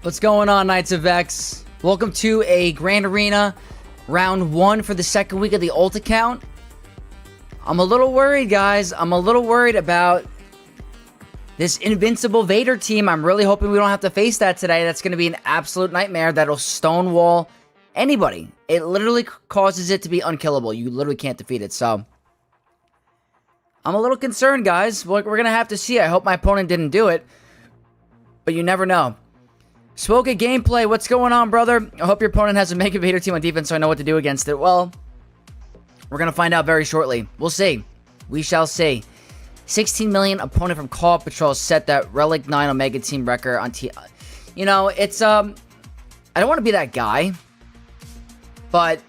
What's going on, Knights of X? Welcome to a Grand Arena round 1 for the second week of the ult account. I'm a little worried, guys. I'm a little worried about this Invincible Vader team. I'm really hoping we don't have to face that today. That's going to be an absolute nightmare that'll stonewall anybody. It literally causes it to be unkillable. You literally can't defeat it, so I'm a little concerned, guys. We're going to have to see. I hope my opponent didn't do it, but you never know. Swoga gameplay, what's going on, brother? I hope your opponent has a Mega Vader team on defense so I know what to do against it. Well, we're going to find out very shortly. We'll see. We shall see. 16 million opponent from Call Patrol set that Relic 9 Omega team record on You know, it's, I don't want to be that guy, but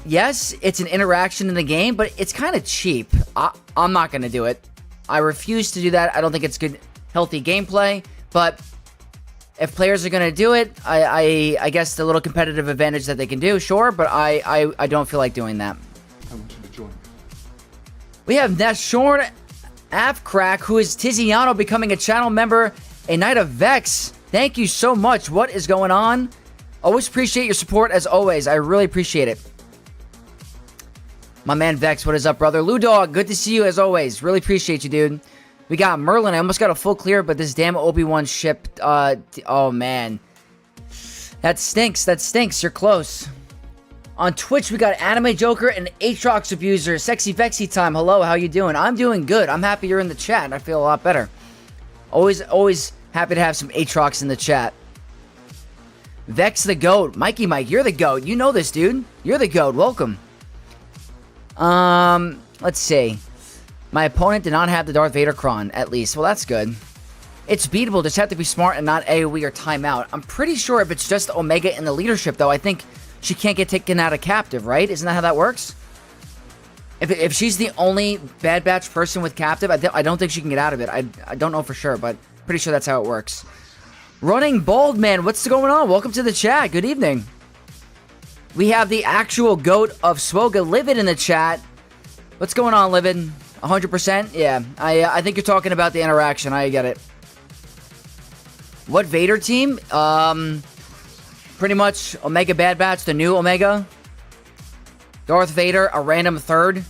yes, it's an interaction in the game, but it's kind of cheap. I'm not going to do it. I refuse to do that. I don't think it's good, healthy gameplay, but if players are going to do it, I guess the little competitive advantage that they can do, sure, but I don't feel like doing that. I want you to join me. We have Nashorn Afcrack, who is Tiziano, becoming a channel member, a Knight of Vex. Thank you so much. What is going on? Always appreciate your support, as always. I really appreciate it. My man Vex, what is up, brother? Lou Dog, good to see you, as always. Really appreciate you, dude. We got Merlin. I almost got a full clear, but this damn Obi-Wan ship, oh, man. That stinks. That stinks. You're close. On Twitch, we got Anime Joker and Aatrox Abuser. Sexy Vexy time. Hello, how you doing? I'm doing good. I'm happy you're in the chat. I feel a lot better. Always happy to have some Aatrox in the chat. Vex the GOAT. Mikey Mike, you're the GOAT. You know this, dude. You're the GOAT. Welcome. Let's see. My opponent did not have the Darth Datacron, at least. Well, that's good. It's beatable. Just have to be smart and not AoE or timeout. I'm pretty sure if it's just Omega in the leadership, though, I think she can't get taken out of captive, right? Isn't that how that works? If she's the only Bad Batch person with captive, I don't think she can get out of it. I don't know for sure, but pretty sure that's how it works. Running Bald Man, what's going on? Welcome to the chat. Good evening. We have the actual GOAT of Swoga, Livid, in the chat. What's going on, Livid? 100%? Yeah, I think you're talking about the interaction. I get it. What Vader team? Pretty much Omega Bad Batch, the new Omega. Darth Vader, a random third.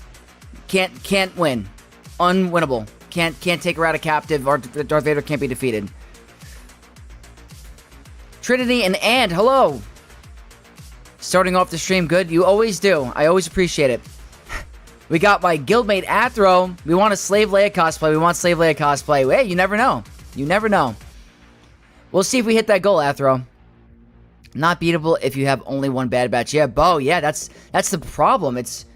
Can't win. Unwinnable. Can't take her out of captive, or Darth Vader can't be defeated. Trinity and hello. Starting off the stream good. You always do. I always appreciate it. We got my guildmate Athro. We want a Slave Leia cosplay. Hey, you never know. You never know. We'll see if we hit that goal, Athro. Not beatable if you have only one Bad Batch. Yeah, Bo. Yeah, that's the problem. It's,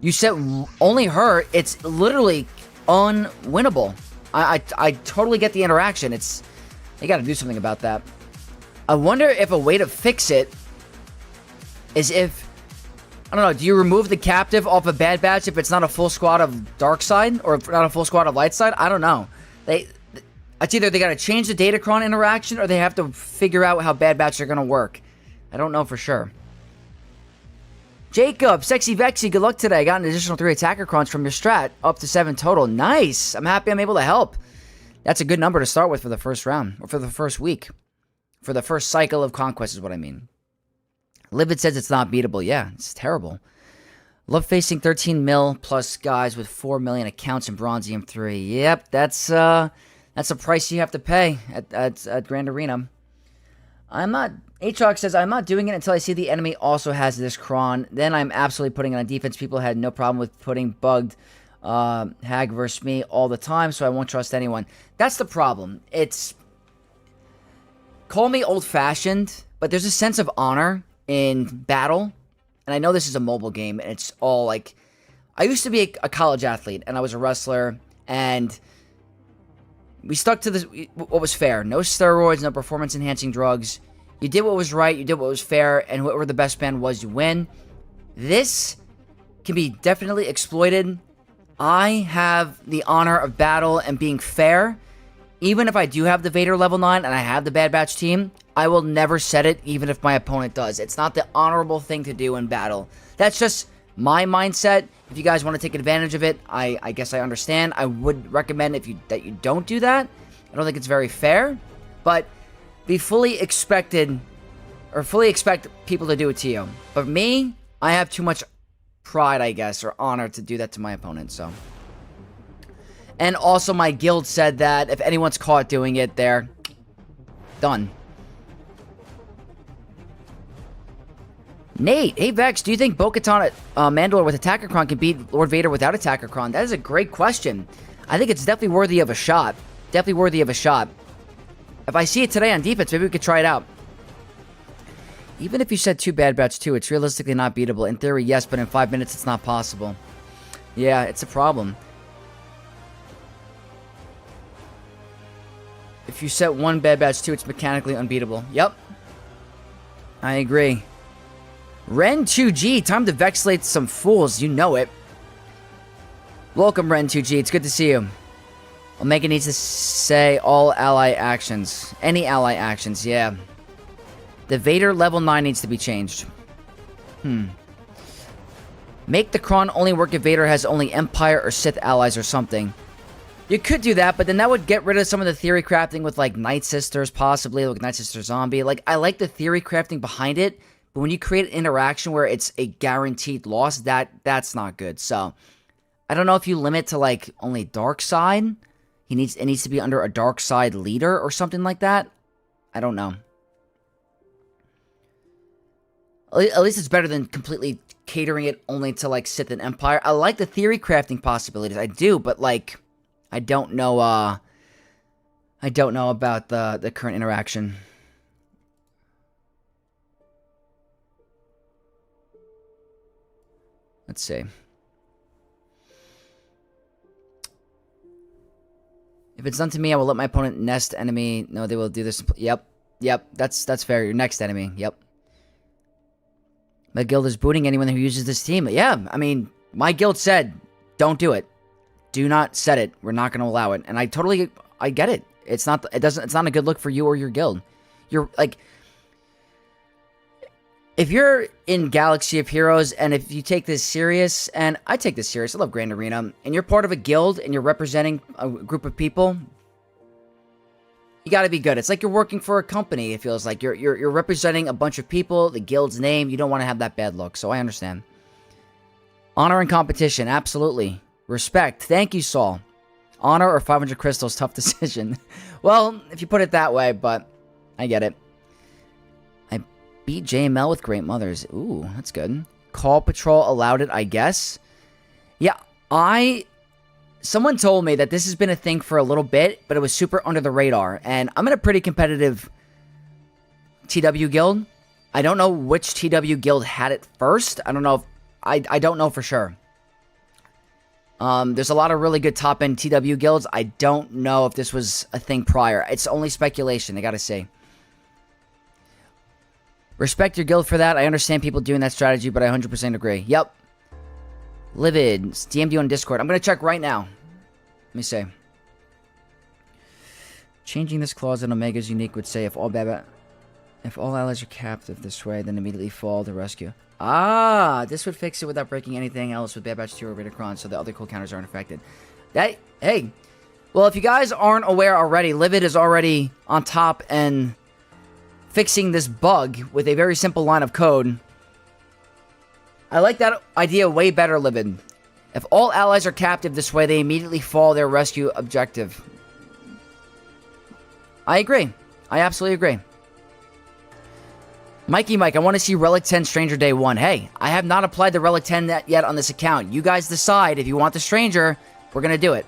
you said only her. It's literally unwinnable. I totally get the interaction. It's, they got to do something about that. I wonder if a way to fix it is if, I don't know, do you remove the captive off a Bad Batch if it's not a full squad of Dark Side, or not a full squad of Light Side? I don't know. It's either they got to change the Datacron interaction, or they have to figure out how Bad Batch are going to work. I don't know for sure. Jacob, Sexy Vexy, good luck today. I got an additional 3 attacker crons from your strat, up to 7 total. Nice. I'm happy I'm able to help. That's a good number to start with for the first round, or for the first week. For the first cycle of Conquest is what I mean. Livid says it's not beatable. Yeah, it's terrible. Love facing 13 mil plus guys with 4 million accounts in Bronzium 3. Yep, that's a price you have to pay at Grand Arena. Aatrox says, I'm not doing it until I see the enemy also has this cron. Then I'm absolutely putting it on defense. People had no problem with putting bugged Hag versus me all the time, so I won't trust anyone. That's the problem. It's, call me old-fashioned, but there's a sense of honor in battle. And I know this is a mobile game, and it's all like, I used to be a college athlete, and I was a wrestler, and we stuck to what was fair. No steroids, no performance-enhancing drugs. You did what was right, you did what was fair, and whoever the best man was, you win. This can be definitely exploited I have the honor of battle and being fair. Even if I do have the Vader level 9 and I have the Bad Batch team, I will never set it even if my opponent does. It's not the honorable thing to do in battle. That's just my mindset. If you guys want to take advantage of it, I guess I understand. I would recommend that you don't do that. I don't think it's very fair, but fully expect people to do it to you. But me, I have too much pride, I guess, or honor to do that to my opponent, so. And also my guild said that if anyone's caught doing it, they're done. Nate, hey Vex, do you think Bo-Katan at Mandalore with Datacron can beat Lord Vader without Datacron? That is a great question. I think it's definitely worthy of a shot. Definitely worthy of a shot. If I see it today on defense, maybe we could try it out. Even if you said 2 Bad Batch 2, it's realistically not beatable. In theory, yes, but in 5 minutes, it's not possible. Yeah, it's a problem. If you set 1 Bad Batch 2, it's mechanically unbeatable. Yep. I agree. Ren2G, time to vexlate some fools. You know it. Welcome, Ren2G. It's good to see you. Omega needs to say all ally actions. Any ally actions, yeah. The Vader level 9 needs to be changed. Make the Kron only work if Vader has only Empire or Sith allies or something. You could do that, but then that would get rid of some of the theory crafting with, like, Night Sisters, possibly, like Night Sister Zombie. Like, I like the theory crafting behind it, but when you create an interaction where it's a guaranteed loss, that's not good. So, I don't know if you limit to, like, only Dark Side. It needs to be under a Dark Side leader or something like that. I don't know. At least it's better than completely catering it only to, like, Sith and Empire. I like the theory crafting possibilities. I do, but, like, I don't know about the current interaction. Let's see. If it's done to me, I will let my opponent nest enemy. No, they will do this. Yep. That's fair. Your next enemy. Yep. My guild is booting anyone who uses this team. Yeah, I mean, my guild said, don't do it. Do not set it. We're not going to allow it. And I get it. It's not a good look for you or your guild. You're like, if you're in Galaxy of Heroes and if you take this serious, and I take this serious, I love Grand Arena, and you're part of a guild and you're representing a group of people, you got to be good. It's like you're working for a company. It feels like you're representing a bunch of people, the guild's name. You don't want to have that bad look, so I understand. Honor and competition, absolutely. Respect. Thank you, Saul. Honor or 500 crystals, tough decision. Well, if you put it that way, but I get it. I beat JML with Great Mothers. Ooh, that's good. Call Patrol allowed it, I guess. Yeah, someone told me that this has been a thing for a little bit, but it was super under the radar. And I'm in a pretty competitive TW guild. I don't know which TW guild had it first. I don't know if... I don't know for sure. There's a lot of really good top-end TW guilds. I don't know if this was a thing prior. It's only speculation, I gotta say. Respect your guild for that. I understand people doing that strategy, but I 100% agree. Yep. Livid. DM'd you on Discord. I'm gonna check right now. Let me see. Changing this clause in Omega's unique would say if all allies are captive this way, then immediately fall to rescue. Ah, this would fix it without breaking anything else with Bad Batch 2 or Datacron, so the other cool counters aren't affected. Hey, well, if you guys aren't aware already, Livid is already on top and fixing this bug with a very simple line of code. I like that idea way better, Livid. If all allies are captive this way, they immediately fall their rescue objective. I agree. I absolutely agree. Mikey Mike, I want to see Relic 10 Stranger Day 1. Hey, I have not applied the Relic 10 yet on this account. You guys decide if you want the Stranger. We're going to do it.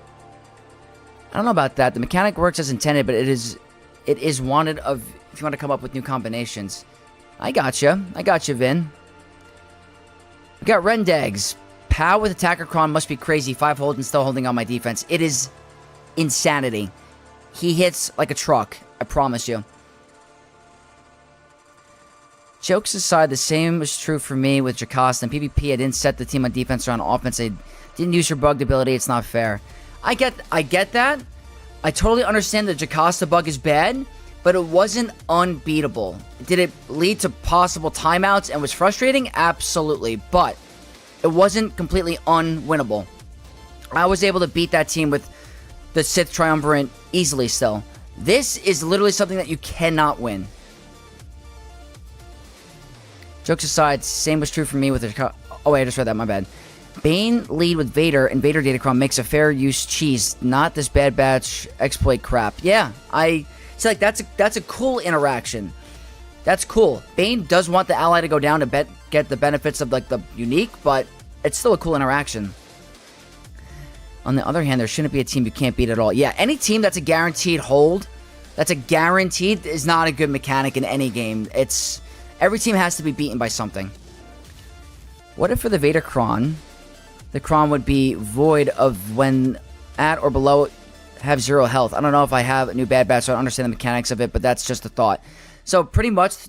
I don't know about that. The mechanic works as intended, but it is wanted of if you want to come up with new combinations. I gotcha, Vin. We got Rendegs. Pow with Datacron must be crazy. 5-hold and still holding on my defense. It is insanity. He hits like a truck. I promise you. Jokes aside, the same was true for me with Jocasta. In PvP, I didn't set the team on defense or on offense. I didn't use your bugged ability. It's not fair. I get that. I totally understand the Jocasta bug is bad, but it wasn't unbeatable. Did it lead to possible timeouts and was frustrating? Absolutely, but it wasn't completely unwinnable. I was able to beat that team with the Sith Triumvirate easily still. This is literally something that you cannot win. Jokes aside, same was true for me with the... Oh, wait, I just read that. My bad. Bane lead with Vader, and Vader Datacron makes a fair use cheese, not this Bad Batch exploit crap. Yeah, I... See, like, that's a cool interaction. That's cool. Bane does want the ally to go down to get the benefits of, like, the unique, but it's still a cool interaction. On the other hand, there shouldn't be a team you can't beat at all. Yeah, any team that's a guaranteed hold, is not a good mechanic in any game. Every team has to be beaten by something. What if for the Datacron, the Cron would be void of when at or below have 0 health? I don't know if I have a new Bad Batch, so I don't understand the mechanics of it, but that's just a thought. So pretty much,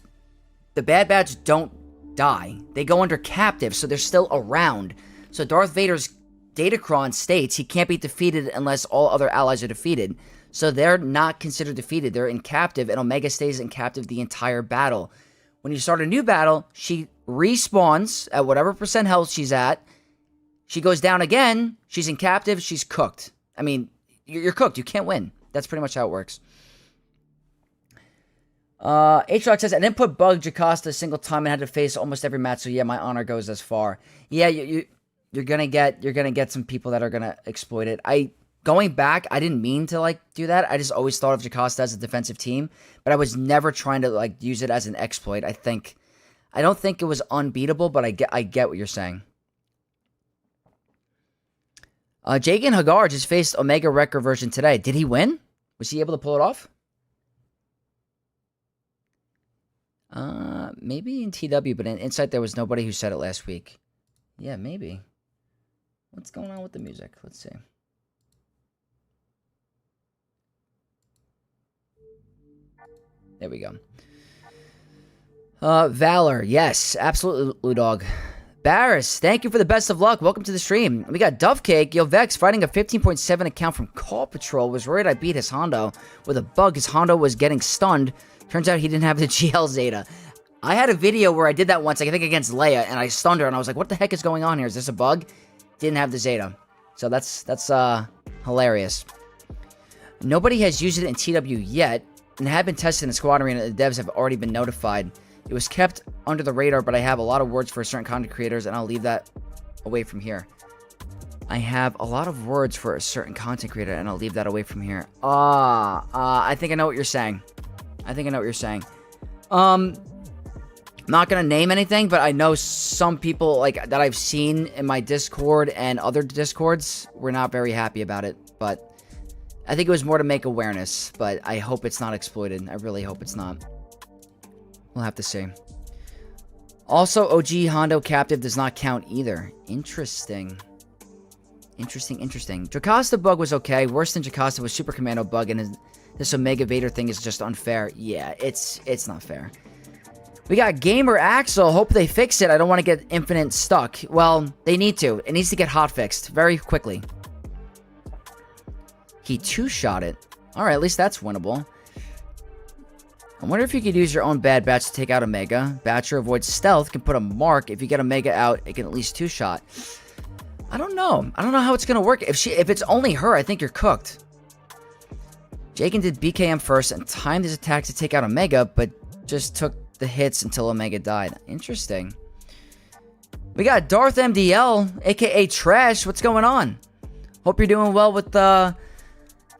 the Bad Batch don't die. They go under captive, so they're still around. So Darth Vader's Datacron states he can't be defeated unless all other allies are defeated. So they're not considered defeated. They're in captive, and Omega stays in captive the entire battle. When you start a new battle, she respawns at whatever % health she's at. She goes down again. She's in captive. She's cooked. I mean, you're cooked. You can't win. That's pretty much how it works. H-Rock says, I didn't put Bug Jocasta a single time and had to face almost every match, so yeah, my honor goes as far. Yeah, you're gonna get some people that are gonna exploit it. Going back, I didn't mean to, like, do that. I just always thought of Jocasta as a defensive team, but I was never trying to, like, use it as an exploit. I don't think it was unbeatable, but I get what you're saying. Jagan Hagar just faced Omega Wrecker version today. Did he win? Was he able to pull it off? Maybe in TW, but in Insight there was nobody who said it last week. Yeah, maybe. What's going on with the music? Let's see. There we go. Valor, yes, absolutely, Dog. Barris, thank you for the best of luck. Welcome to the stream. We got Duffcake. Yo, Vex, fighting a 15.7 account from Call Patrol. Was worried I beat his Hondo with a bug. His Hondo was getting stunned. Turns out he didn't have the GL Zeta. I had a video where I did that once, I think against Leia, and I stunned her, and I was like, what the heck is going on here? Is this a bug? Didn't have the Zeta. So that's hilarious. Nobody has used it in TW yet, and had been tested in Squad Arena. The devs have already been notified. It was kept under the radar, but I have a lot of words for certain content creators, and I'll leave that away from here. I have a lot of words for a certain content creator, and I'll leave that away from here. I think I know what you're saying. Not gonna name anything, but I know some people like that I've seen in my Discord and other Discords were not very happy about it, but I think it was more to make awareness, but I hope it's not exploited. I really hope it's not. We'll have to see. Also, OG Hondo Captive does not count either. Interesting. Interesting. Jocasta bug was okay. Worse than Jocasta was Super Commando bug, and this Omega Vader thing is just unfair. Yeah, it's not fair. We got Gamer Axel. Hope they fix it. I don't want to get Infinite stuck. Well, they need to. It needs to get hot fixed very quickly. He two-shot it. Alright, at least that's winnable. I wonder if you could use your own Bad Batch to take out Omega. Batcher avoids stealth, can put a mark. If you get Omega out, it can at least two-shot. I don't know. I don't know how it's going to work. If it's only her, I think you're cooked. Jaken did BKM first and timed his attack to take out Omega, but just took the hits until Omega died. Interesting. We got Darth MDL, aka Trash. What's going on? Hope you're doing well with the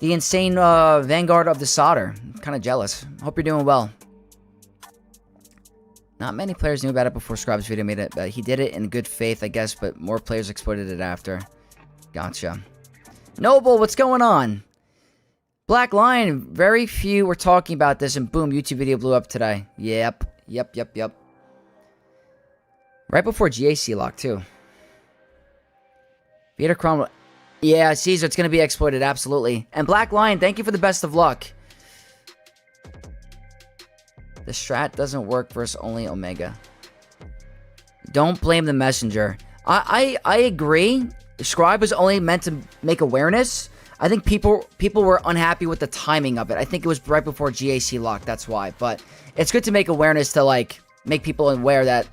insane Vanguard of the Solder. I'm kind of jealous. Hope you're doing well. Not many players knew about it before Scribe's video made it, but he did it in good faith, I guess, but more players exploited it after. Gotcha. Noble, what's going on? Black Lion, very few were talking about this, and boom, YouTube video blew up today. Yep. Right before GAC lock, too. Datacron. Yeah, Caesar, it's going to be exploited, absolutely. And Black Lion, thank you for the best of luck. The strat doesn't work versus only Omega. Don't blame the messenger. I agree. Scribe was only meant to make awareness. I think people were unhappy with the timing of it. I think it was right before GAC lock. That's why. But it's good to make awareness to, like, make people aware that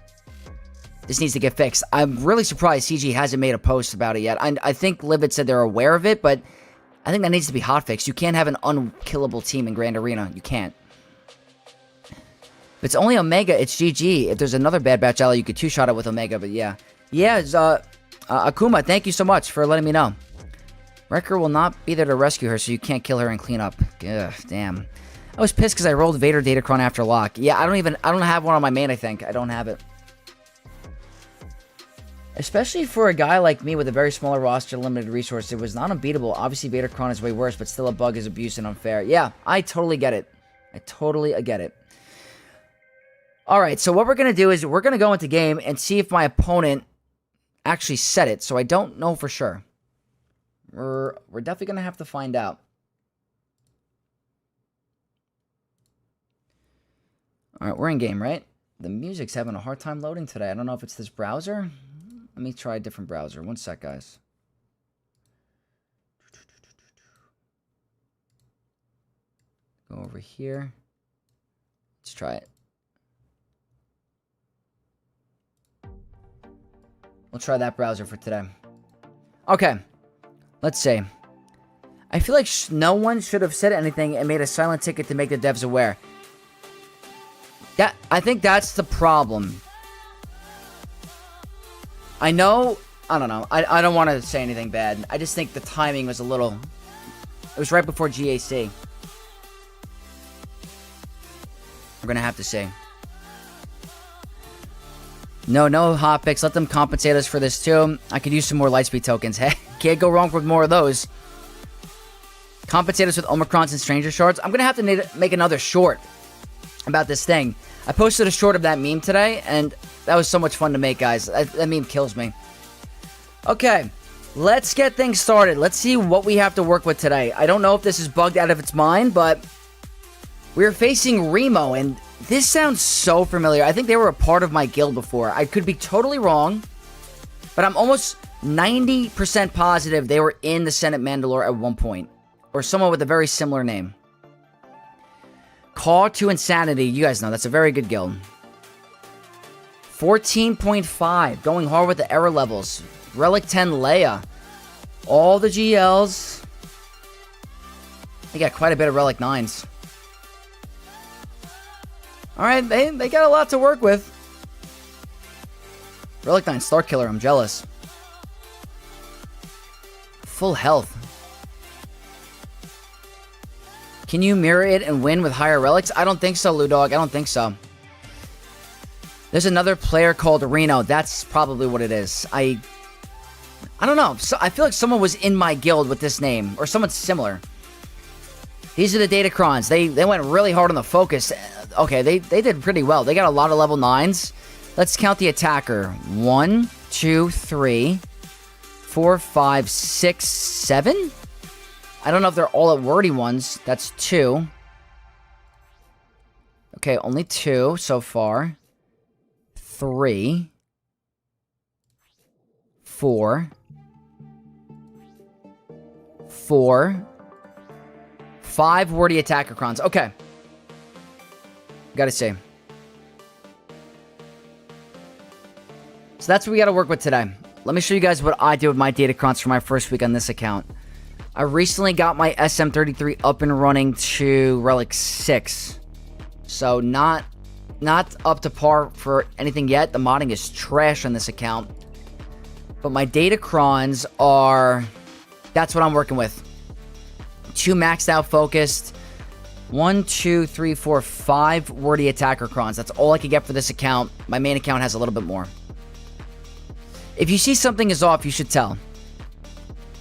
this needs to get fixed. I'm really surprised CG hasn't made a post about it yet. I think Livid said they're aware of it, but I think that needs to be hotfixed. You can't have an unkillable team in Grand Arena. You can't. If it's only Omega, it's GG. If there's another Bad Batch ally, you could two-shot it with Omega, but yeah. Yeah, Akuma, thank you so much for letting me know. Wrecker will not be there to rescue her, so you can't kill her and clean up. Ugh, damn. I was pissed because I rolled Vader Datacron after lock. Yeah, I don't have one on my main, I think. I don't have it. Especially for a guy like me with a very smaller roster, limited resources, it was not unbeatable. Obviously, Datacron is way worse, but still a bug is abuse and unfair. Yeah, I totally get it. I totally get it. Alright, so what we're going to do is we're going to go into game and see if my opponent actually said it, so I don't know for sure. We're definitely going to have to find out. Alright, we're in game, right? The music's having a hard time loading today. I don't know if it's this browser. Let me try a different browser. One sec, guys. Go over here. Let's try it. We'll try that browser for today. Okay. Let's see. I feel like no one should have said anything and made a silent ticket to make the devs aware. I think that's the problem. I know... I don't know. I don't want to say anything bad. I just think the timing was a little... It was right before GAC. We're going to have to see. No hotfix. Let them compensate us for this too. I could use some more Lightspeed tokens. Hey, can't go wrong with more of those. Compensate us with Omicrons and Stranger Shards. I'm going to have to make another short about this thing. I posted a short of that meme today, and that was so much fun to make, guys. That meme kills me. Okay, let's get things started. Let's see what we have to work with today. I don't know if this is bugged out of its mind, but we're facing Remo, and this sounds so familiar. I think they were a part of my guild before. I could be totally wrong, but I'm almost 90% positive they were in the Senate Mandalore at one point, or someone with a very similar name. Call to Insanity. You guys know, that's a very good guild. 14.5. Going hard with the error levels. Relic 10 Leia. All the GLs. They got quite a bit of Relic 9s. Alright, they got a lot to work with. Relic 9 Star Killer, I'm jealous. Full health. Can you mirror it and win with higher relics? I don't think so, Ludog. I don't think so. There's another player called Reno. That's probably what it is. I don't know. So I feel like someone was in my guild with this name, or someone similar. These are the Datacrons. They went really hard on the focus. Okay, they did pretty well. They got a lot of level 9s. Let's count the attacker. 1, 2, 3, 4, 5, 6, 7? I don't know if they're all at wordy ones. That's 2. Okay, only 2 so far. 3. 4. 4. 5 wordy attacker crons. Okay. Gotta see. So that's what we gotta work with today. Let me show you guys what I did with my Datacrons for my first week on this account. I recently got my SM33 up and running to Relic 6. So not up to par for anything yet. The modding is trash on this account. But my Datacrons are... That's what I'm working with. 2 maxed out focused. 1, 2, 3, 4, 5 wordy attacker crons. That's all I could get for this account. My main account has a little bit more. If you see something is off, you should tell.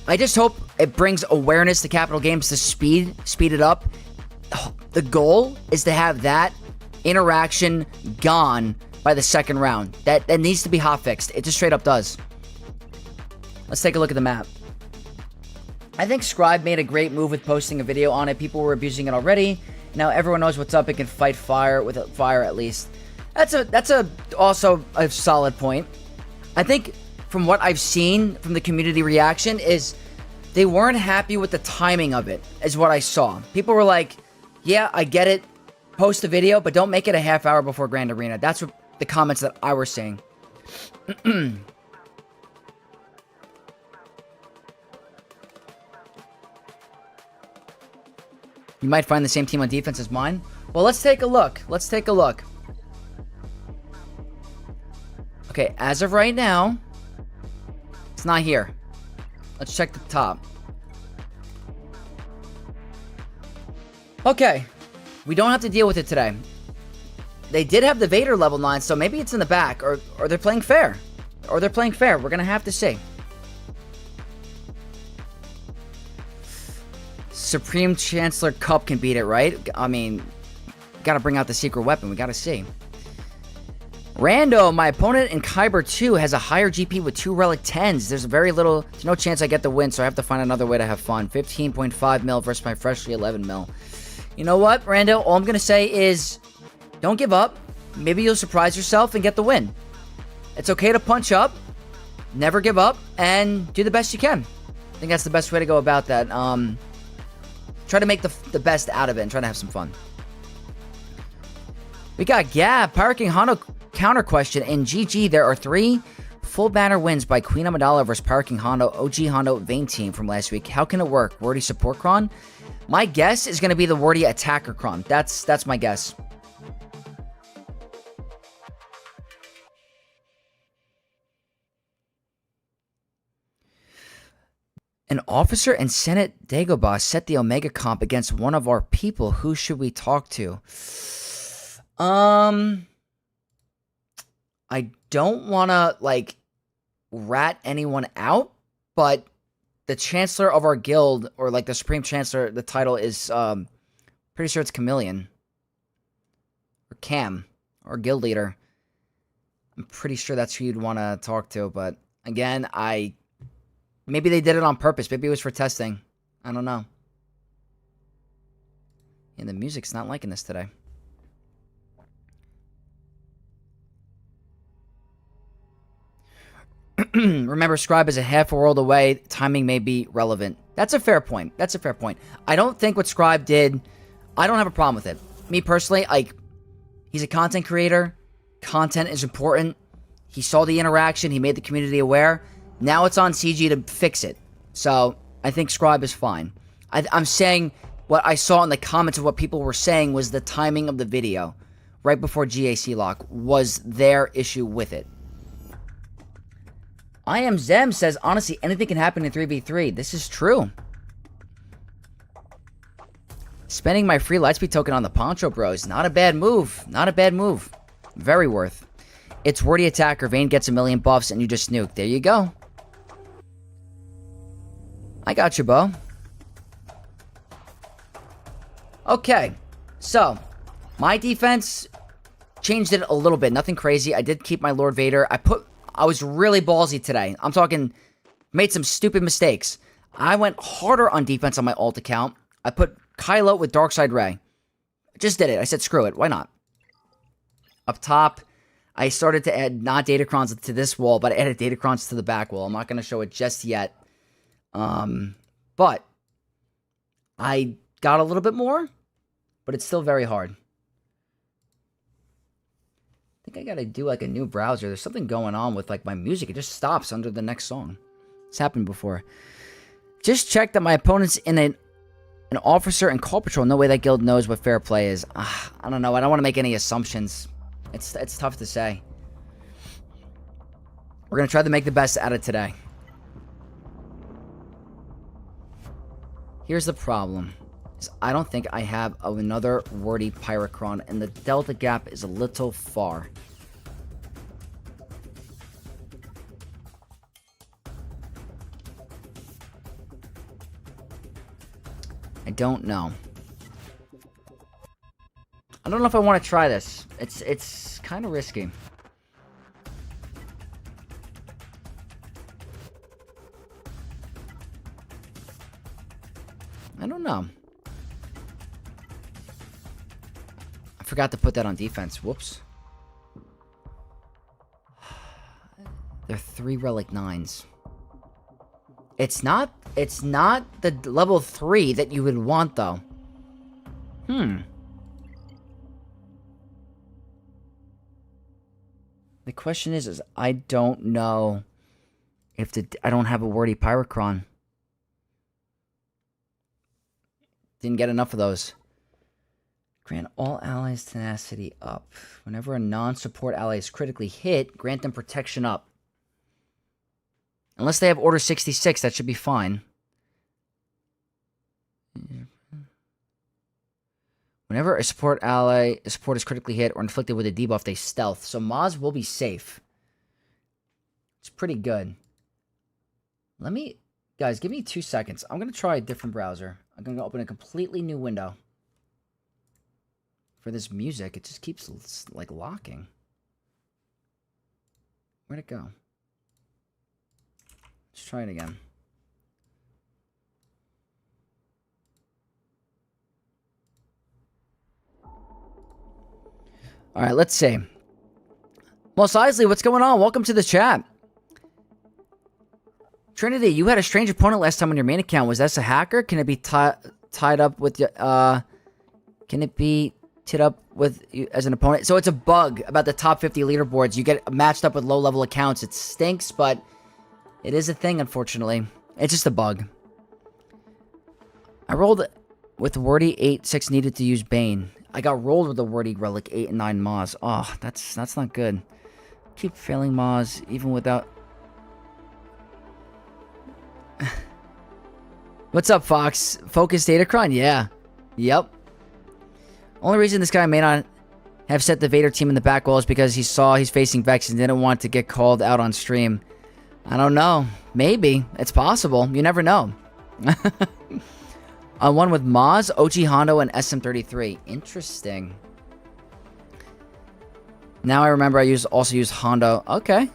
I just hope it brings awareness to Capital Games to speed it up. The goal is to have that interaction gone by the second round. That needs to be hotfixed. It just straight up does. Let's take a look at the map. I think Scribe made a great move with posting a video on it. People were abusing it already. Now everyone knows what's up. It can fight fire with fire at least. That's also a solid point. I think from what I've seen from the community reaction is they weren't happy with the timing of it, is what I saw. People were like, yeah, I get it. Post the video, but don't make it a half hour before Grand Arena. That's what the comments that I was seeing. You might find the same team on defense as mine. Well, let's take a look. Let's take a look. Okay, as of right now, it's not here. Let's check the top. Okay, we don't have to deal with it today. They did have the Vader level 9, so maybe it's in the back, or they're playing fair. Or they're playing fair. We're going to have to see. Supreme Chancellor Cup can beat it, right? I mean, got to bring out the secret weapon. We got to see. Rando, my opponent in Kyber 2 has a higher GP with 2 Relic 10s. There's no chance I get the win, so I have to find another way to have fun. 15.5 mil versus my freshly 11 mil. You know what, Rando? All I'm going to say is don't give up. Maybe you'll surprise yourself and get the win. It's okay to punch up, never give up, and do the best you can. I think that's the best way to go about that. Try to make the best out of it and try to have some fun. We got Gab, Pirate King Hondo counter question. In GG, there are 3 full banner wins by Queen Amidala versus Pirate King Hondo, OG Hondo, Vayne team from last week. How can it work? Wordy support cron? My guess is going to be the Wordy attacker cron. That's my guess. An officer and Senate Dagobah set the Omega comp against one of our people. Who should we talk to? I don't want to, like, rat anyone out, but the Chancellor of our guild, or, like, the Supreme Chancellor, the title is, pretty sure it's Chameleon. Or Cam. Or Guild Leader. I'm pretty sure that's who you'd want to talk to, but, again, maybe they did it on purpose. Maybe it was for testing. I don't know. And the music's not liking this today. Remember, Scribe is a half a world away. Timing may be relevant. That's a fair point. That's a fair point. I don't think what Scribe did, I don't have a problem with it. Me personally, like, he's a content creator. Content is important. He saw the interaction. He made the community aware. Now it's on CG to fix it. So, I think Scribe is fine. I'm saying what I saw in the comments of what people were saying was the timing of the video. Right before GAC lock was their issue with it. I Am Zem says, honestly, anything can happen in 3v3. This is true. Spending my free Lightspeed token on the Poncho Bros. Not a bad move. Not a bad move. Very worth. It's Wordy Attacker. Vayne gets a million buffs and you just nuke. There you go. I got you, Bo. Okay. So, my defense changed it a little bit. Nothing crazy. I did keep my Lord Vader. I was really ballsy today. I'm talking, made some stupid mistakes. I went harder on defense on my alt account. I put Kylo with Darkside Ray. Just did it. I said, screw it. Why not? Up top, I started to add not Datacrons to this wall, but I added Datacrons to the back wall. I'm not going to show it just yet. But I got a little bit more, but it's still very hard. I think I gotta do like a new browser. There's something going on with like my music. It just stops under the next song. It's happened before. Just check that my opponent's in an officer and call patrol. No way that guild knows what fair play is. I don't know. I don't want to make any assumptions. It's tough to say. We're gonna try to make the best out of today. Here's the problem. I don't think I have another Wordy Pyrocron, and the Delta Gap is a little far. I don't know. I don't know if I want to try this. It's kind of risky. I don't know. forgot to put that on defense. Whoops. They're 3 relic 9s. It's not the level 3 that you would want, though. The question is I don't know if I don't have a wordy Pyrocron. Didn't get enough of those. Grant all allies tenacity up. Whenever a non-support ally is critically hit, grant them protection up. Unless they have Order 66, that should be fine. Whenever a support is critically hit or inflicted with a debuff, they stealth. So Maz will be safe. It's pretty good. Guys, give me 2 seconds. I'm going to try a different browser. I'm going to open a completely new window. For this music, it just keeps, like, locking. Where'd it go? Let's try it again. Alright, let's see. Most Isley, what's going on? Welcome to the chat. Trinity, you had a strange opponent last time on your main account. Was that a hacker? Can it be tied up with can it be tied up with you as an opponent? So it's a bug about the top 50 leaderboards. You get matched up with low-level accounts. It stinks, but it is a thing, unfortunately. It's just a bug. I rolled with wordy 8-6 needed to use Bane. I got rolled with a wordy relic 8 and 9 Maz. Oh, that's not good. Keep failing Maz even without. What's up, Fox? Focus Datacron? Yeah. Yep. Only reason this guy may not have set the Vader team in the back wall is because he saw he's facing Vex and didn't want to get called out on stream. I don't know. Maybe. It's possible. You never know. On one with Maz, OG Hondo, and SM33. Interesting. Now I remember I also used Hondo. Okay.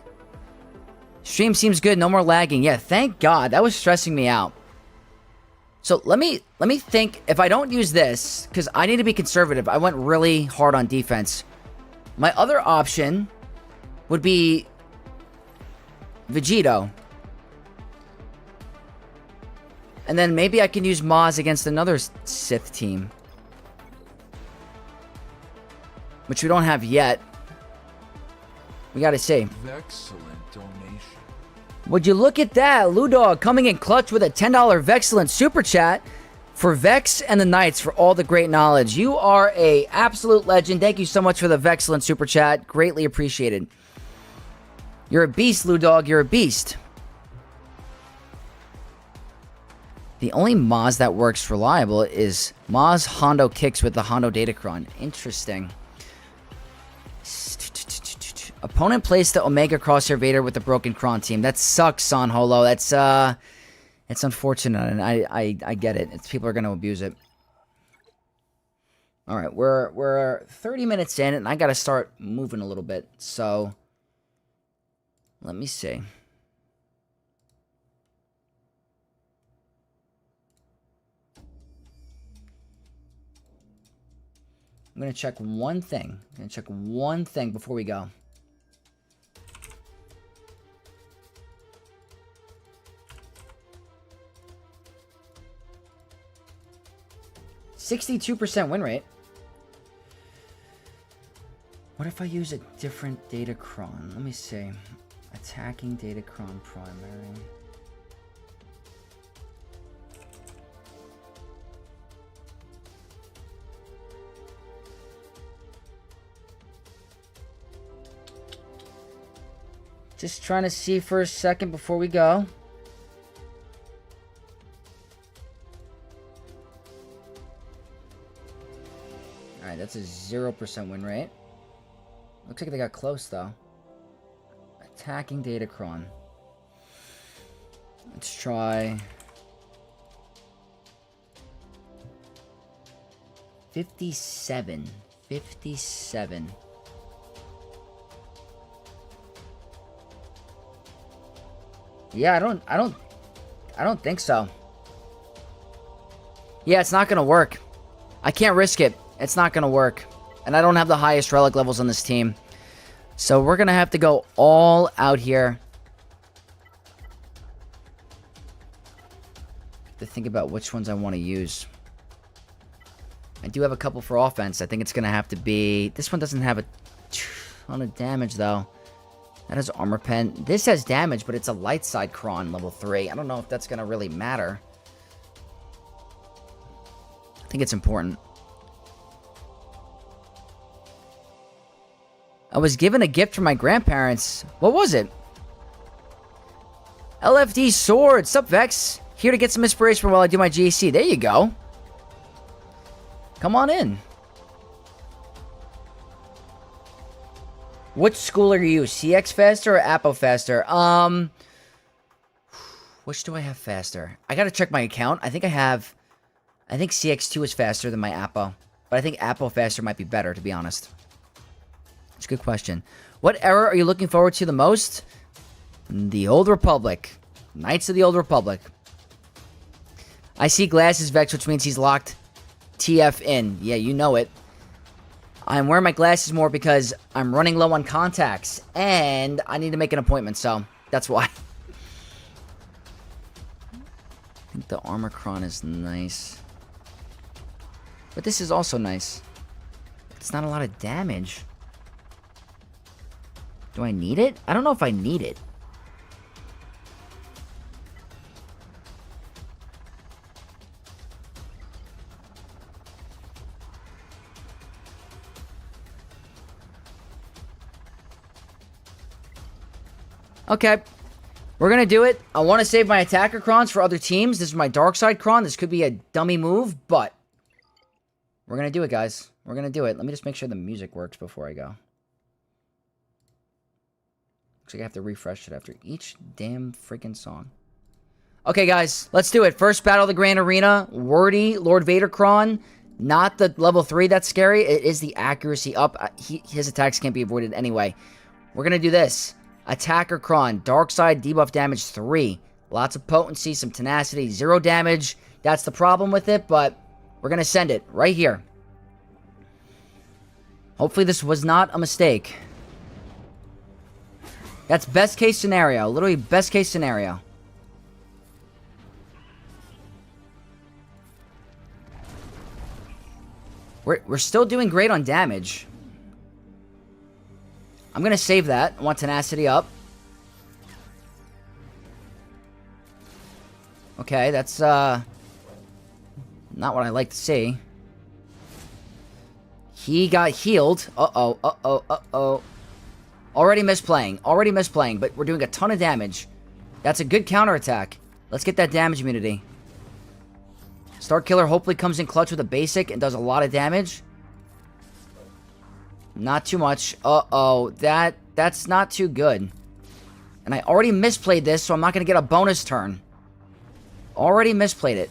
Stream seems good. No more lagging. Yeah, thank God. That was stressing me out. So let me think. If I don't use this, because I need to be conservative. I went really hard on defense. My other option would be Vegito. And then maybe I can use Maz against another Sith team. Which we don't have yet. We gotta see. Excellent donation. Would you look at that? Ludog coming in clutch with a $10 Vexcellent super chat for Vex and the Knights for all the great knowledge. You are a absolute legend. Thank you so much for the Vexcellent super chat. Greatly appreciated. You're a beast, Ludog. You're a beast. The only Maz that works reliable is Maz Hondo kicks with the Hondo Datacron. Interesting. Opponent placed the Omega Crosshair Vader with the Broken Kron team. That sucks, Son Holo. That's it's unfortunate, and I get it. People are going to abuse it. All right, we're 30 minutes in, and I got to start moving a little bit. So let me see. I'm going to check one thing. I'm going to check one thing before we go. %62% win rate. What if I use a different Datacron? Let me see. Attacking Datacron primary. Just trying to see for a second before we go. Alright, that's a 0% win rate. Looks like they got close, though. Attacking Datacron. Let's try 57. 57. Yeah, I don't think so. Yeah, it's not gonna work. I can't risk it. It's not gonna work. And I don't have the highest relic levels on this team. So we're going to have to go all out here. To think about which ones I want to use. I do have a couple for offense. I think it's going to have to be... This one doesn't have a ton of damage, though. That has armor pen. This has damage, but it's a light side cron level 3. I don't know if that's going to really matter. I think it's important. I was given a gift from my grandparents. What was it? LFD sword. Sup, Vex? Here to get some inspiration while I do my GAC. There you go. Come on in. Which school are you? CX faster or Apo faster? Which do I have faster? I gotta check my account. I think CX2 is faster than my Apo. But I think Apo faster might be better, to be honest. It's a good question. What era are you looking forward to the most? The Old Republic. Knights of the Old Republic. I see glasses, Vex, which means he's locked TF in. Yeah, you know it. I'm wearing my glasses more because I'm running low on contacts. And I need to make an appointment, so that's why. I think the armor cron is nice. But this is also nice. It's not a lot of damage. Do I need it? I don't know if I need it. Okay. We're going to do it. I want to save my attacker crons for other teams. This is my dark side cron. This could be a dummy move, but we're going to do it, guys. We're going to do it. Let me just make sure the music works before I go. Looks like I have to refresh it after each damn freaking song. Okay, guys. Let's do it. First battle of the Grand Arena. Wordy, Lord Vader cron. Not the level 3 that's scary. It is the accuracy up. His attacks can't be avoided anyway. We're going to do this. Attacker cron. Dark side debuff damage 3. Lots of potency, some tenacity, 0 damage. That's the problem with it, but we're going to send it right here. Hopefully this was not a mistake. That's best case scenario. Literally best case scenario. We're still doing great on damage. I'm going to save that. I want tenacity up. Okay, that's not what I like to see. He got healed. Uh-oh, uh-oh, uh-oh. Already misplaying, but we're doing a ton of damage. That's a good counterattack. Let's get that damage immunity. Star Killer hopefully comes in clutch with a basic and does a lot of damage. Not too much. Uh-oh, that's not too good. And I already misplayed this, so I'm not going to get a bonus turn. Already misplayed it.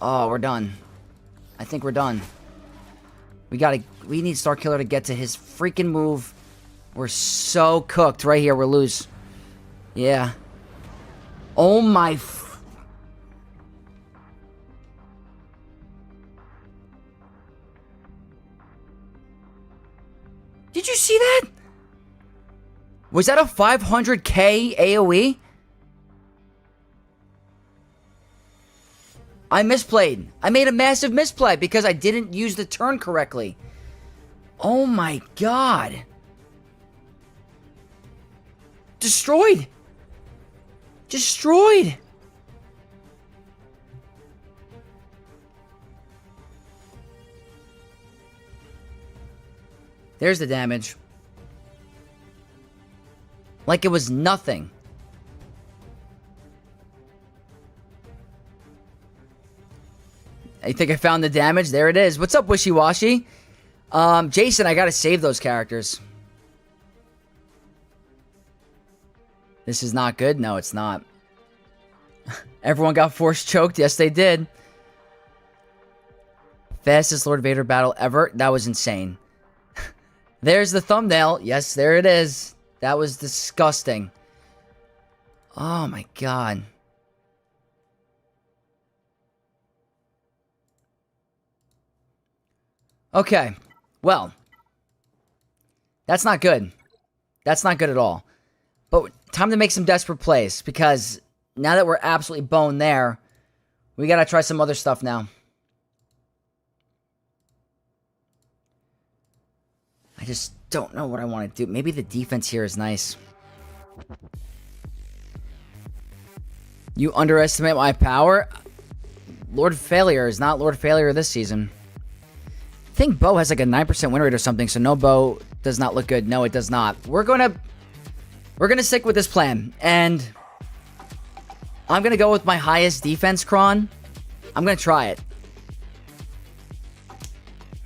Oh, we're done. I think we're done. We need Star Killer to get to his freaking move. We're so cooked right here. We're loose. Yeah. Oh my... Did you see that? Was that a 500k AoE? I misplayed. I made a massive misplay because I didn't use the turn correctly. Oh my god. Destroyed. Destroyed. There's the damage. Like it was nothing. I think I found the damage. There it is. What's up, Wishy Washy? Jason, I gotta save those characters. This is not good? No, it's not. Everyone got force choked? Yes, they did. Fastest Lord Vader battle ever? That was insane. There's the thumbnail. Yes, there it is. That was disgusting. Oh my god. Okay. Well, That's not good. That's not good at all. But time to make some desperate plays, because now that we're absolutely boned there, we gotta try some other stuff now. I just don't know what I want to do. Maybe the defense here is nice. You underestimate my power? Lord Failure is not Lord Failure this season. I think Bo has like a 9% win rate or something, so no, Bo does not look good. No, it does not. We're gonna stick with this plan, and I'm gonna go with my highest defense, Kron. I'm gonna try it.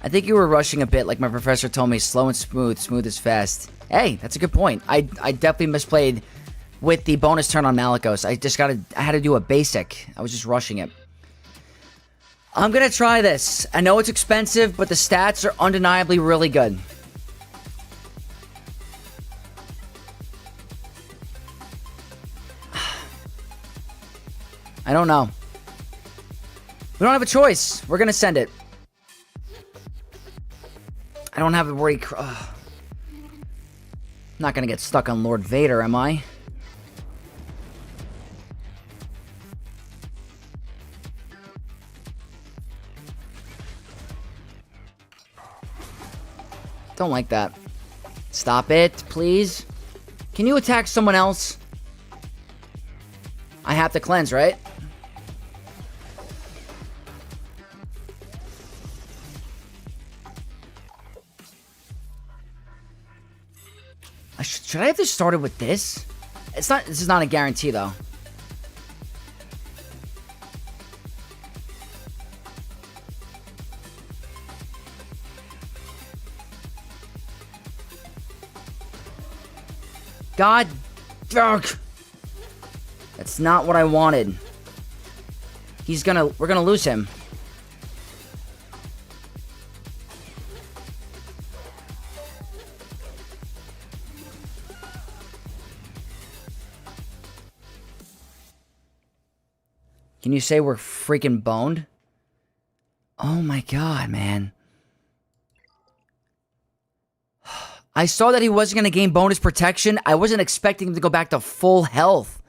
I think you were rushing a bit, like my professor told me. Slow and smooth. Smooth is fast. Hey, that's a good point. I definitely misplayed with the bonus turn on Malikos. I had to do a basic. I was just rushing it. I'm gonna try this. I know it's expensive, but the stats are undeniably really good. I don't know. We don't have a choice. We're gonna send it. I don't have to worry. I'm not gonna get stuck on Lord Vader, am I? Don't like that. Stop it, please. Can you attack someone else? I have to cleanse, right? Should I have just started with this? This is not a guarantee, though. God, dark. That's not what I wanted. We're gonna lose him. Can you say we're freaking boned? Oh my god, man. I saw that he wasn't going to gain bonus protection. I wasn't expecting him to go back to full health.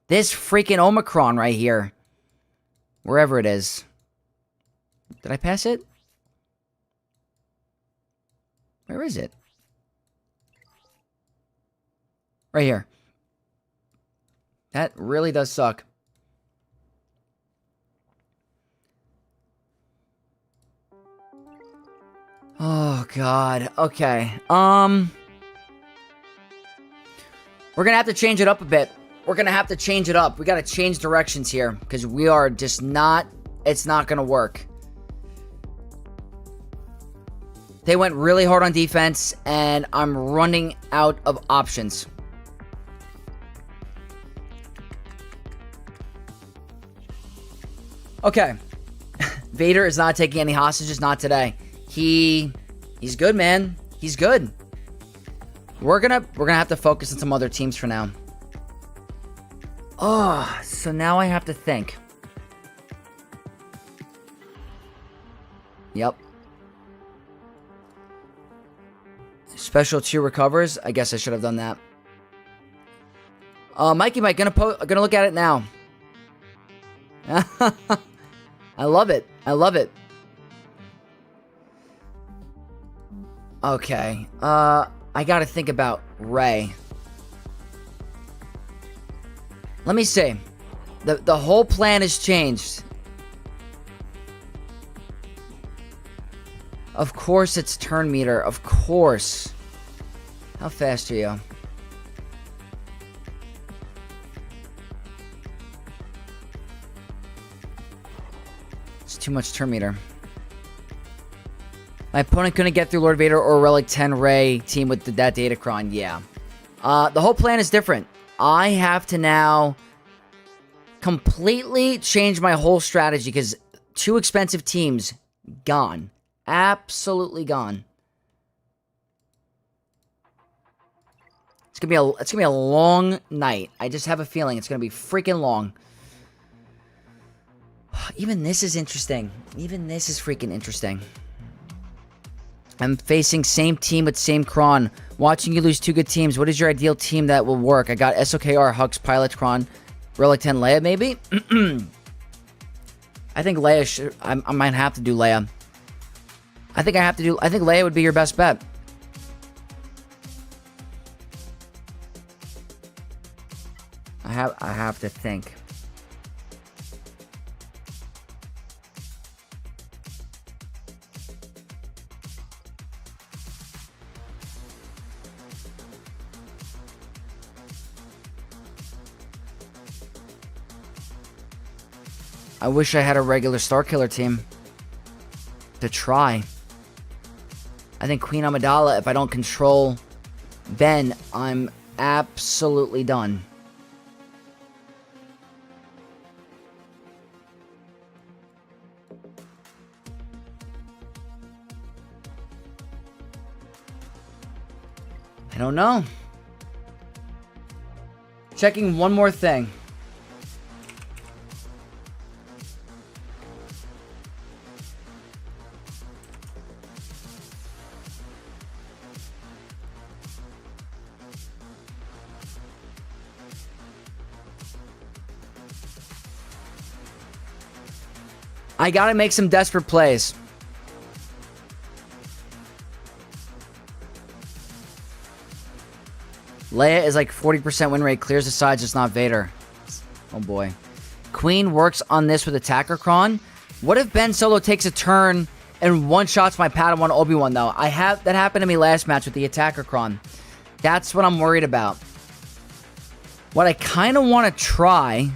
This freaking Omicron right here. Wherever it is. Did I pass it? Where is it? Right here. That really does suck. Oh, God. Okay. We're gonna have to change it up a bit. We're gonna have to change it up. We gotta change directions here, because we are just not... It's not gonna work. They went really hard on defense, and I'm running out of options. Okay. Vader is not taking any hostages, not today. He's good, man. He's good. We're gonna have to focus on some other teams for now. Oh, so now I have to think. Yep. Special 2 recovers. I guess I should have done that. Mikey Mike, gonna look at it now. I love it. I love it. Okay, I gotta think about Ray. Let me see. The whole plan has changed. Of course it's turn meter, of course. How fast are you? It's too much turn meter. My opponent couldn't get through Lord Vader or Relic 10 Ray team with that Datacron. Yeah. The whole plan is different. I have to now completely change my whole strategy, because 2 expensive teams gone. Absolutely gone. It's gonna be a long night. I just have a feeling it's gonna be freaking long. Even this is interesting. Even this is freaking interesting. I'm facing same team with same Kron. Watching you lose 2 good teams. What is your ideal team that will work? I got SOKR, Hux, Pilot, Kron, Relic 10, Leia, maybe? I think Leia should... I might have to do Leia. I think Leia would be your best bet. I have to think. I wish I had a regular Starkiller team to try. I think Queen Amidala, if I don't control Ben, I'm absolutely done. I don't know. Checking one more thing. I gotta make some desperate plays. Leia is like 40% win rate, clears the sides, just not Vader. Oh boy. Queen works on this with Attacker Kron. What if Ben Solo takes a turn and one-shots my Padawan Obi-Wan, though? That happened to me last match with the Attacker Kron. That's what I'm worried about. What I kind of want to try...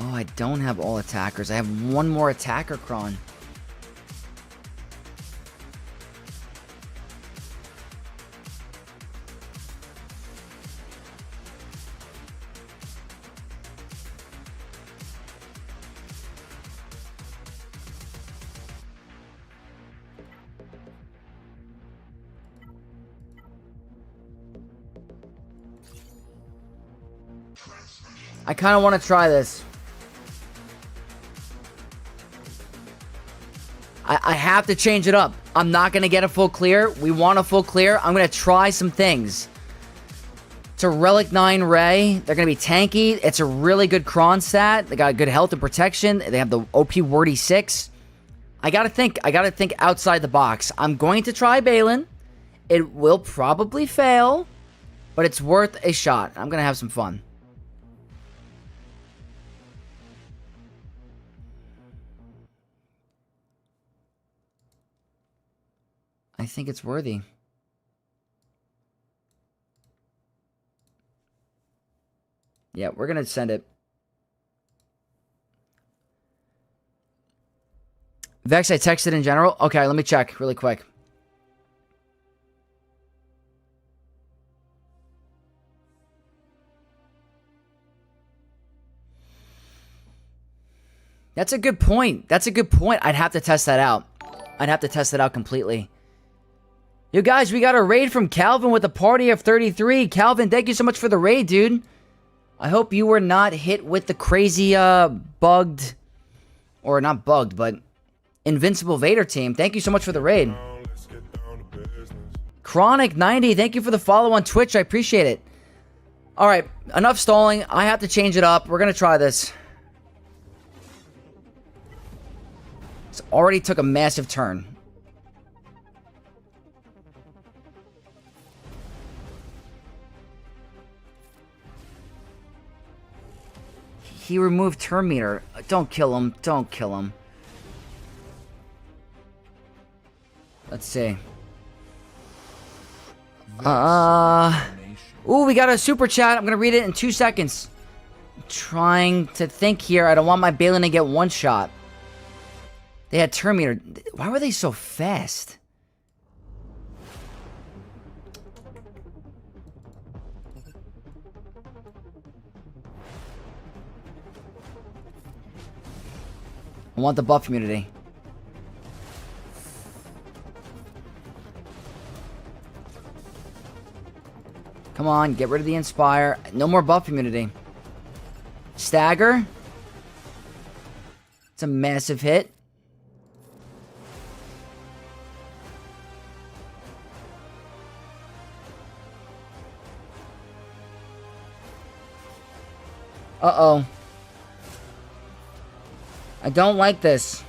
Oh, I don't have all attackers. I have one more Attacker Kron. I kind of want to try this. I have to change it up. I'm not going to get a full clear. We want a full clear. I'm going to try some things. It's a Relic 9 Ray. They're going to be tanky. It's a really good Kron stat. They got good health and protection. They have the OP Wordy 6. I got to think outside the box. I'm going to try Balin. It will probably fail, but it's worth a shot. I'm going to have some fun. I think it's worthy. Yeah, we're going to send it. Vex, I texted in general. Okay, let me check really quick. That's a good point. That's a good point. I'd have to test that out. I'd have to test it out completely. You guys, we got a raid from Calvin with a party of 33. Calvin, thank you so much for the raid, dude. I hope you were not hit with the crazy, bugged, or not bugged, but Invincible Vader team. Thank you so much for the raid. Chronic90, thank you for the follow on Twitch. I appreciate it. All right, enough stalling. I have to change it up. We're going to try this. It's already took a massive turn. He removed turn meter. Don't kill him. Don't kill him. Let's see. Ooh, we got a super chat. I'm going to read it in 2 seconds. I'm trying to think here. I don't want my Balin to get one shot. They had turn meter. Why were they so fast? I want the buff immunity. Come on, get rid of the Inspire. No more buff immunity. Stagger. It's a massive hit. Uh-oh. I don't like this.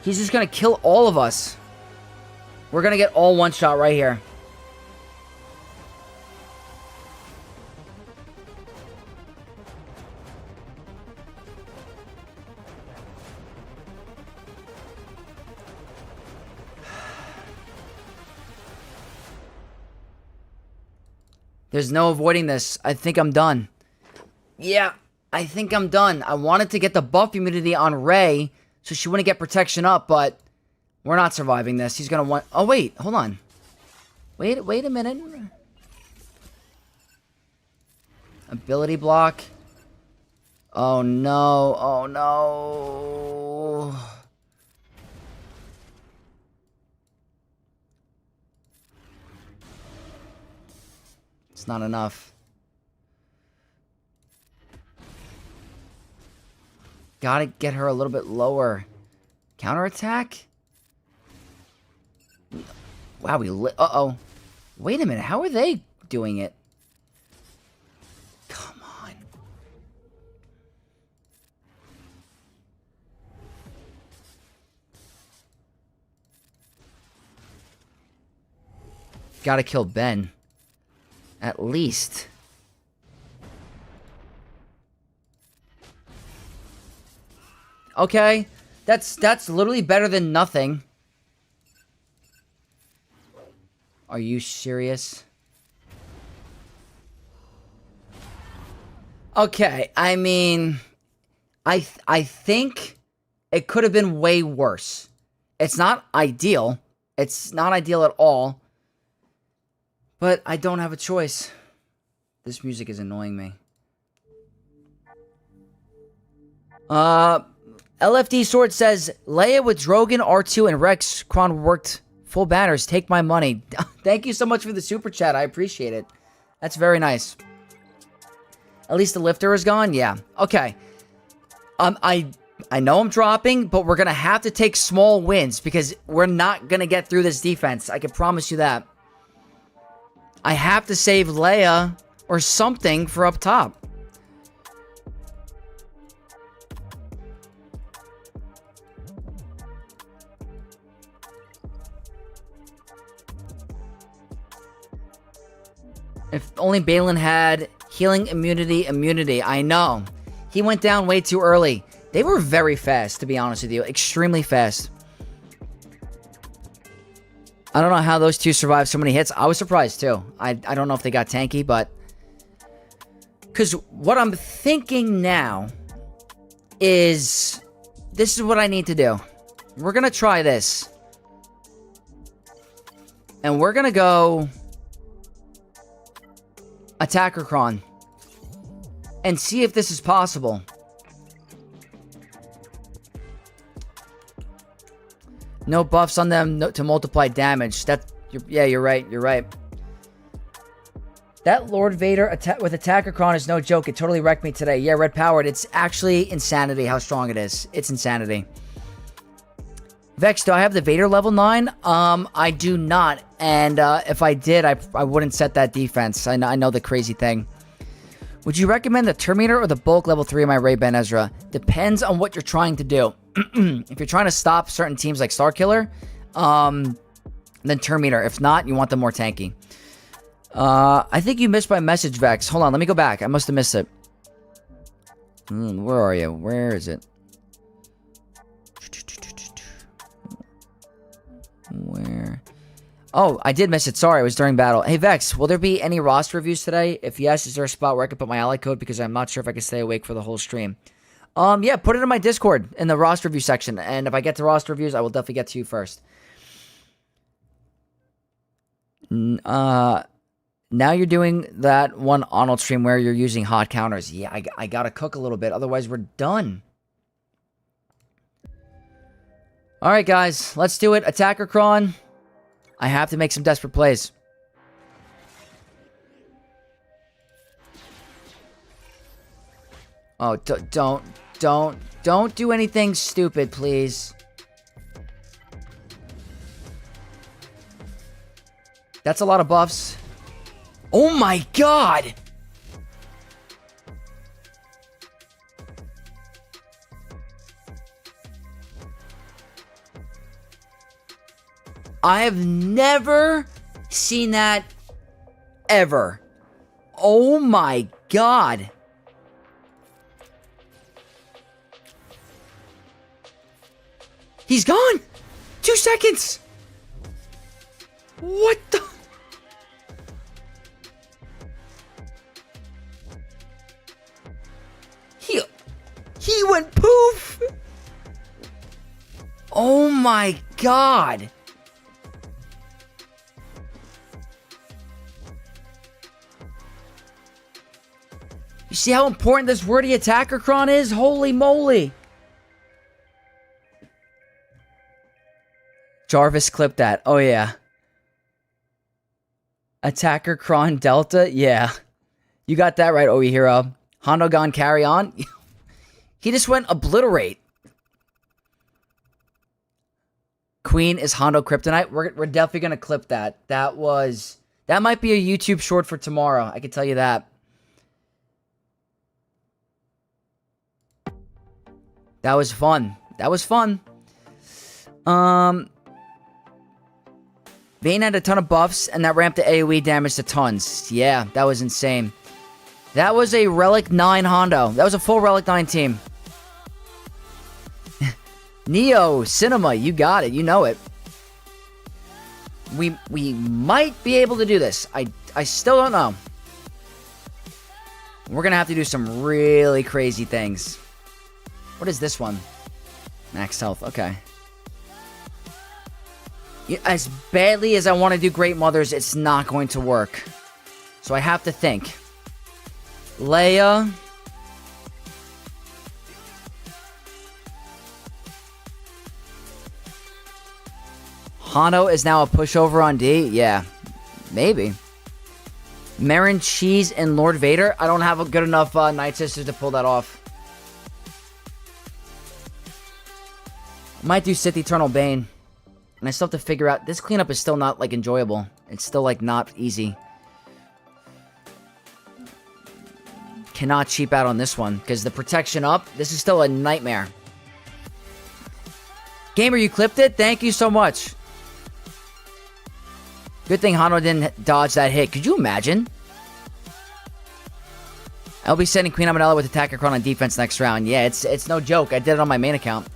He's just gonna kill all of us. We're gonna get all one shot right here. There's no avoiding this. I think I'm done. Yeah, I think I'm done. I wanted to get the buff immunity on Ray so she wouldn't get protection up, but we're not surviving this. He's gonna want... Oh, wait. Hold on. Wait a minute. Ability block. Oh, no. Oh, no. It's not enough. Gotta get her a little bit lower. Counterattack? Wow, uh-oh. Wait a minute, how are they doing it? Come on. Gotta kill Ben. At least. Okay. That's literally better than nothing. Are you serious? Okay, I mean, I think it could have been way worse. It's not ideal. It's not ideal at all. But I don't have a choice. This music is annoying me. LFD Sword says, Leia with Drogon, R2, and Rex Kron worked full banners. Take my money. Thank you so much for the super chat. I appreciate it. That's very nice. At least the lifter is gone? Yeah. Okay. I know I'm dropping, but we're going to have to take small wins because we're not going to get through this defense. I can promise you that. I have to save Leia or something for up top. If only Balin had healing immunity. I know. He went down way too early. They were very fast, to be honest with you. Extremely fast. I don't know how those two survived so many hits. I was surprised, too. I don't know if they got tanky, but... Because what I'm thinking now is... This is what I need to do. We're going to try this. And we're going to go... Datacron. And see if this is possible. No buffs on them to multiply damage. Yeah, you're right. You're right. That Lord Vader with Datacron is no joke. It totally wrecked me today. Yeah, red powered. It's actually insanity how strong it is. It's insanity. Vex, do I have the Vader level 9? I do not. And if I did, I wouldn't set that defense. I know the crazy thing. Would you recommend the Terminator or the Bulk level 3 of my Ray-Ban Ezra? Depends on what you're trying to do. If you're trying to stop certain teams like Starkiller, then Terminator. If not, you want them more tanky. I think you missed my message, Vex. Hold on, let me go back. I must have missed it. Where are you? Where is it? Where? Oh, I did miss it. Sorry, it was during battle. Hey, Vex, will there be any roster reviews today? If yes, is there a spot where I can put my ally code? Because I'm not sure if I can stay awake for the whole stream. Yeah, put it in my Discord in the roster review section. And if I get to roster reviews, I will definitely get to you first. Now you're doing that one Arnold stream where you're using hot counters. Yeah, I gotta cook a little bit. Otherwise, we're done. All right, guys. Let's do it. Datacron. I have to make some desperate plays. Oh, don't do anything stupid, please. That's a lot of buffs. Oh my god! I have never seen that ever. Oh my god. He's gone! 2 seconds! What the? He went poof! Oh my god! You see how important this wordy Datacron is? Holy moly! Jarvis clipped that. Oh yeah. Datacron Delta? Yeah. You got that right, OE Hero. Hondo gone carry on? He just went obliterate. Queen is Hondo Kryptonite. We're definitely going to clip that. That might be a YouTube short for tomorrow. I can tell you that. That was fun. That was fun. Vayne had a ton of buffs, and that ramped the AoE damage to tons. Yeah, that was insane. That was a Relic 9 Hondo. That was a full Relic 9 team. Neo, Cinema, you got it. You know it. We might be able to do this. I still don't know. We're going to have to do some really crazy things. What is this one? Max health. Okay. As badly as I want to do Great Mothers, it's not going to work. So I have to think. Leia. Hondo is now a pushover on D? Yeah. Maybe. Marin Cheese and Lord Vader? I don't have a good enough Night Sisters to pull that off. Might do Sith Eternal Bane. And I still have to figure out... This cleanup is still not, like, enjoyable. It's still, like, not easy. Cannot cheap out on this one. Because the protection up, this is still a nightmare. Gamer, you clipped it? Thank you so much. Good thing Hondo didn't dodge that hit. Could you imagine? I'll be sending Queen Amenella with Datacron on defense next round. Yeah, it's no joke. I did it on my main account.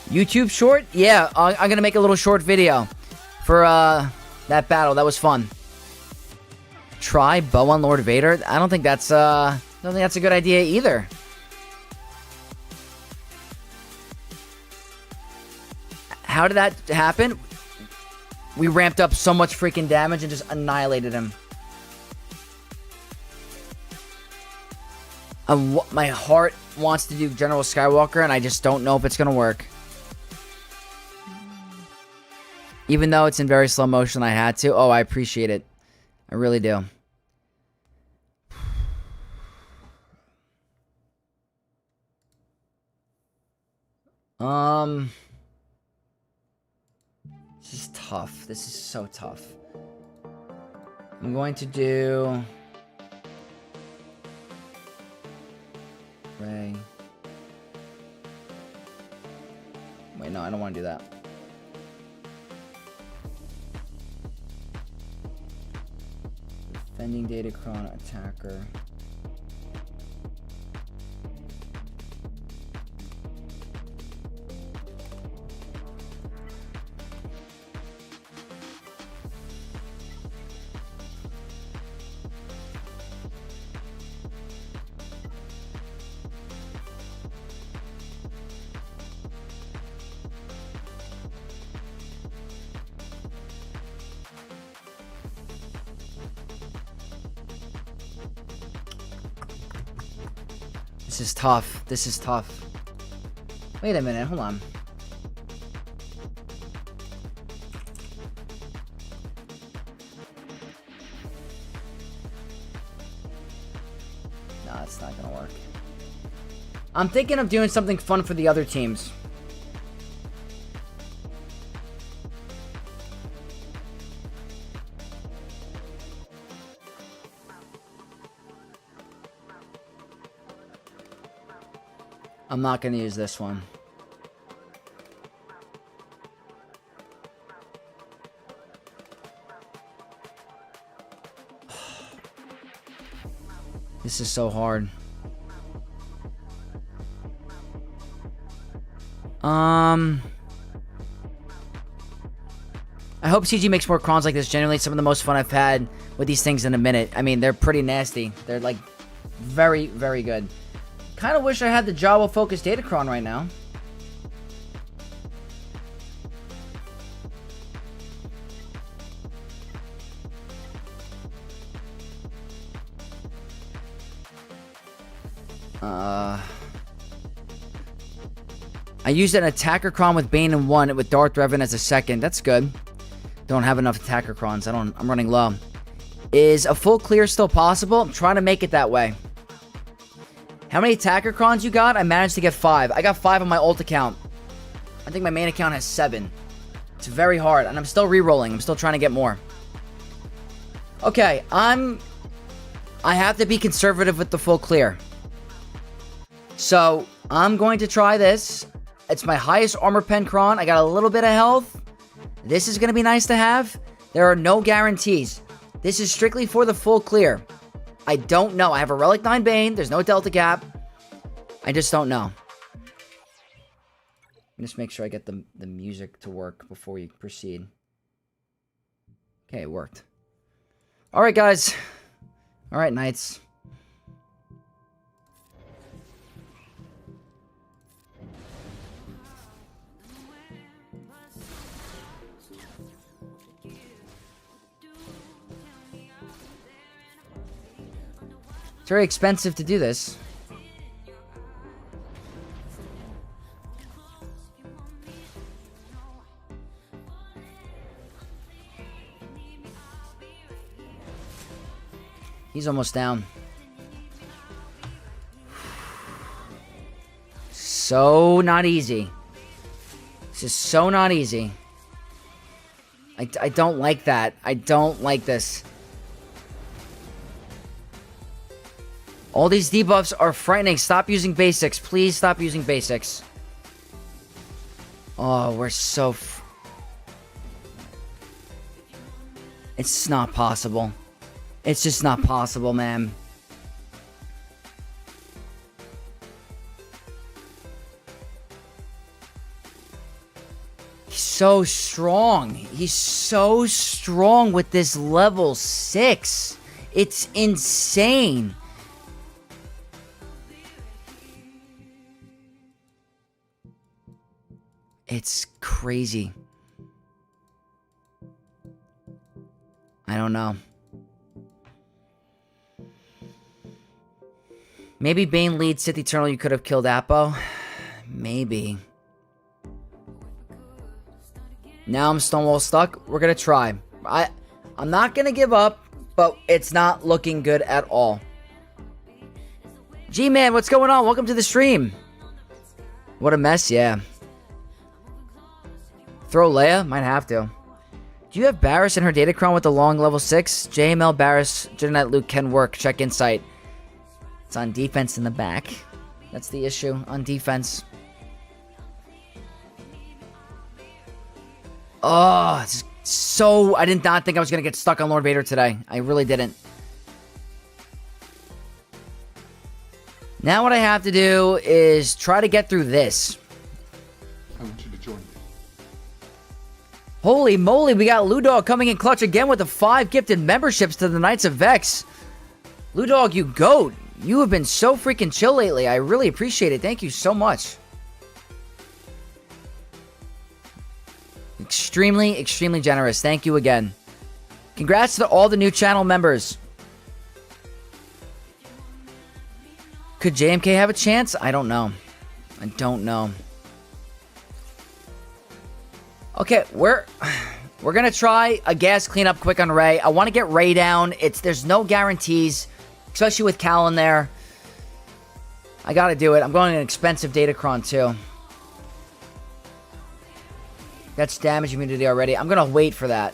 YouTube short? Yeah, I'm gonna make a little short video for that battle. That was fun. Try bow on Lord Vader. I don't think that's a good idea either. How did that happen? We ramped up so much freaking damage and just annihilated him. My heart wants to do General Skywalker, and I just don't know if it's gonna work. Even though it's in very slow motion, I had to. Oh, I appreciate it. I really do. This is tough. This is so tough. I'm going to do... Ray. Wait, no, I don't want to do that. Defending Datacron attacker. This is tough. This is tough. Wait a minute. Hold on. Nah, it's not gonna work. I'm thinking of doing something fun for the other teams. I'm not gonna use this one. This is so hard. I hope CG makes more crons like this. Generally, some of the most fun I've had with these things in a minute. I mean, they're pretty nasty. They're like very, very good. Kind of wish I had the Jawa focused Datacron right now. I used an Attackercron with Bane in one with Darth Revan as a second. That's good. Don't have enough Attackercrons. I'm running low. Is a full clear still possible? I'm trying to make it that way. How many Attackercrons you got? I managed to get 5. I got 5 on my ult account. I think my main account has 7. It's very hard, and I'm still re-rolling. I'm still trying to get more. Okay, I have to be conservative with the full clear. So, I'm going to try this. It's my highest armor pen cron. I got a little bit of health. This is going to be nice to have. There are no guarantees. This is strictly for the full clear. I don't know. I have a Relic 9 Bane. There's no Delta Gap. I just don't know. Just make sure I get the music to work before we proceed. Okay, it worked. Alright, guys. Alright, Knights. It's very expensive to do this. He's almost down. So not easy. This is so not easy. I don't like that. I don't like this. All these debuffs are frightening. Stop using basics. Please stop using basics. Oh, we're so... It's not possible. It's just not possible, man. He's so strong. He's so strong with this level 6. It's insane. It's crazy. I don't know. Maybe Bane leads Sith Eternal, you could have killed Apo. Maybe. Now I'm Stonewall stuck. We're gonna try. I'm not gonna give up, but it's not looking good at all. G-Man, what's going on? Welcome to the stream. What a mess, yeah. Throw Leia? Might have to. Do you have Barris in her Datacron with the long level 6? JML Barris, Jedi Knight Luke can work. Check insight. It's on defense in the back. That's the issue. On defense. Oh, it's so... I did not think I was going to get stuck on Lord Vader today. I really didn't. Now what I have to do is try to get through this. I want you to join me. Holy moly, we got Ludog coming in clutch again with the 5 gifted memberships to the Knights of Vex. Ludog, you goat. You have been so freaking chill lately. I really appreciate it. Thank you so much. Extremely, extremely generous. Thank you again. Congrats to all the new channel members. Could JMK have a chance? I don't know. I don't know. Okay, we're gonna try a gas cleanup quick on Rey. I want to get Rey down. There's no guarantees, especially with Cal in there. I gotta do it. I'm going an expensive Datacron, too. That's damage immunity already. I'm gonna wait for that.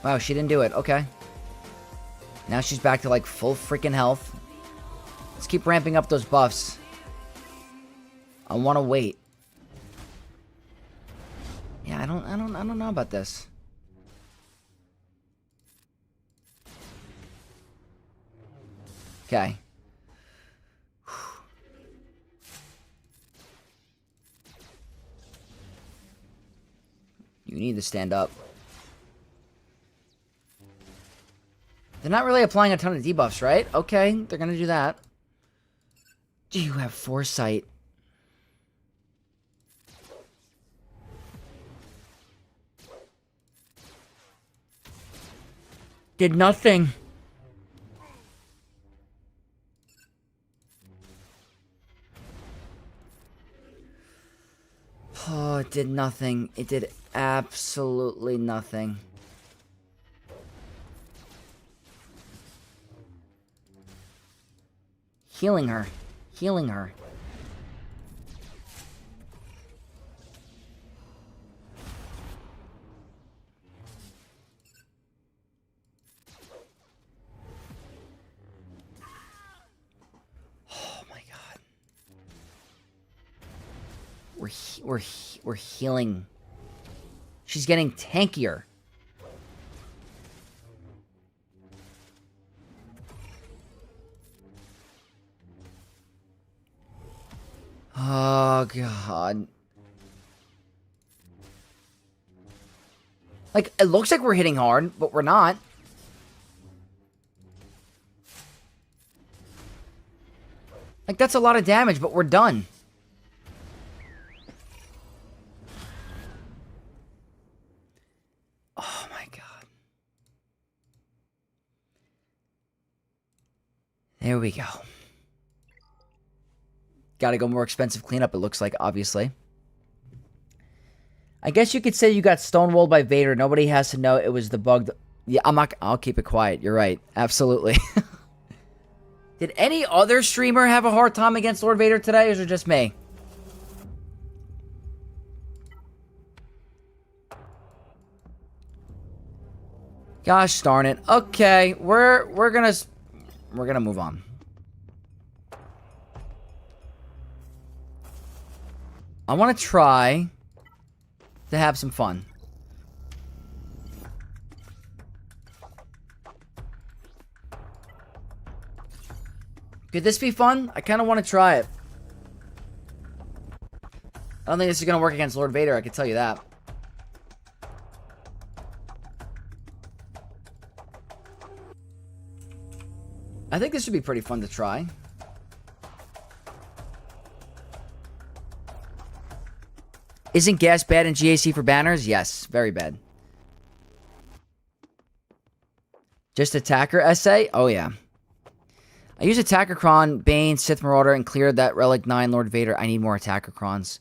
Wow, she didn't do it. Okay. Now she's back to, like, full freaking health. Let's keep ramping up those buffs. I want to wait. Yeah, I don't know about this. Okay. You need to stand up. They're not really applying a ton of debuffs, right? Okay, they're gonna do that. Do you have foresight? Did nothing. Oh, it did nothing. It did absolutely nothing. Healing her. Healing her. Oh my god. We're healing. She's getting tankier. Oh, God. Like, it looks like we're hitting hard, but we're not. Like, that's a lot of damage, but we're done. Oh, my God. There we go. Gotta go more expensive cleanup, it looks like, obviously. I guess you could say you got stonewalled by Vader. Nobody has to know it was the bug. Yeah, I'll keep it quiet. You're right. Absolutely. Did any other streamer have a hard time against Lord Vader today, or is it just me? Gosh darn it. Okay, we're gonna move on. I want to try to have some fun. Could this be fun? I kind of want to try it. I don't think this is going to work against Lord Vader, I can tell you that. I think this would be pretty fun to try. Isn't gas bad in GAC for banners? Yes, very bad. Just attacker essay? Oh, yeah. I use Datacron, Bane, Sith Marauder, and cleared that Relic 9 Lord Vader. I need more Datacrons.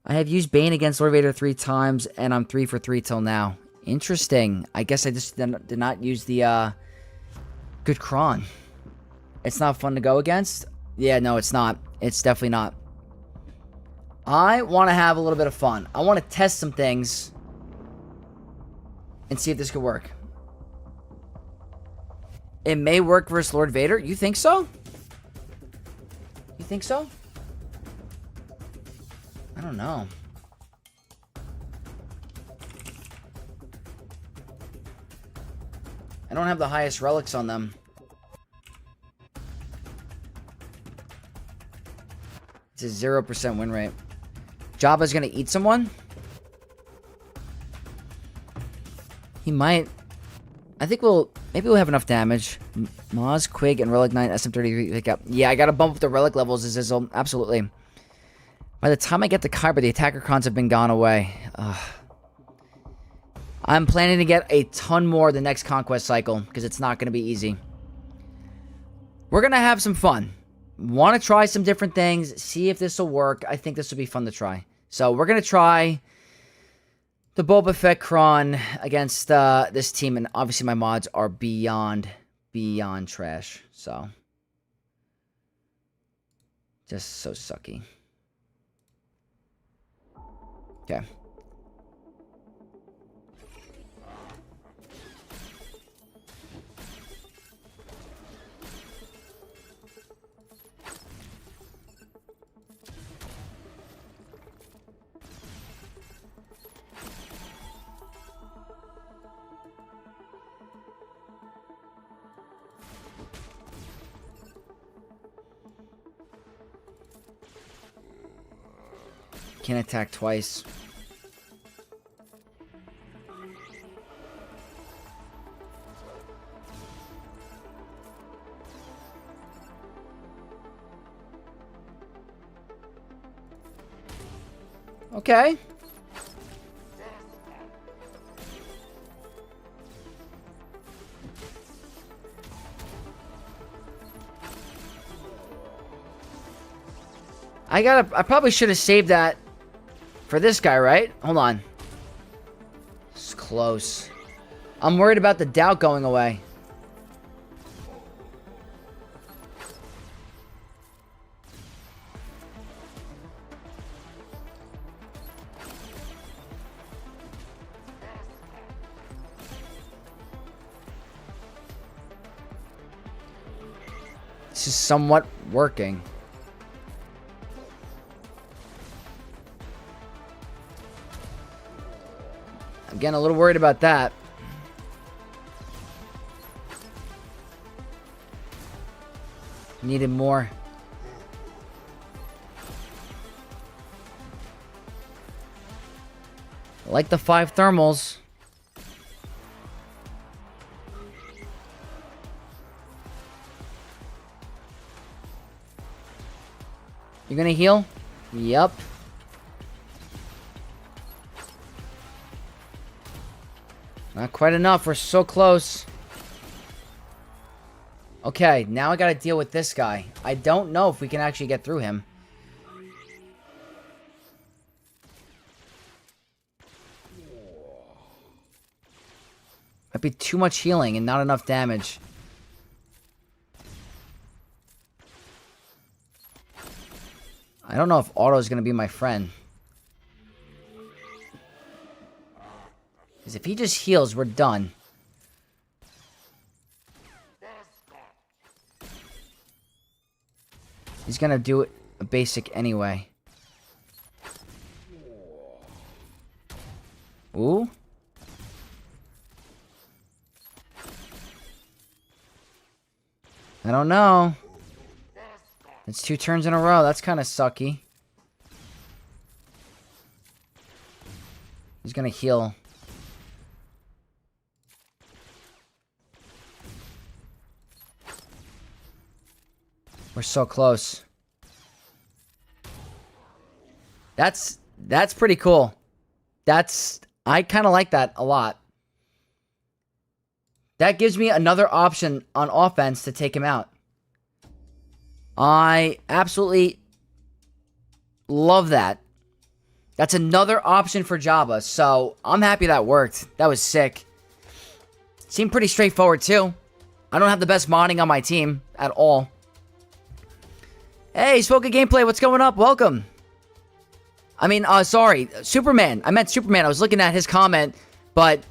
I have used Bane against Lord Vader 3 times, and I'm 3 for 3 till now. Interesting. I guess I just did not use the, good Kron. It's not fun to go against? Yeah, no, it's not. It's definitely not. I want to have a little bit of fun. I want to test some things and see if this could work. It may work versus Lord Vader. You think so? You think so? I don't know. I don't have the highest relics on them. It's a 0% win rate. Jabba's gonna eat someone? He might. I think maybe we'll have enough damage. Maz, Quig, and Relic 9 SM33 pick up. Yeah, I gotta bump up the relic levels, Zizzle. Absolutely. By the time I get to Kyber, the attacker crons have been gone away. I'm planning to get a ton more the next conquest cycle, because it's not gonna be easy. We're gonna have some fun. Want to try some different things, see if this will work. I think this will be fun to try. So we're going to try the Boba Fett Kron against this team, and obviously my mods are beyond trash. So just so sucky. Okay. Can't attack twice. Okay. I probably should have saved that for this guy, right? Hold on. It's close. I'm worried about the doubt going away. This is somewhat working. I'm getting a little worried about that. Needed more. I like the 5 thermals. You're gonna heal? Yep. Not quite enough. We're so close. Okay, now I gotta deal with this guy. I don't know if we can actually get through him. Might be too much healing and not enough damage. I don't know if auto is gonna be my friend. Because if he just heals, we're done. He's gonna do it a basic anyway. Ooh. I don't know. It's 2 turns in a row. That's kind of sucky. He's gonna heal. We're so close. That's pretty cool. I kind of like that a lot. That gives me another option on offense to take him out. I absolutely love that. That's another option for Jabba, so I'm happy that worked. That was sick. Seemed pretty straightforward, too. I don't have the best modding on my team at all. Hey, Spoken Gameplay, what's going up? Welcome. I mean, sorry, Superman. I meant Superman. I was looking at his comment, but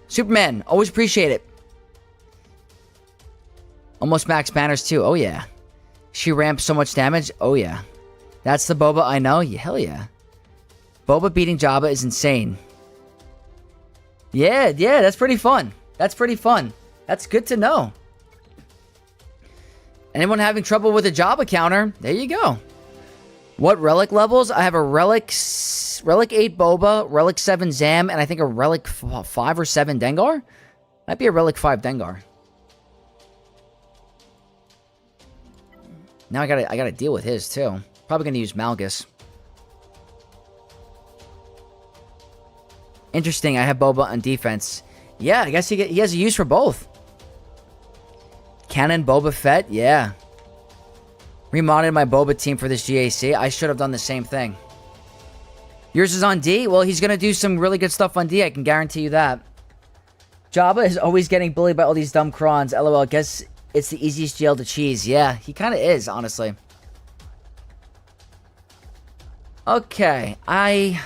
Superman, always appreciate it. Almost max banners, too. Oh, yeah. She ramps so much damage. Oh, yeah. That's the Boba I know. Yeah, hell yeah. Boba beating Jabba is insane. Yeah, that's pretty fun. That's pretty fun. That's good to know. Anyone having trouble with a Jabba counter? There you go. What relic levels? I have a relic 8 Boba, relic 7 Zam, and I think a relic 5 or 7 Dengar? Might be a relic 5 Dengar. Now I gotta deal with his too. Probably gonna use Malgus. Interesting, I have Boba on defense. Yeah, I guess he has a use for both. Cannon Boba Fett, yeah. Remodded my Boba team for this GAC. I should have done the same thing. Yours is on D? Well, he's going to do some really good stuff on D. I can guarantee you that. Jabba is always getting bullied by all these dumb crons. LOL, guess it's the easiest jail to cheese. Yeah, he kind of is, honestly. Okay, I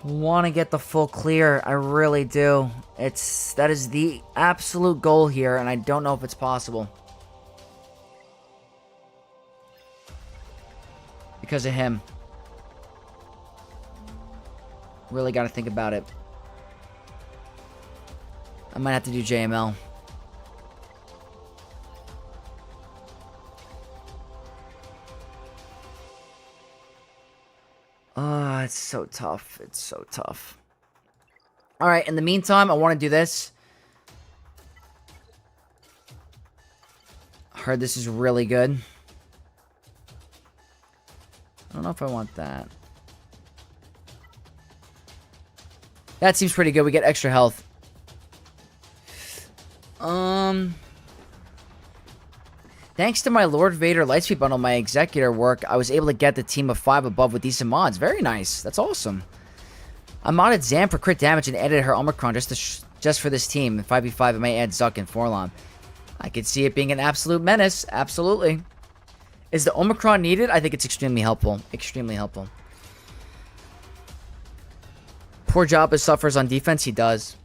want to get the full clear. I really do. That is the absolute goal here, and I don't know if it's possible. Because of him. Really got to think about it. I might have to do JML. Ah, it's so tough. It's so tough. Alright, in the meantime, I want to do this. I heard this is really good. I don't know if I want that. That seems pretty good. We get extra health. Thanks to my Lord Vader Lightspeed bundle, my Executor work, I was able to get the team of 5 above with decent mods. Very nice. That's awesome. I modded Zam for crit damage and added her Omicron just for this team. In 5v5, I may add Zuck and Forlon. I could see it being an absolute menace. Absolutely. Is the Omicron needed? I think it's extremely helpful. Extremely helpful. Poor Jabba suffers on defense. He does.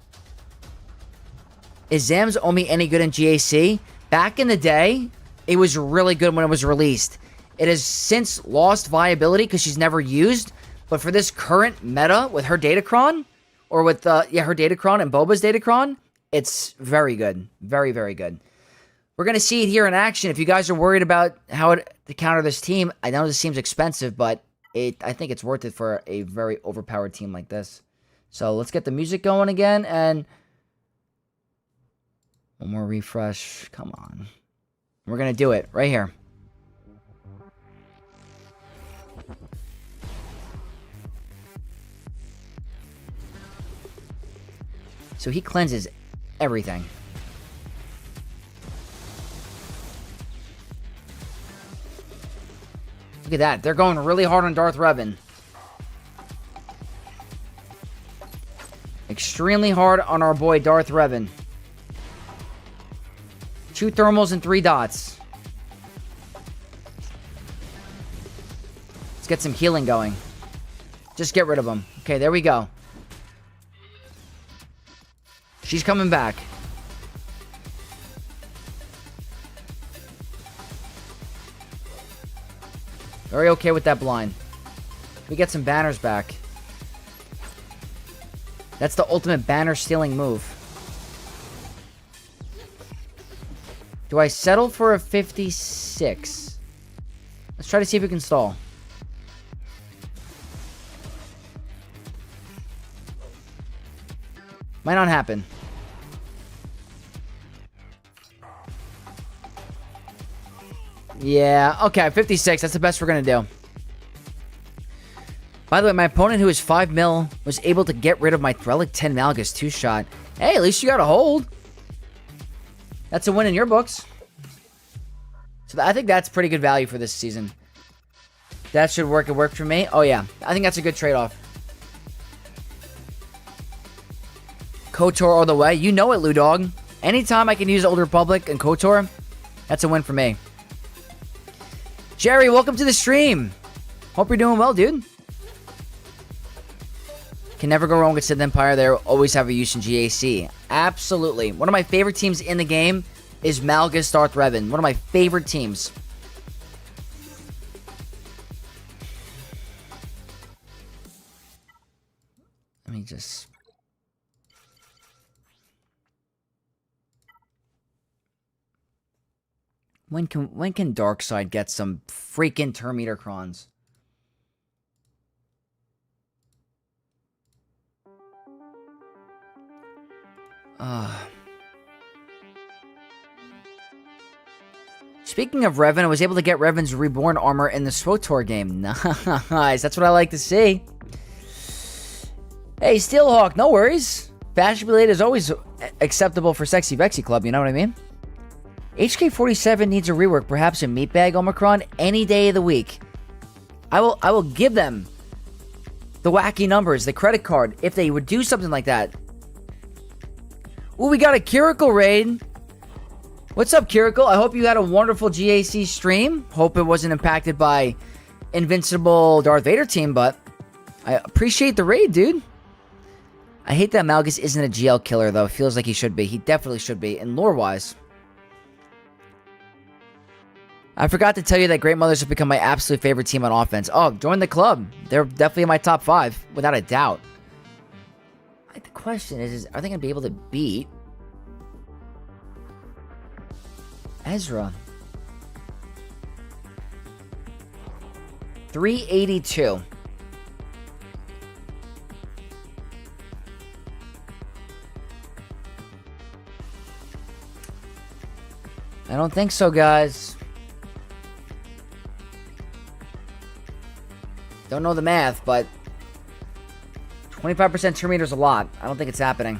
Is Zam's Omi any good in GAC? Back in the day, it was really good when it was released. It has since lost viability because she's never used. But for this current meta with her Datacron, or with her Datacron and Boba's Datacron, it's very good. Very, very good. We're going to see it here in action. If you guys are worried about how to counter this team, I know this seems expensive, but I think it's worth it for a very overpowered team like this. So let's get the music going again, and one more refresh. Come on. We're going to do it right here. So he cleanses everything. Look at that. They're going really hard on Darth Revan. Extremely hard on our boy Darth Revan. 2 thermals and 3 dots. Let's get some healing going. Just get rid of them. Okay, there we go. She's coming back. Very okay with that blind. We get some banners back. That's the ultimate banner stealing move. Do I settle for a 56? Let's try to see if we can stall. Might not happen. Yeah, okay, 56. That's the best we're going to do. By the way, my opponent, who is 5 mil, was able to get rid of my Relic 10 Malgus 2-shot. Hey, at least you got a hold. That's a win in your books. So I think that's pretty good value for this season. That should work. It worked for me. Oh, yeah. I think that's a good trade-off. KOTOR all the way. You know it, Lou Dog. Anytime I can use Old Republic and KOTOR, that's a win for me. Jerry, welcome to the stream. Hope you're doing well, dude. Can never go wrong with Sith Empire. They always have a use in GAC. Absolutely. One of my favorite teams in the game is Malgus Darth Revan. One of my favorite teams. Let me just... When can Darkseid get some freaking Terminator crons? Speaking of Revan, I was able to get Revan's Reborn armor in the SWTOR game. Nice, that's what I like to see. Hey, Steelhawk, no worries. Fashion related is always acceptable for Sexy Vexy Club, you know what I mean? HK47 needs a rework, perhaps a meatbag Omicron any day of the week. I will give them the wacky numbers, the credit card, if they would do something like that. Ooh, we got a Curicle raid. What's up, Curicle? I hope you had a wonderful GAC stream. Hope it wasn't impacted by Invincible Darth Vader team, but I appreciate the raid, dude. I hate that Malgus isn't a GL killer, though. It feels like he should be. He definitely should be, and lore-wise. I forgot to tell you that Great Mothers have become my absolute favorite team on offense. Oh, join the club. They're definitely in my top 5, without a doubt. The question is are they going to be able to beat Ezra? 382. I don't think so, guys. Don't know the math, but 25% turn meter is a lot. I don't think it's happening.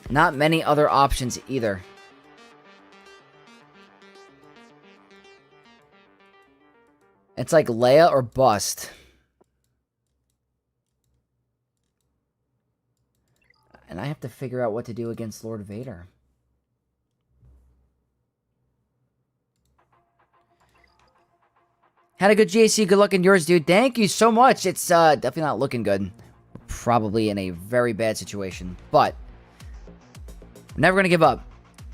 Not many other options either. It's like Leia or bust. And I have to figure out what to do against Lord Vader. Had a good GAC. Good luck in yours, dude. Thank you so much. It's definitely not looking good. Probably in a very bad situation. But I'm never going to give up.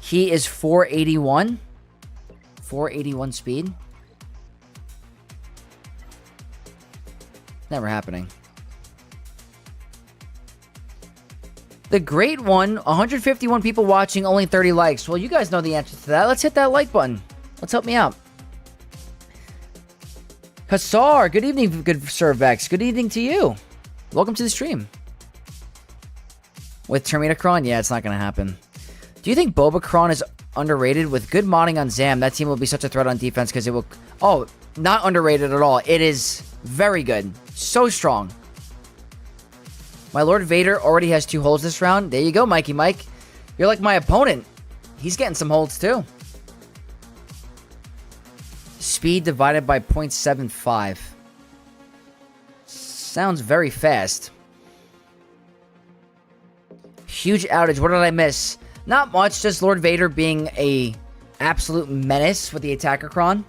He is 481. 481 speed. Never happening. The great one, 151 people watching, only 30 likes. Well, you guys know the answer to that. Let's hit that like button. Let's help me out. Hassar, good evening, good Sir Vex. Good evening to you. Welcome to the stream. With Terminacron? Yeah, it's not going to happen. Do you think Bobacron is underrated? With good modding on Zam, that team will be such a threat on defense because it will... Oh, not underrated at all. It is very good. So strong. My Lord Vader already has 2 holds this round. There you go, Mikey Mike. You're like my opponent. He's getting some holds too. Speed divided by 0.75. Sounds very fast. Huge outage. What did I miss? Not much. Just Lord Vader being a absolute menace with the Attackercron.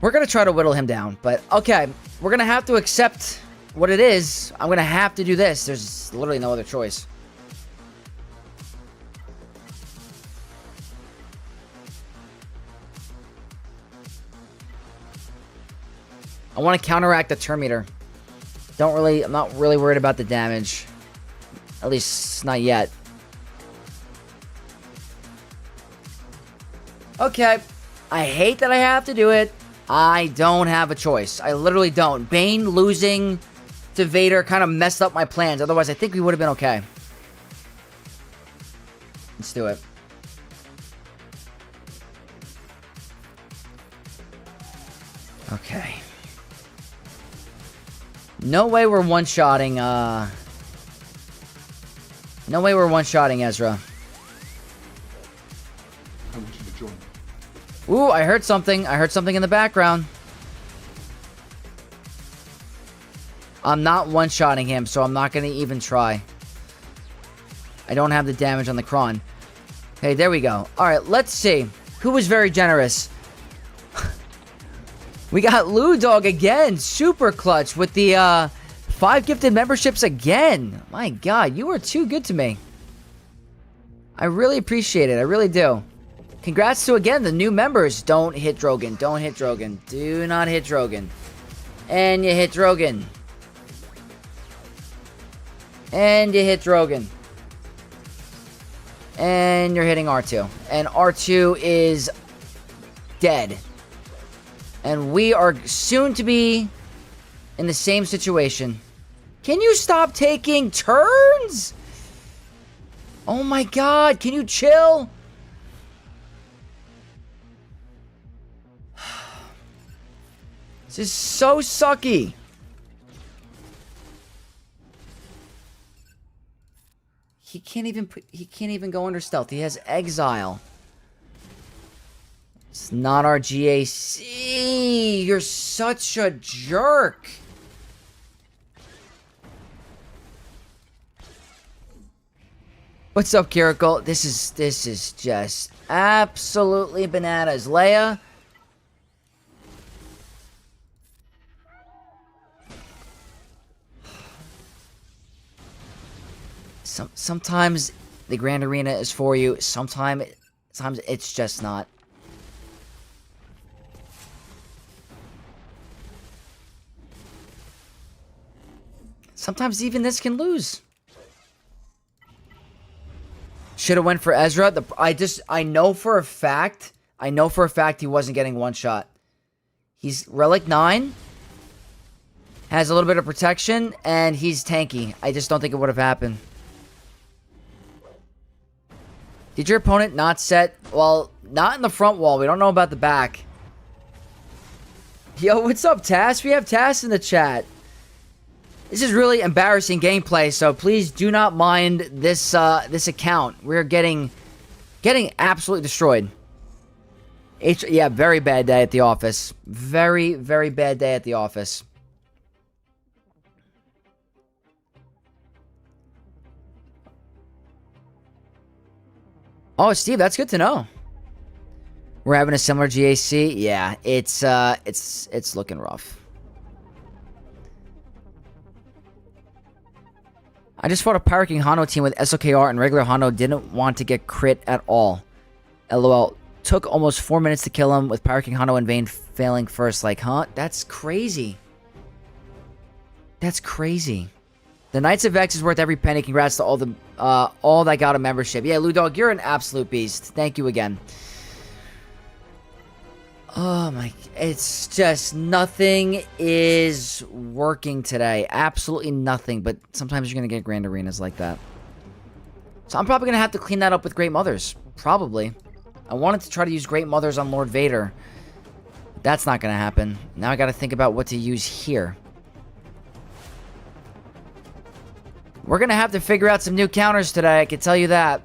We're going to try to whittle him down. But, okay. We're going to have to accept what it is. I'm going to have to do this. There's literally no other choice. I want to counteract the turn meter. I'm not really worried about the damage. At least, not yet. Okay. I hate that I have to do it. I don't have a choice. I literally don't. Bane losing to Vader kind of messed up my plans. Otherwise, I think we would have been okay. Let's do it. Okay. No way we're one-shotting, No way we're one-shotting Ezra. I want you to join. Ooh, I heard something. I heard something in the background. I'm not one-shotting him, so I'm not going to even try. I don't have the damage on the Kron. Okay, there we go. Alright, let's see. Who was very generous? We got Lou Dog again. Super clutch with the 5 gifted memberships again. My God, you are too good to me. I really appreciate it. I really do. Congrats to, again, the new members. Don't hit Drogon. Don't hit Drogon. Do not hit Drogon. And you hit Drogon. And you hit Drogon. And you're hitting R2. And R2 is dead. And we are soon to be in the same situation. Can you stop taking turns? Oh my God, can you chill? This is so sucky. he can't even go under stealth. He has exile. It's not our GAC. You're such a jerk. What's up, Kiriko? This is just absolutely bananas. Leia. Sometimes the Grand Arena is for you. Sometimes it's just not. Sometimes even this can lose. Should have went for Ezra. I know for a fact he wasn't getting one shot. He's Relic 9. Has a little bit of protection, and he's tanky. I just don't think it would have happened. Did your opponent not set... Well, not in the front wall. We don't know about the back. Yo, what's up, Tass? We have Tass in the chat. This is really embarrassing gameplay, so please do not mind this this account. We're getting absolutely destroyed. Yeah, very bad day at the office. Very, very bad day at the office. Oh, Steve, that's good to know. We're having a similar GAC. Yeah, it's looking rough. I just fought a Pyro King Hano team with SOKR, and regular Hano didn't want to get crit at all. LOL. Took almost 4 minutes to kill him with Pyro King Hano in vain, failing first. Like, huh? That's crazy. That's crazy. The Knights of Vex is worth every penny. Congrats to all that got a membership. Yeah, Ludog, you're an absolute beast. Thank you again. Oh my, it's just nothing is working today. Absolutely nothing, but sometimes you're going to get Grand Arenas like that. So I'm probably going to have to clean that up with Great Mothers. Probably. I wanted to try to use Great Mothers on Lord Vader. That's not going to happen. Now I got to think about what to use here. We're going to have to figure out some new counters today, I can tell you that.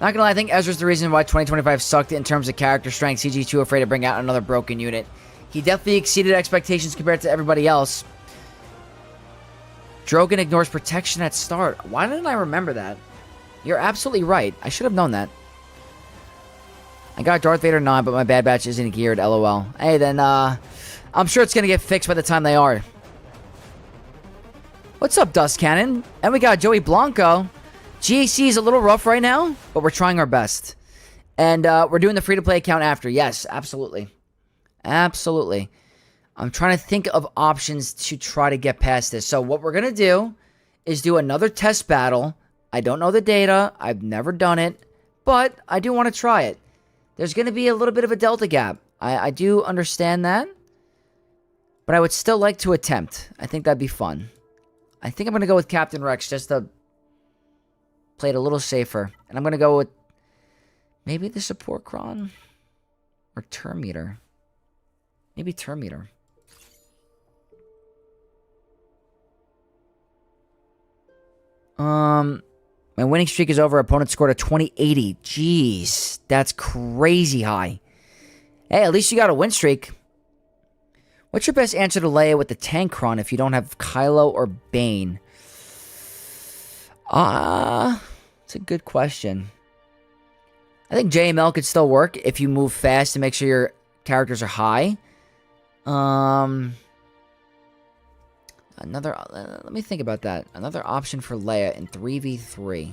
Not gonna lie, I think Ezra's the reason why 2025 sucked in terms of character strength. CG too afraid to bring out another broken unit. He definitely exceeded expectations compared to everybody else. Drogon ignores protection at start. Why didn't I remember that? You're absolutely right. I should have known that. I got Darth Vader 9, but my Bad Batch isn't geared, lol. Hey, then, I'm sure it's gonna get fixed by the time they are. What's up, Dust Cannon? And we got Joey Blanco. GAC is a little rough right now, but we're trying our best. And we're doing the free-to-play account after. Yes, absolutely. Absolutely. I'm trying to think of options to try to get past this. So what we're going to do is do another test battle. I don't know the data. I've never done it. But I do want to try it. There's going to be a little bit of a delta gap. I do understand that. But I would still like to attempt. I think that'd be fun. I think I'm going to go with Captain Rex just to play it a little safer. And I'm going to go with maybe the support cron or turn meter. Maybe turn meter. My winning streak is over. Opponent scored a 2080. Jeez, that's crazy high. Hey, at least you got a win streak. What's your best answer to Leia with the Datacron if you don't have Kylo or Bane? It's a good question. I think JML could still work if you move fast to make sure your characters are high. Let me think about that. Another option for Leia in 3v3.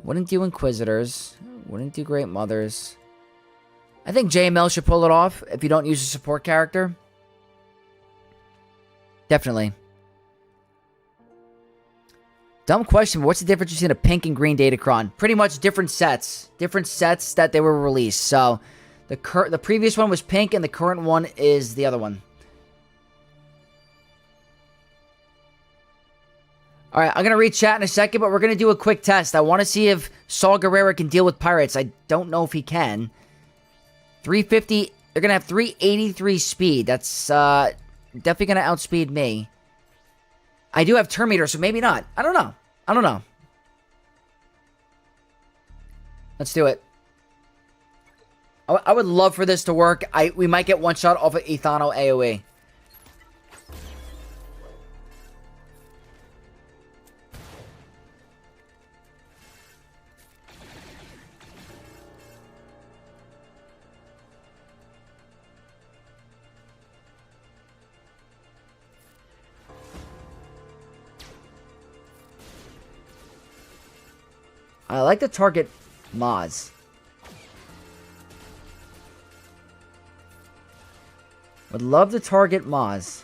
Wouldn't do Inquisitors. Wouldn't do Great Mothers. I think JML should pull it off if you don't use a support character. Definitely. Dumb question, but what's the difference between a pink and green Datacron? Pretty much different sets. Different sets that they were released. So, the previous one was pink and the current one is the other one. All right, I'm going to read chat in a second, but we're going to do a quick test. I want to see if Saul Guerrero can deal with pirates. I don't know if he can. 350. They're going to have 383 speed. That's definitely going to outspeed me. I do have turn meter, so maybe not. I don't know. I don't know. Let's do it. I would love for this to work. We might get one shot off of Ethano AoE. I like to target Maz. Would love to target Maz.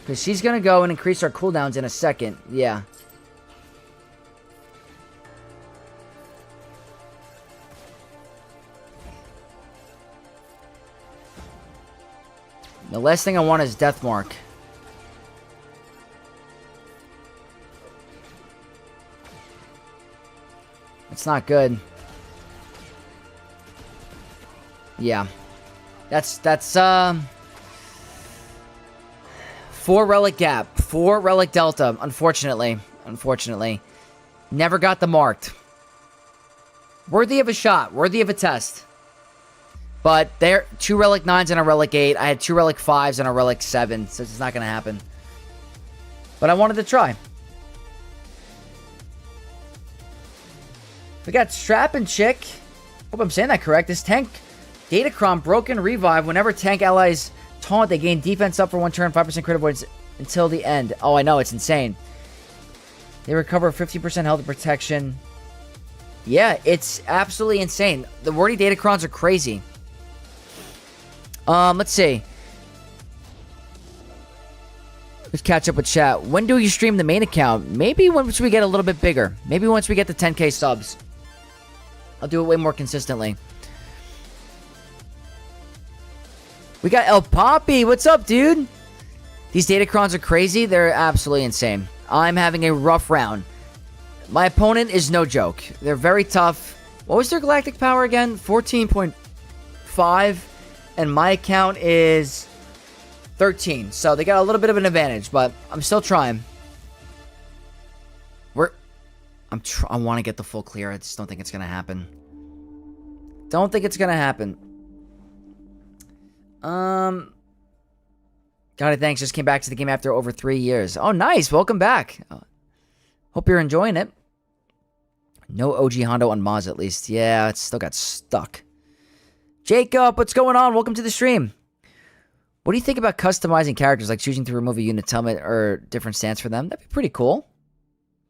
Because she's going to go and increase our cooldowns in a second. Yeah. The last thing I want is Death Mark. It's not good. Yeah. That's 4 relic gap. 4 relic delta, unfortunately. Unfortunately. Never got the marked. Worthy of a shot. Worthy of a test. But there, 2 relic 9s and a relic 8. I had 2 relic 5s and a relic 7, so it's not going to happen. But I wanted to try. We got Strap and Chick. Hope I'm saying that correct. This tank, Datacron, broken revive. Whenever tank allies taunt, they gain defense up for 1 turn, 5% crit avoidance until the end. Oh, I know. It's insane. They recover 50% health and protection. Yeah, it's absolutely insane. The wordy Datacrons are crazy. Let's see. Let's catch up with chat. When do you stream the main account? Maybe once we get a little bit bigger. Maybe once we get to 10k subs. I'll do it way more consistently. We got El Poppy. What's up, dude? These Datacrons are crazy. They're absolutely insane. I'm having a rough round. My opponent is no joke. They're very tough. What was their galactic power again? 14.5. And my account is 13. So they got a little bit of an advantage, but I'm still trying. I want to get the full clear. I just don't think it's going to happen. Don't think it's going to happen. God, thanks. Just came back to the game after over 3 years. Oh, nice. Welcome back. Hope you're enjoying it. No OG Hondo on Maz, at least. Yeah, it's still got stuck. Jacob, what's going on? Welcome to the stream. What do you think about customizing characters, like choosing to remove a unit helmet or different stance for them? That'd be pretty cool.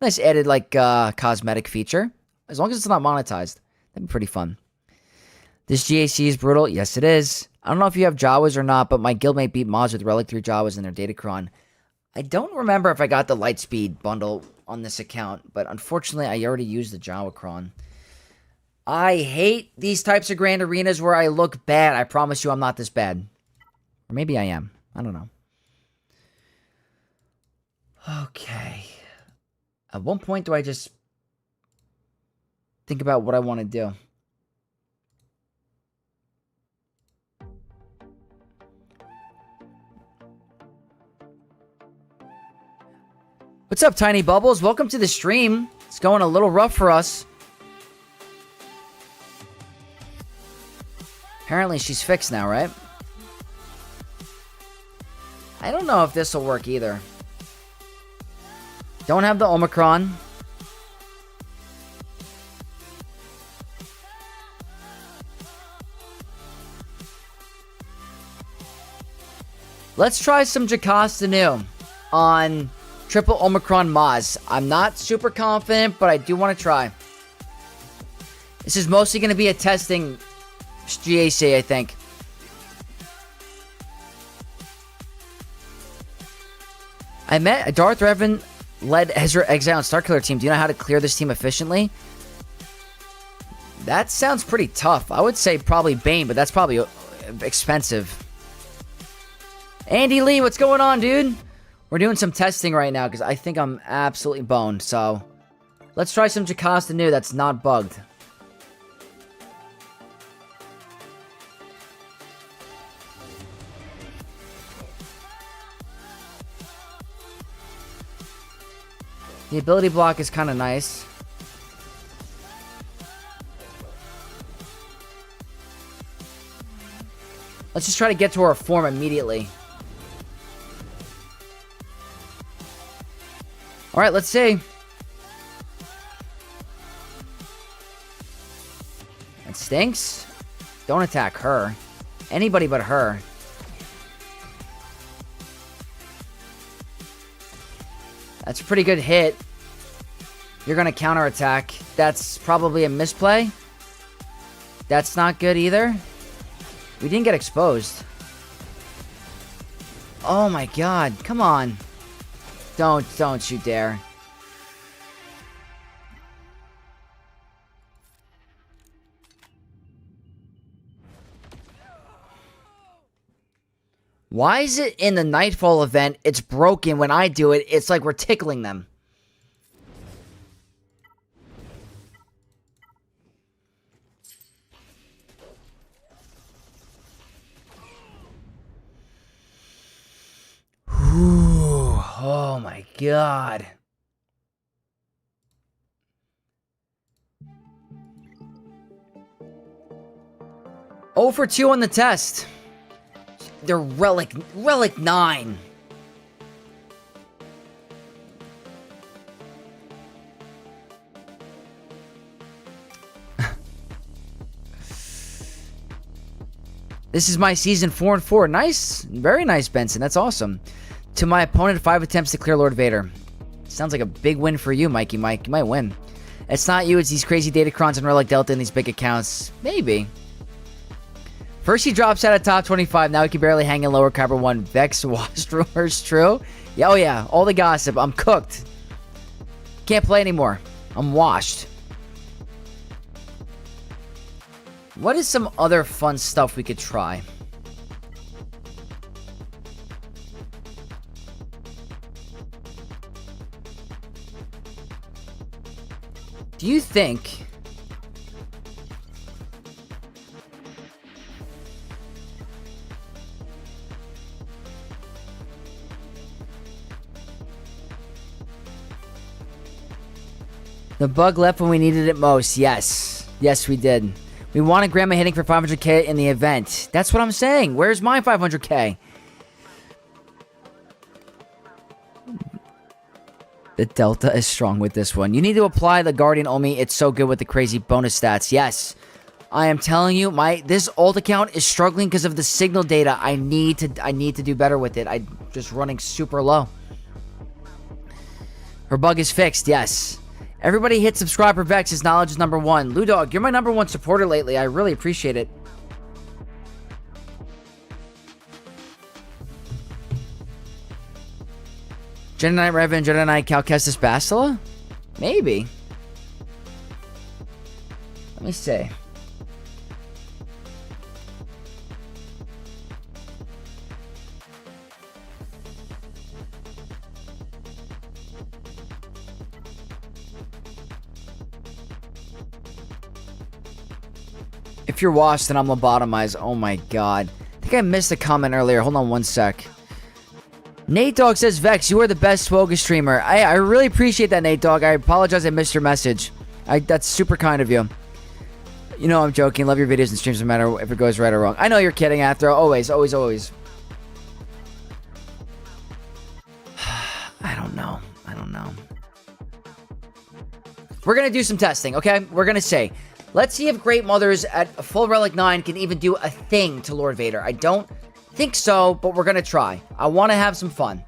Nice added, like, cosmetic feature. As long as it's not monetized. That'd be pretty fun. This GAC is brutal. Yes, it is. I don't know if you have Jawas or not, but my guildmate beat Maz with Relic 3 Jawas in their Datacron. I don't remember if I got the Lightspeed bundle on this account, but unfortunately, I already used the Jawacron. I hate these types of grand arenas where I look bad. I promise you I'm not this bad. Or maybe I am. I don't know. Okay. At one point, do I just think about what I want to do? What's up, Tiny Bubbles? Welcome to the stream. It's going a little rough for us. Apparently, she's fixed now, right? I don't know if this will work either. Don't have the Omicron. Let's try some Jocasta New on Triple Omicron Maz. I'm not super confident, but I do want to try. This is mostly going to be a testing GAC, I think. I met Darth Revan led Ezra Exile and Starkiller team. Do you know how to clear this team efficiently? That sounds pretty tough. I would say probably Bane, but that's probably expensive. Andy Lee, what's going on, dude? We're doing some testing right now because I think I'm absolutely boned. So, let's try some Jocasta Nu that's not bugged. The ability block is kind of nice. Let's just try to get to our form immediately. Alright, let's see. That stinks. Don't attack her. Anybody but her. That's a pretty good hit. You're going to counterattack. That's probably a misplay. That's not good either. We didn't get exposed. Oh my god. Come on. Don't you dare. Why is it in the Nightfall event, it's broken when I do it, it's like we're tickling them? Ooh, oh my god. Oh for 2 on the test. They're Relic 9. This is my season 4 and 4. Nice. Very nice, Benson. That's awesome. To my opponent, 5 attempts to clear Lord Vader. Sounds like a big win for you, Mikey Mike. You might win. It's not you, it's these crazy Datacrons and Relic Delta in these big accounts. Maybe. First he drops out of top 25, now he can barely hang in lower caliber 1. Vex washed rumors true? Yeah, oh yeah, all the gossip. I'm cooked. Can't play anymore. I'm washed. What is some other fun stuff we could try? Do you think... The bug left when we needed it most. Yes. Yes, we did. We wanted Grandma hitting for 500k in the event. That's what I'm saying. Where's my 500k? The Delta is strong with this one. You need to apply the Guardian Omi. It's so good with the crazy bonus stats. Yes. I am telling you, this ult account is struggling because of the signal data. I need to do better with it. I'm just running super low. Her bug is fixed. Yes. Everybody hit subscribe for Vex. His knowledge is #1. Ludog, you're my #1 supporter lately. I really appreciate it. Jedi Knight Revan, Jedi Knight Cal Kestis Bastila? Maybe. Let me see. If you're washed, then I'm lobotomized. Oh my god. I think I missed a comment earlier. Hold on one sec. Nate Dogg says, Vex, you are the best Swoga streamer. I really appreciate that, Nate Dogg. I apologize I missed your message. That's super kind of you. You know I'm joking. Love your videos and streams no matter if it goes right or wrong. I know you're kidding, After. Always, always, always. I don't know. I don't know. We're going to do some testing, okay? We're going to say... Let's see if Great Mothers at full Relic 9 can even do a thing to Lord Vader. I don't think so, but we're going to try. I want to have some fun.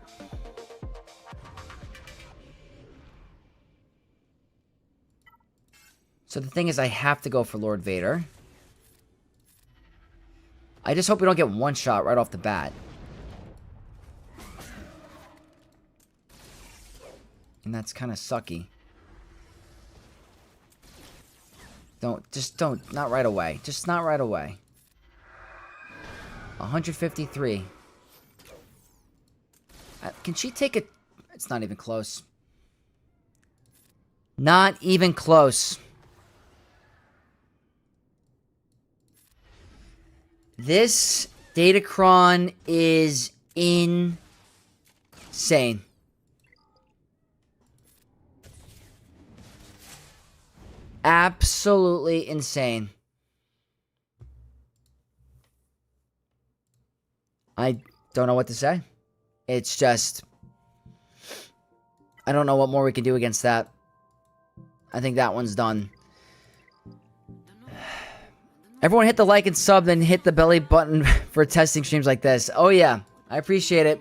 So the thing is, I have to go for Lord Vader. I just hope we don't get one shot right off the bat. And that's kind of sucky. Don't, not right away. Just not right away. 153. Can she take a... It's not even close. Not even close. This Datacron is insane. Absolutely insane. I don't know what to say. It's just... I don't know what more we can do against that. I think that one's done. Everyone hit the like and sub, then hit the belly button for testing streams like this. Oh yeah, I appreciate it.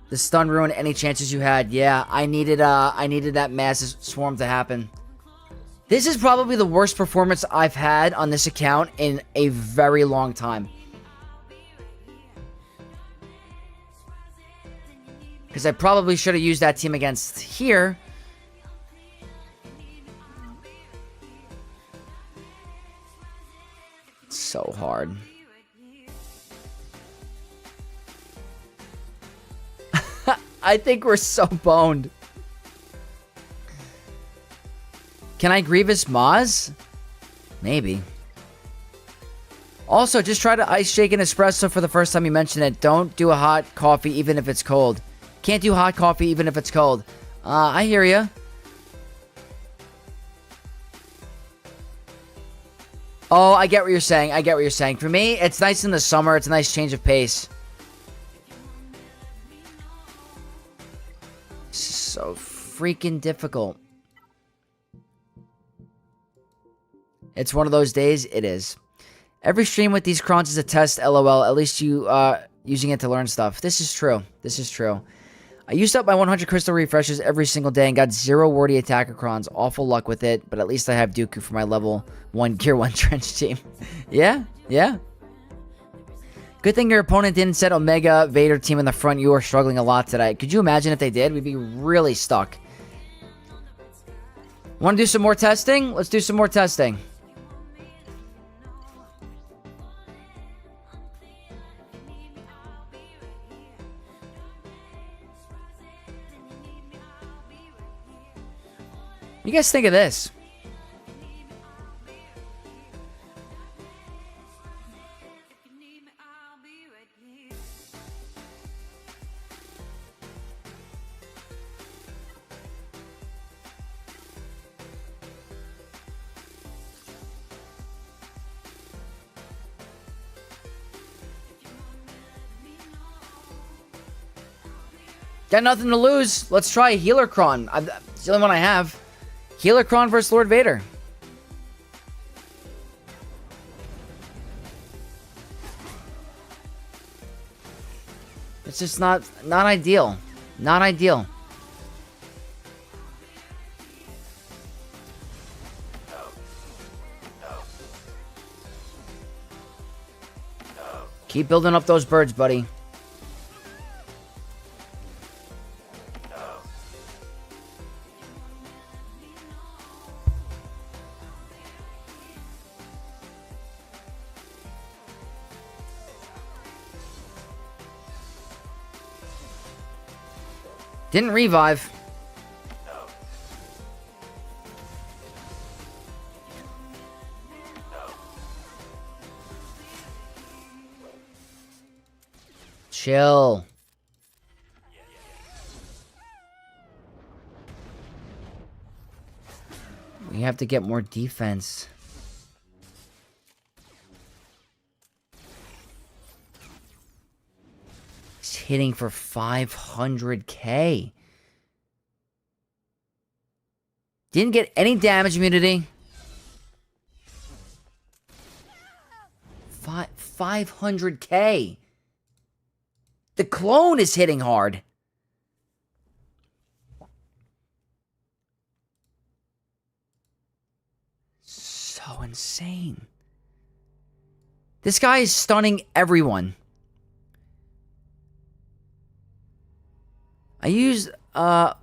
The stun ruined any chances you had. Yeah, I needed that massive swarm to happen. This is probably the worst performance I've had on this account in a very long time. Because I probably should have used that team against here. It's so hard. I think we're so boned. Can I Grievous Maz? Maybe. Also, just try to ice shake an espresso for the first time you mention it. Don't do a hot coffee even if it's cold. Can't do hot coffee even if it's cold. I hear ya. Oh, I get what you're saying. I get what you're saying. For me, it's nice in the summer. It's a nice change of pace. So freaking difficult. It's one of those days. It is. Every stream with these crons is a test, lol. At least you using it to learn stuff. This is true. This is true. I used up my 100 crystal refreshes every single day and got 0 wordy attacker crons. Awful luck with it, but at least I have Dooku for my level 1 Gear 1 trench team. Yeah, yeah. Good thing your opponent didn't set Omega Vader team in the front. You are struggling a lot today. Could you imagine if they did? We'd be really stuck. Want to do some more testing? Let's do some more testing. What do you guys think of this? Got nothing to lose. Let's try Healercron. It's the only one I have. Healercron versus Lord Vader. It's just not ideal. Not ideal. Keep building up those birds, buddy. Didn't revive. Chill. We have to get more defense. Hitting for 500k. Didn't get any damage immunity. 500k. The clone is hitting hard. So insane. This guy is stunning everyone. I use, try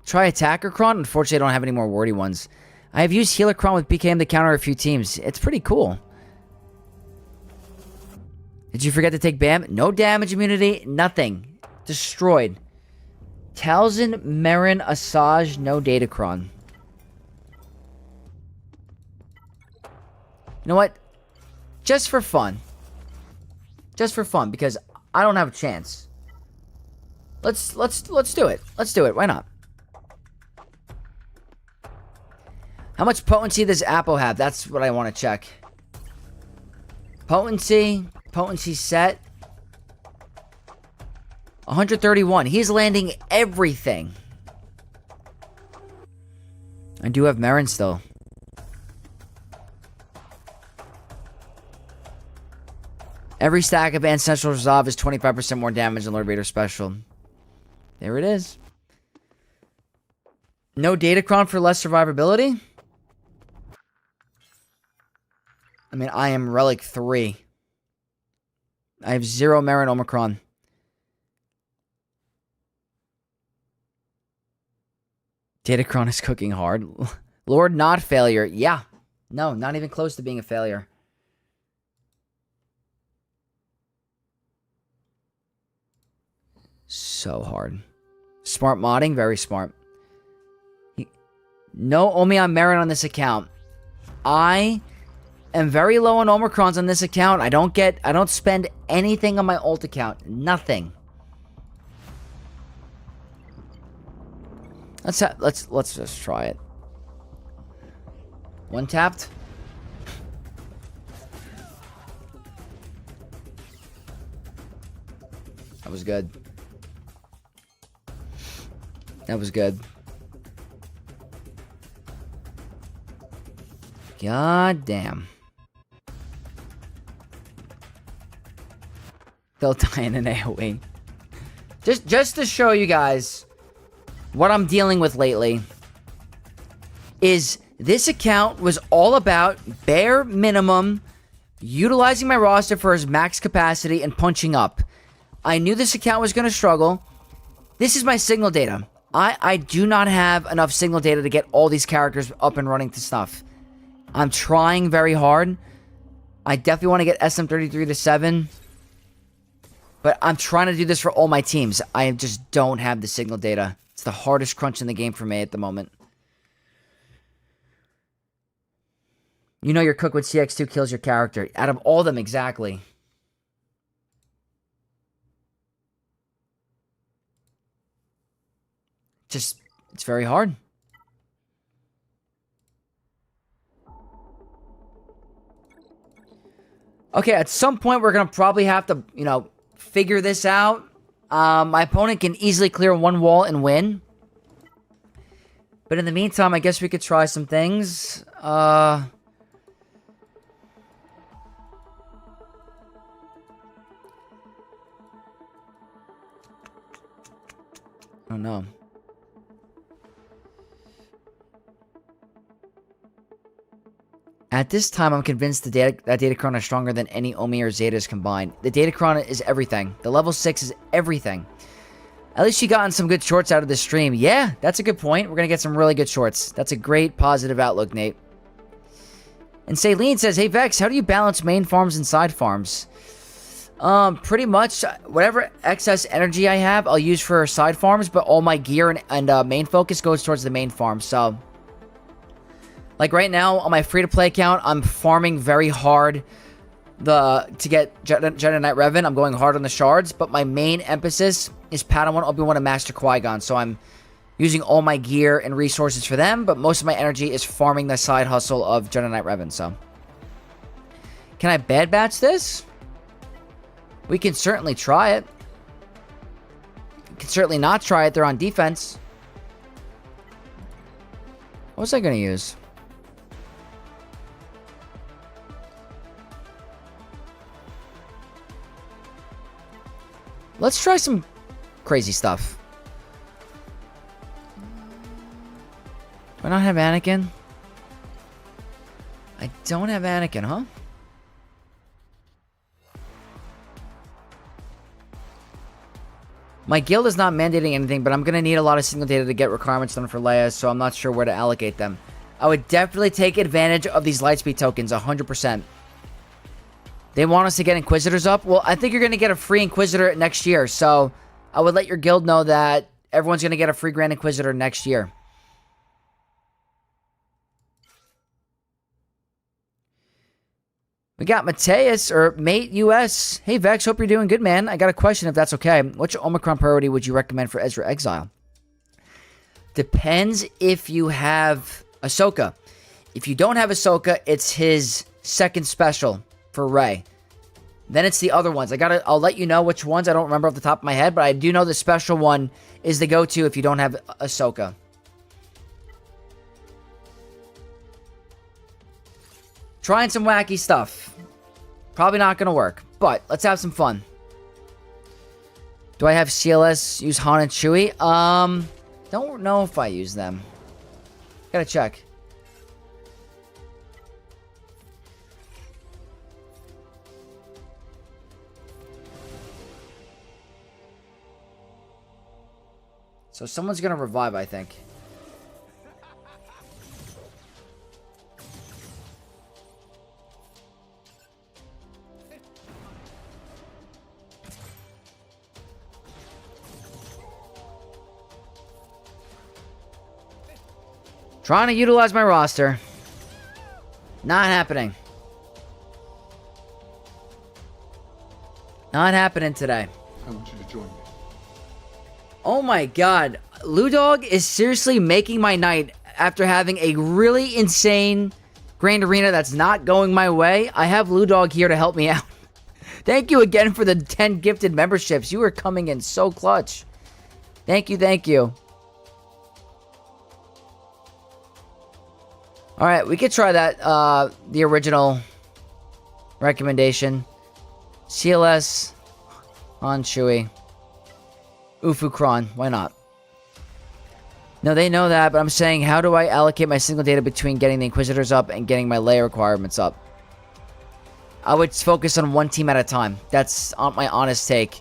Attackercron. Unfortunately, I don't have any more wordy ones. I have used Healercron with BKM to counter a few teams. It's pretty cool. Did you forget to take BAM? No damage immunity, nothing. Destroyed. Talzin, Marin, Asajj, no Datacron. You know what? Just for fun. Just for fun, because I don't have a chance. Let's do it. Let's do it. Why not? How much potency does Apple have? That's what I want to check. Potency set. 131. He's landing everything. I do have Marin still. Every stack of Ancestral Resolve is 25% more damage than Lord Vader Special. There it is. No Datacron for less survivability? I mean, I am Relic 3. I have 0 Marin Omicron. Datacron is cooking hard. Lord, not failure. Yeah. No, not even close to being a failure. So hard. Smart modding, very smart. No Omeon Marin on this account. I am very low on Omicrons on this account. I don't spend anything on my ult account. Nothing. Let's just try it. One tapped. That was good. That was good. God damn. They'll die in an AoE. Just to show you guys what I'm dealing with lately is this account was all about bare minimum utilizing my roster for his max capacity and punching up. I knew this account was going to struggle. This is my signal data. I do not have enough signal data to get all these characters up and running to stuff. I'm trying very hard. I definitely want to get SM33 to 7. But I'm trying to do this for all my teams. I just don't have the signal data. It's the hardest crunch in the game for me at the moment. You know your cook when CX2 kills your character. Out of all of them, exactly. Just, it's very hard. Okay, at some point we're going to probably have to, figure this out. My opponent can easily clear one wall and win. But in the meantime, I guess we could try some things. I don't know. At this time, I'm convinced that Datacron is stronger than any Omi or Zetas combined. The Datacron is everything. The level 6 is everything. At least you gotten some good shorts out of this stream. Yeah, that's a good point. We're going to get some really good shorts. That's a great positive outlook, Nate. And Saline says, hey, Vex, how do you balance main farms and side farms? Pretty much whatever excess energy I have, I'll use for side farms, but all my gear and main focus goes towards the main farm, so... Like right now, on my free-to-play account, I'm farming very hard to get Jedi Knight Revan. I'm going hard on the shards, but my main emphasis is Padawan, Obi-Wan, and Master Qui-Gon. So I'm using all my gear and resources for them, but most of my energy is farming the side hustle of Jedi Knight Revan, so... Can I bad batch this? We can certainly try it. We can certainly not try it. They're on defense. What was I going to use? Let's try some crazy stuff. Do I not have Anakin? I don't have Anakin, huh? My guild is not mandating anything, but I'm going to need a lot of signal data to get requirements done for Leia, so I'm not sure where to allocate them. I would definitely take advantage of these Lightspeed tokens, 100%. They want us to get Inquisitors up. Well, I think you're going to get a free Inquisitor next year. So I would let your guild know that everyone's going to get a free Grand Inquisitor next year. We got Mateus, or Mate US. Hey, Vex, hope you're doing good, man. I got a question, if that's okay. Which Omicron priority would you recommend for Ezra Exile? Depends if you have Ahsoka. If you don't have Ahsoka, it's his second special for Rey. Then it's the other ones. I'll let you know which ones. I don't remember off the top of my head, but I do know the special one is the go-to if you don't have Ahsoka. Trying some wacky stuff. Probably not going to work, but let's have some fun. Do I have CLS use Han and Chewie? Don't know if I use them. Gotta check. So someone's gonna revive, I think. Trying to utilize my roster. Not happening. Not happening today. I want you to join me. Oh my god. Ludog is seriously making my night after having a really insane Grand Arena that's not going my way. I have Ludog here to help me out. Thank you again for the 10 gifted memberships. You are coming in so clutch. Thank you, thank you. Alright, we could try that, the original recommendation. CLS on Chewie. Ufu Kron, why not? No, they know that, but I'm saying, how do I allocate my single data between getting the Inquisitors up and getting my layer requirements up? I would focus on one team at a time. That's my honest take.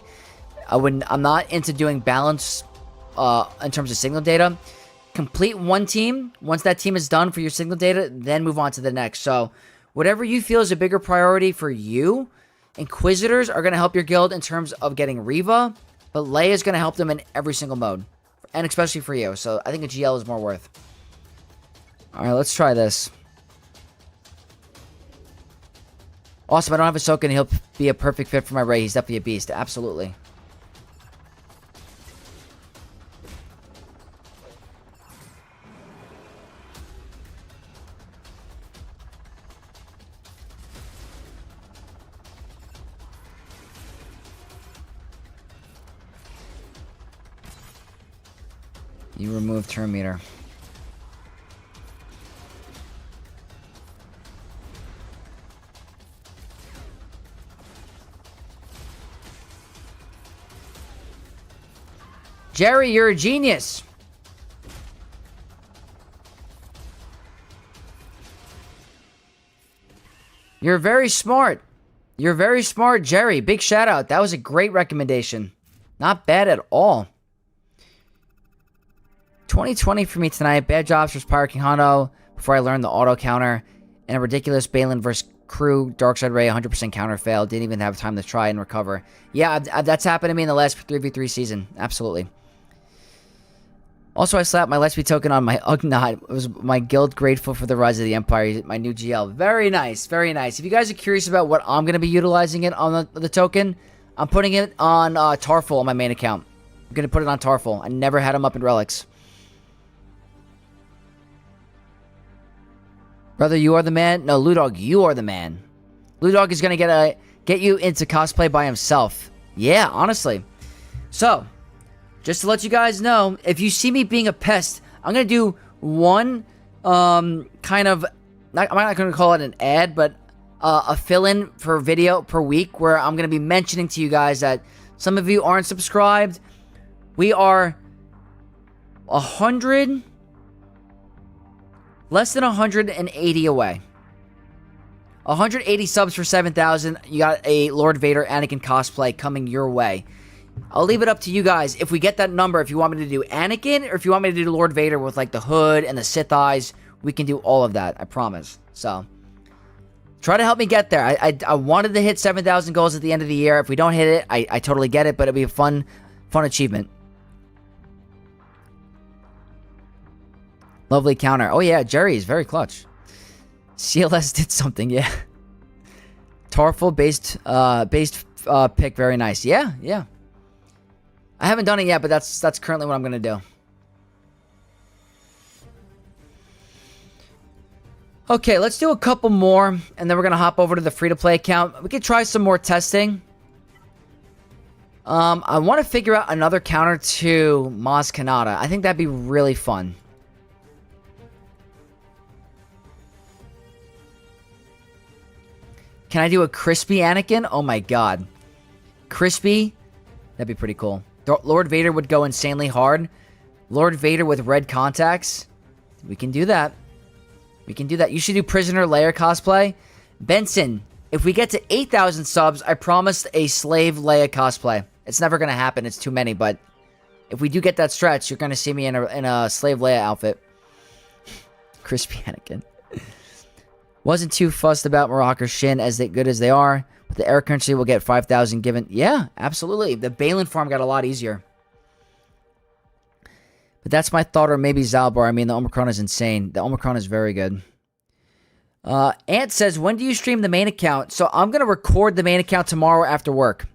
I'm not into doing balance in terms of signal data. Complete one team. Once that team is done for your signal data, then move on to the next. So whatever you feel is a bigger priority for you, Inquisitors are going to help your guild in terms of getting Reva, but Leia is going to help them in every single mode, and especially for you. So I think a GL is more worth. All right, let's try this. Awesome, I don't have Ahsoka, and he'll be a perfect fit for my Rey. He's definitely a beast. Absolutely. You remove turn meter. Jerry, you're a genius. You're very smart. You're very smart, Jerry. Big shout out. That was a great recommendation. Not bad at all. 2020 for me tonight. Bad jobs for Pyro King Hondo before I learned the auto counter. And a ridiculous Balin versus Crew Darkside Ray 100% counter fail. Didn't even have time to try and recover. Yeah, that's happened to me in the last 3v3 season. Absolutely. Also, I slapped my Let's Be token on my Ugnaught. It was my guild grateful for the Rise of the Empire, my new GL. Very nice, very nice. If you guys are curious about what I'm going to be utilizing it on the token, I'm putting it on Tarful on my main account. I'm going to put it on Tarful. I never had him up in Relics. Brother, you are the man? No, Ludog, you are the man. Ludog is going to get you into cosplay by himself. Yeah, honestly. So, just to let you guys know, if you see me being a pest, I'm going to do one kind of, I'm not going to call it an ad, but a fill-in for video per week where I'm going to be mentioning to you guys that some of you aren't subscribed. We are 100... less than 180 away. 180 subs for 7,000. You got a Lord Vader Anakin cosplay coming your way. I'll leave it up to you guys. If we get that number, if you want me to do Anakin, or if you want me to do Lord Vader with like the hood and the Sith eyes, we can do all of that. I promise. So, Try to help me get there. I wanted to hit 7,000 goals at the end of the year. If we don't hit it, I totally get it, but it'll be a fun achievement. Lovely counter. Oh yeah, Jerry is very clutch. CLS did something, yeah. Tarful based pick, very nice. Yeah, yeah. I haven't done it yet, but that's currently what I'm gonna do. Okay, let's do a couple more, and then we're going to hop over to the free-to-play account. We could try some more testing. I want to figure out another counter to Maz Kanata. I think that'd be really fun. Can I do a crispy Anakin? Oh my god. Crispy? That'd be pretty cool. Lord Vader would go insanely hard. Lord Vader with red contacts? We can do that. We can do that. You should do Prisoner Leia cosplay. Benson, if we get to 8,000 subs, I promised a Slave Leia cosplay. It's never going to happen. It's too many, but if we do get that stretch, you're going to see me in a Slave Leia outfit. Crispy Anakin. Wasn't too fussed about Morocco Shin as good as they are. But the air country will get 5,000 given. Yeah, absolutely. The Balin farm got a lot easier. But that's my thought, or maybe Zalbar. I mean, the Omicron is insane. The Omicron is very good. Ant says, when do you stream the main account? So I'm going to record the main account tomorrow after work.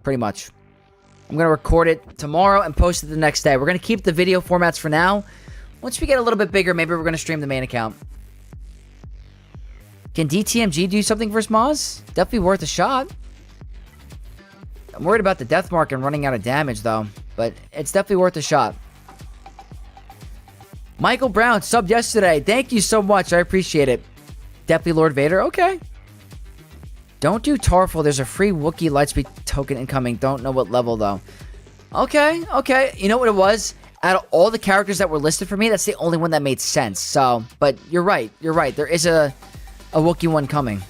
Pretty much. I'm going to record it tomorrow and post it the next day. We're going to keep the video formats for now. Once we get a little bit bigger, maybe we're going to stream the main account. Can DTMG do something versus Maz? Definitely worth a shot. I'm worried about the death mark and running out of damage, though. But it's definitely worth a shot. Michael Brown subbed yesterday. Thank you so much. I appreciate it. Definitely Lord Vader. Okay. Don't do Tarful. There's a free Wookiee Lightspeed token incoming. Don't know what level, though. Okay. Okay. You know what it was? Out of all the characters that were listed for me, that's the only one that made sense. So, but you're right. You're right. There is a Wookiee one coming.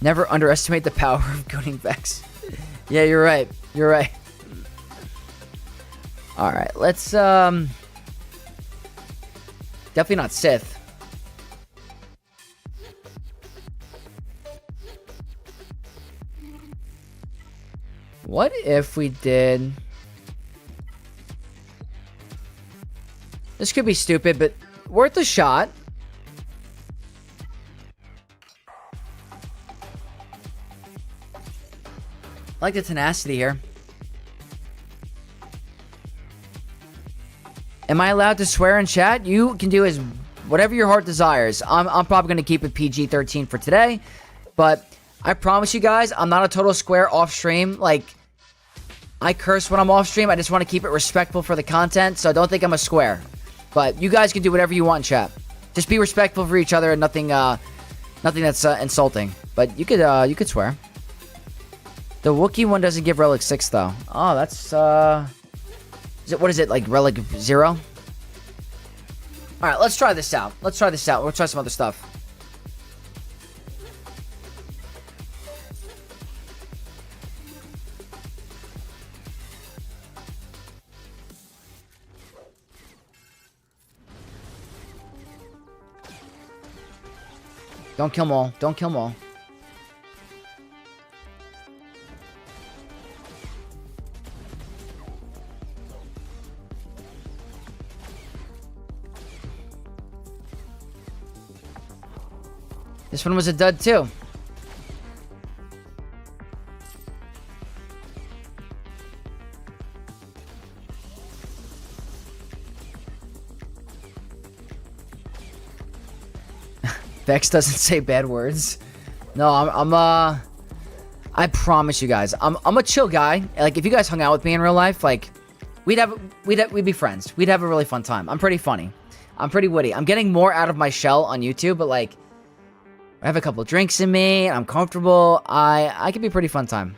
Never underestimate the power of Gooning Vex. Yeah, you're right. You're right. Alright, let's, definitely not Sith. What if we did... This could be stupid, but worth a shot. I like the tenacity here. Am I allowed to swear in chat? You can do as whatever your heart desires. I'm probably going to keep it PG-13 for today. But I promise you guys, I'm not a total square off stream. Like, I curse when I'm off stream. I just want to keep it respectful for the content. So don't think I'm a square. But you guys can do whatever you want in chat. Just be respectful for each other and nothing that's insulting. But you could swear. The Wookiee one doesn't give Relic 6 though. Oh, that's what is it, like Relic 0? Alright, let's try this out. We'll try some other stuff. Don't kill them all. Don't kill them all. This one was a dud too. Vex doesn't say bad words. No, I promise you guys, I'm a chill guy. Like, if you guys hung out with me in real life, like, we'd be friends. We'd have a really fun time. I'm pretty funny. I'm pretty witty. I'm getting more out of my shell on YouTube, but like, I have a couple drinks in me. I'm comfortable. I can be a pretty fun time.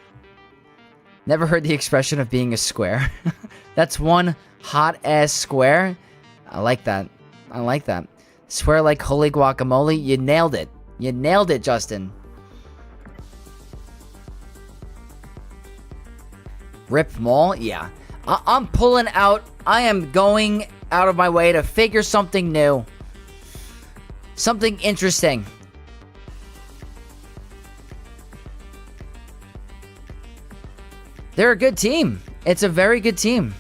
Never heard the expression of being a square. That's one hot ass square. I like that. I like that. Swear like holy guacamole. You nailed it. You nailed it, Justin. Rip Maul? Yeah. I'm pulling out. I am going out of my way to figure something new. Something interesting. They're a good team. It's a very good team.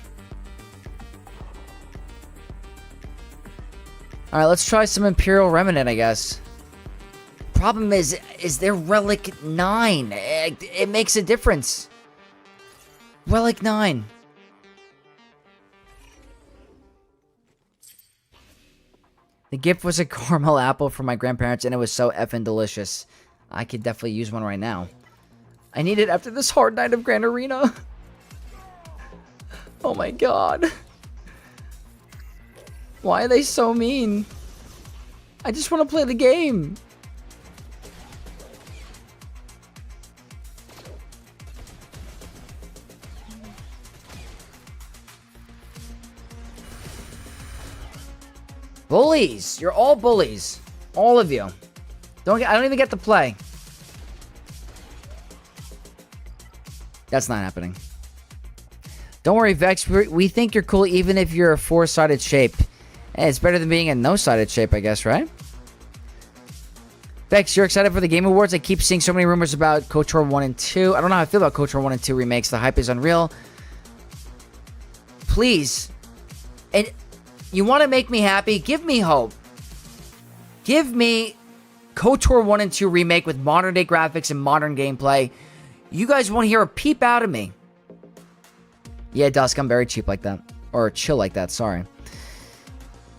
Alright, let's try some Imperial Remnant, I guess. Problem is they're Relic 9. It makes a difference. Relic 9. The gift was a caramel apple from my grandparents, and it was so effing delicious. I could definitely use one right now. I need it after this hard night of Grand Arena. Oh my god. Why are they so mean? I just want to play the game. Bullies! You're all bullies. All of you. I don't even get to play. That's not happening. Don't worry, Vex. We think you're cool even if you're a four-sided shape. Hey, it's better than being a no-sided shape, I guess, right? Vex, you're excited for the Game Awards? I keep seeing so many rumors about KOTOR 1 and 2. I don't know how I feel about KOTOR 1 and 2 remakes. The hype is unreal. Please. And you want to make me happy? Give me hope. Give me KOTOR 1 and 2 remake with modern-day graphics and modern gameplay. You guys won't hear a peep out of me. Yeah, Dusk, I'm very cheap like that. Or chill like that, sorry.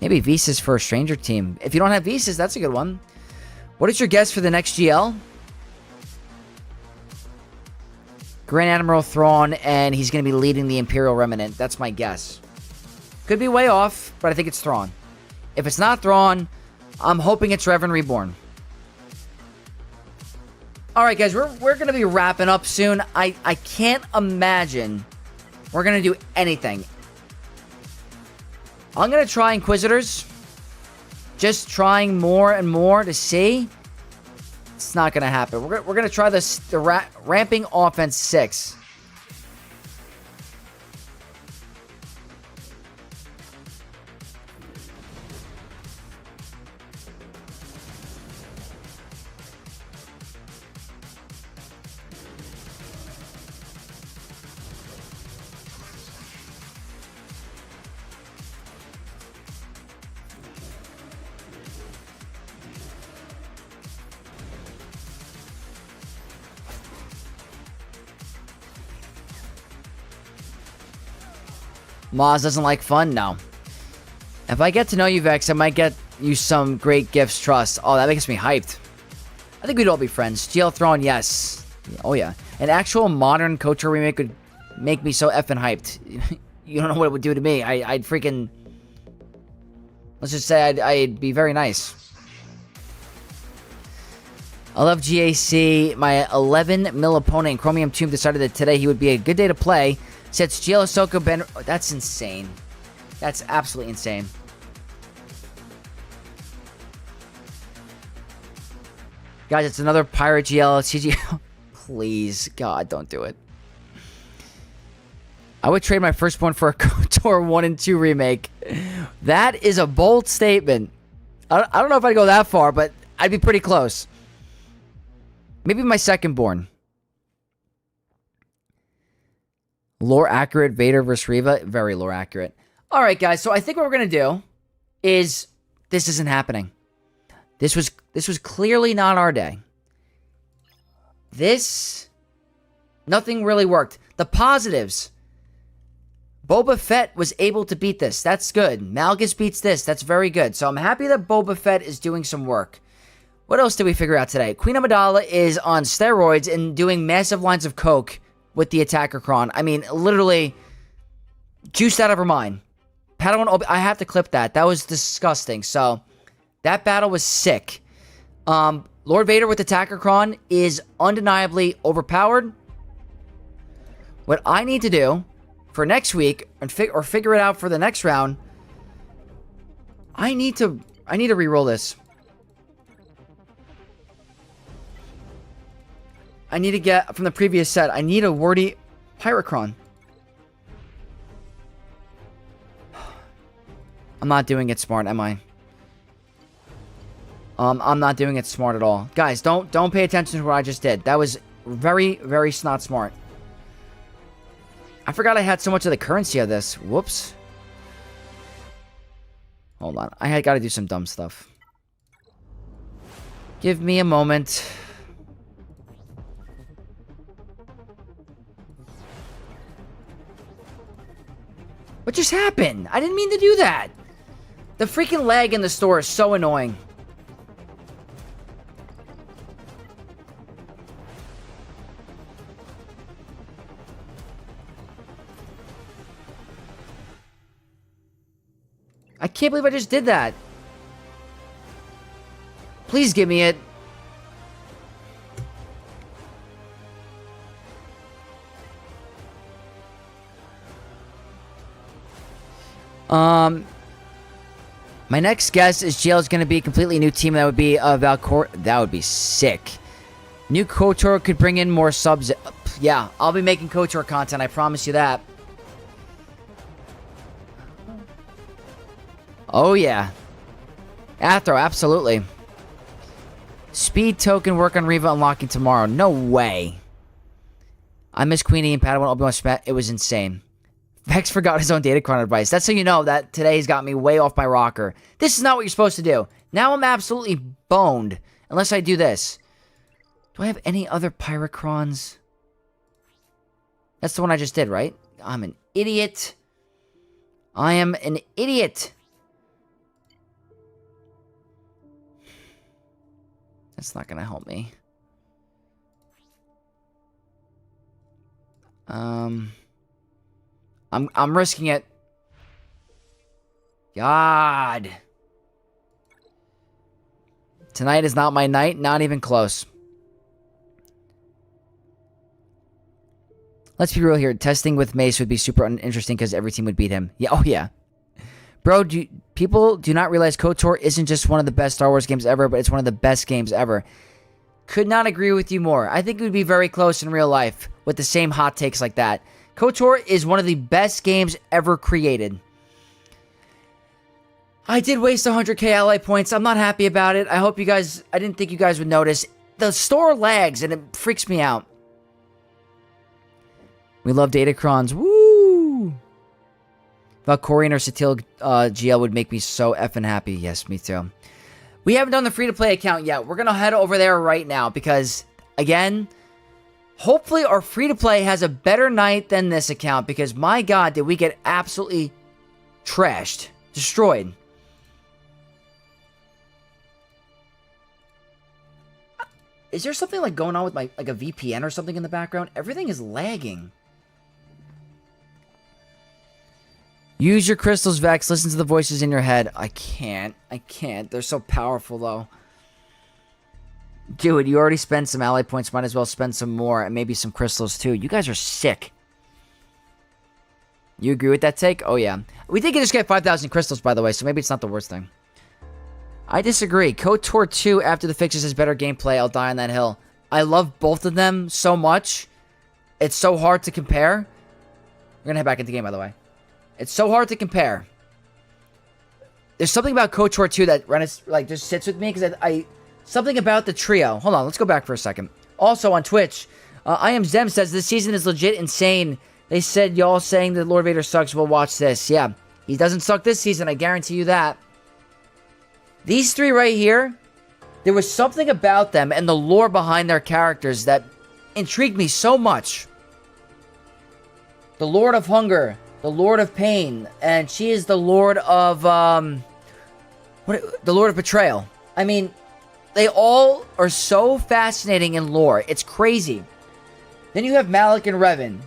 Maybe Visas for a Stranger Team. If you don't have Visas, that's a good one. What is your guess for the next GL? Grand Admiral Thrawn, and he's going to be leading the Imperial Remnant. That's my guess. Could be way off, but I think it's Thrawn. If it's not Thrawn, I'm hoping it's Revan Reborn. Alright guys, we're going to be wrapping up soon. I can't imagine we're going to do anything. I'm going to try Inquisitors. Just trying more and more to see. It's not going to happen. We're going to try the ramping offense 6. Maz doesn't like fun? No. If I get to know you, Vex, I might get you some great gifts, trust. Oh, that makes me hyped. I think we'd all be friends. GL Thrawn, yes. Oh, yeah. An actual modern KOTOR remake would make me so effing hyped. You don't know what it would do to me. I'd freaking... Let's just say I'd be very nice. I love GAC. My 11 mil opponent in Chromium Tomb decided that today he would be a good day to play. Sets GL Ahsoka Ben... Oh, that's insane. That's absolutely insane. Guys, it's another Pirate GL CG... Please, God, don't do it. I would trade my firstborn for a KOTOR 1 and 2 remake. That is a bold statement. I don't know if I'd go that far, but I'd be pretty close. Maybe my secondborn. Lore accurate Vader versus Reva. Very lore accurate. Alright, guys. So I think what we're going to do is... This isn't happening. This was clearly not our day. Nothing really worked. The positives. Boba Fett was able to beat this. That's good. Malgus beats this. That's very good. So I'm happy that Boba Fett is doing some work. What else did we figure out today? Queen Amidala is on steroids and doing massive lines of coke with the Datacron. I mean, literally juiced out of her mind. Padawan, I have to clip that. That was disgusting. So that battle was sick. Lord Vader with the Datacron is undeniably overpowered. What I need to do for next week or figure it out for the next round, I need to re-roll this. I need to get, from the previous set, I need a wordy Pyrocron. I'm not doing it smart, am I? I'm not doing it smart at all. Guys, don't pay attention to what I just did. That was very, very not smart. I forgot I had so much of the currency of this. Whoops. Hold on. I had got to do some dumb stuff. Give me a moment. What just happened? I didn't mean to do that. The freaking lag in the store is so annoying. I can't believe I just did that. Please give me it. My next guess is GL is going to be a completely new team. That would be Valcor. That would be sick. New KOTOR could bring in more subs. Yeah, I'll be making KOTOR content. I promise you that. Oh, yeah. Athro, absolutely. Speed token work on Riva unlocking tomorrow. No way. I miss Queenie and Padawan Obi-Wan Spat. It was insane. Vex forgot his own Datacron advice. That's how you know that today's got me way off my rocker. This is not what you're supposed to do. Now I'm absolutely boned. Unless I do this. Do I have any other Pyrocrons? That's the one I just did, right? I'm an idiot. I am an idiot. That's not gonna help me. I'm risking it. God. Tonight is not my night, not even close. Let's be real here. Testing with Mace would be super interesting because every team would beat him. Yeah, oh yeah. Bro, people do not realize KOTOR isn't just one of the best Star Wars games ever, but it's one of the best games ever. Could not agree with you more. I think it would be very close in real life with the same hot takes like that. KOTOR is one of the best games ever created. I did waste 100k ally points. I'm not happy about it. I didn't think you guys would notice. The store lags and it freaks me out. We love Datacrons. Woo! Valkorian or Satil GL would make me so effing happy. Yes, me too. We haven't done the free-to-play account yet. We're going to head over there right now because, again, hopefully our free-to-play has a better night than this account because, my God, did we get absolutely trashed. Destroyed. Is there something like going on with like a VPN or something in the background? Everything is lagging. Use your crystals, Vex. Listen to the voices in your head. I can't. They're so powerful, though. Dude, you already spent some ally points. Might as well spend some more and maybe some crystals, too. You guys are sick. You agree with that take? Oh, yeah. We did just get 5,000 crystals, by the way, so maybe it's not the worst thing. I disagree. KOTOR 2, after the fixes, has better gameplay. I'll die on that hill. I love both of them so much. It's so hard to compare. We're going to head back into the game, by the way. It's so hard to compare. There's something about KOTOR 2 that just sits with me because something about the trio. Hold on, let's go back for a second. Also on Twitch, I Am Zem says this season is legit insane. They said y'all saying that Lord Vader sucks. We'll watch this. Yeah, he doesn't suck this season. I guarantee you that. These three right here, there was something about them and the lore behind their characters that intrigued me so much. The Lord of Hunger, the Lord of Pain, and she is the Lord of, the Lord of Betrayal. I mean, they all are so fascinating in lore. It's crazy. Then you have Malik and Revan.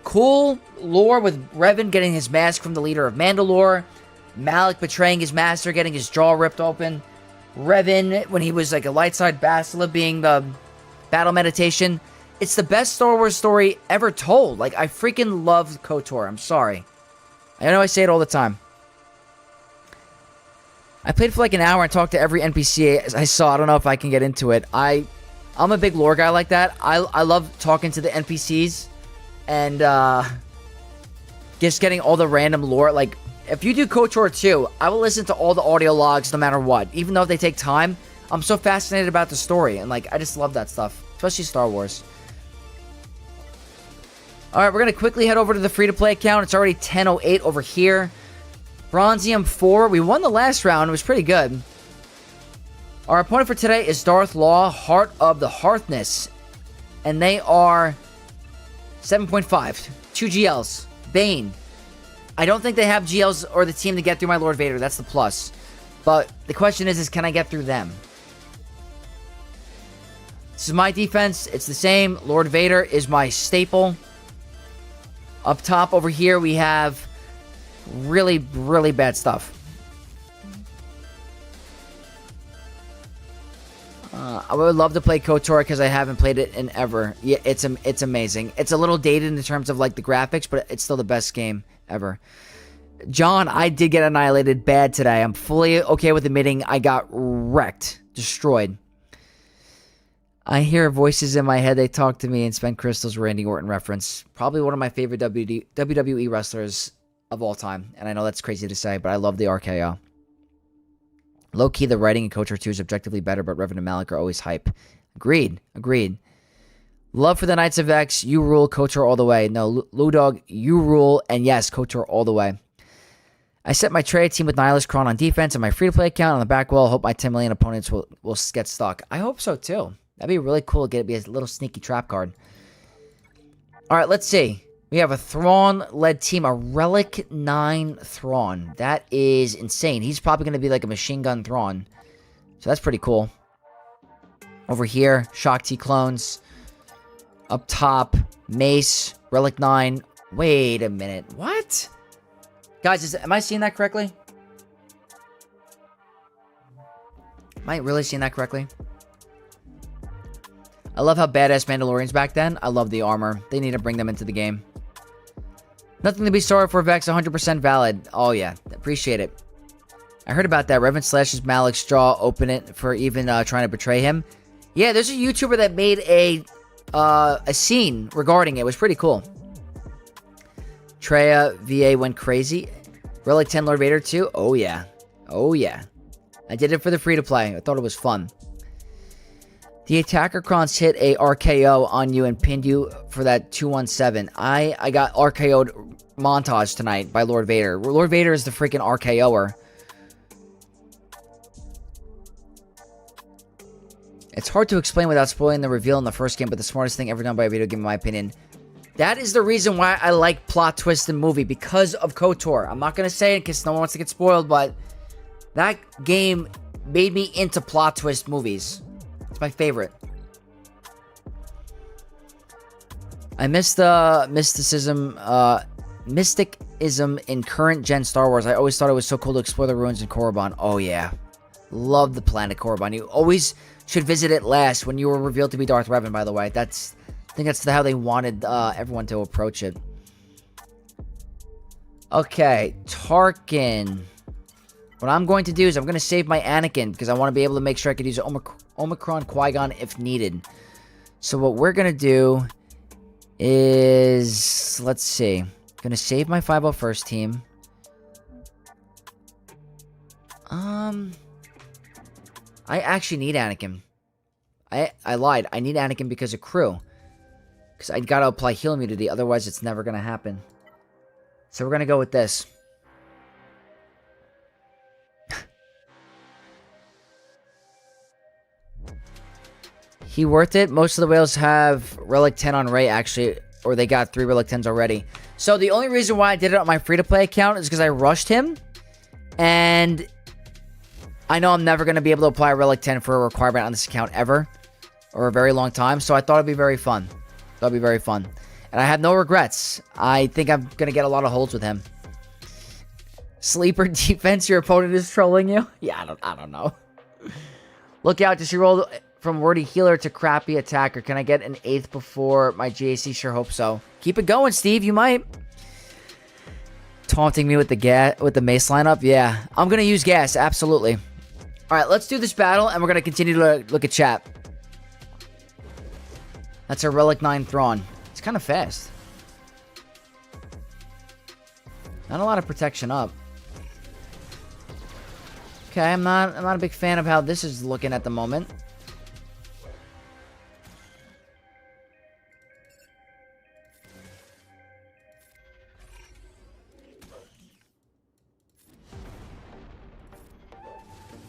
Cool lore with Revan getting his mask from the leader of Mandalore. Malik betraying his master, getting his jaw ripped open. Revan, when he was like a light side Bastila, being the battle meditation. It's the best Star Wars story ever told. Like, I freaking love KOTOR. I'm sorry. I know I say it all the time. I played for like an hour and talked to every NPC I saw. I don't know if I can get into it. I'm a big lore guy like that. I love talking to the NPCs and just getting all the random lore. Like, if you do KOTOR 2, I will listen to all the audio logs no matter what. Even though if they take time, I'm so fascinated about the story. And, like, I just love that stuff. Especially Star Wars. Alright, we're going to quickly head over to the free-to-play account. It's already 10:08 over here. Bronzium 4. We won the last round. It was pretty good. Our opponent for today is Darth Law, Heart of the Hearthness. And they are 7.5. 2 GLs. Bane. I don't think they have GLs or the team to get through my Lord Vader. That's the plus. But the question is can I get through them? This is my defense. It's the same. Lord Vader is my staple. Up top over here, we have really, really bad stuff. I would love to play KOTOR because I haven't played it in ever. Yeah, it's amazing. It's a little dated in terms of like the graphics, but it's still the best game ever. John, I did get annihilated bad today. I'm fully okay with admitting I got wrecked, destroyed. I hear voices in my head. They talk to me and spend crystals. Randy Orton reference. Probably one of my favorite WWE wrestlers of all time. And I know that's crazy to say, but I love the RKO. Low-key, the writing in KOTOR 2 is objectively better, but Revan and Malik are always hype. Agreed. Love for the Knights of X. You rule. KOTOR all the way. No, Ludog, you rule. And yes, KOTOR all the way. I set my trade team with Datacron on defense and my free-to-play account on the back wall. Hope my 10 million opponents will get stuck. I hope so, too. That'd be really cool to be a little sneaky trap card. Alright, let's see. We have a Thrawn-led team, a Relic 9 Thrawn. That is insane. He's probably going to be like a machine gun Thrawn. So that's pretty cool. Over here, Shock T clones. Up top, Mace, Relic 9. Wait a minute. What? Guys, am I seeing that correctly? Am I really seeing that correctly? I love how badass Mandalorians back then. I love the armor. They need to bring them into the game. Nothing to be sorry for, Vex. 100% valid. Oh, yeah. Appreciate it. I heard about that. Revan slashes Malik's jaw open it for even trying to betray him. Yeah, there's a YouTuber that made a scene regarding it. It was pretty cool. Treya VA went crazy. Relic 10 Lord Vader 2. Oh, yeah. Oh, yeah. I did it for the free-to-play. I thought it was fun. The Datacrons hit a RKO on you and pinned you for that 217. I got RKO'd montage tonight by Lord Vader. Lord Vader is the freaking RKO'er. It's hard to explain without spoiling the reveal in the first game, but the smartest thing ever done by a video game, in my opinion. That is the reason why I like plot twist in movie, because of KOTOR. I'm not going to say it because no one wants to get spoiled, but that game made me into plot twist movies. It's my favorite. I miss the mysticism in current gen Star Wars. I always thought it was so cool to explore the ruins in Korriban. Oh yeah. Love the planet Korriban. You always should visit it last when you were revealed to be Darth Revan, by the way. I think that's how they wanted everyone to approach it. Okay, Tarkin. What I'm going to do is I'm going to save my Anakin because I want to be able to make sure I could use Omicron Qui-Gon if needed. So what we're going to do is, let's see. I'm going to save my 501st team. I actually need Anakin. I lied. I need Anakin because of crew. Because I got to apply heal immunity. Otherwise, it's never going to happen. So we're going to go with this. He worth it. Most of the whales have Relic 10 on Rey, actually. Or they got 3 Relic 10s already. So the only reason why I did it on my free-to-play account is because I rushed him. And I know I'm never going to be able to apply Relic 10 for a requirement on this account ever. Or a very long time. So I thought it'd be very fun. And I have no regrets. I think I'm going to get a lot of holds with him. Sleeper defense, your opponent is trolling you? Yeah, I don't know. Look out, does she roll from wordy healer to crappy attacker? Can I get an 8th before my GAC? Sure hope so. Keep it going, Steve. You might. Taunting me with the mace lineup? Yeah. I'm going to use gas. Absolutely. Alright, let's do this battle, and we're going to continue to look at chat. That's a Relic 9 Thrawn. It's kind of fast. Not a lot of protection up. Okay, I'm not a big fan of how this is looking at the moment.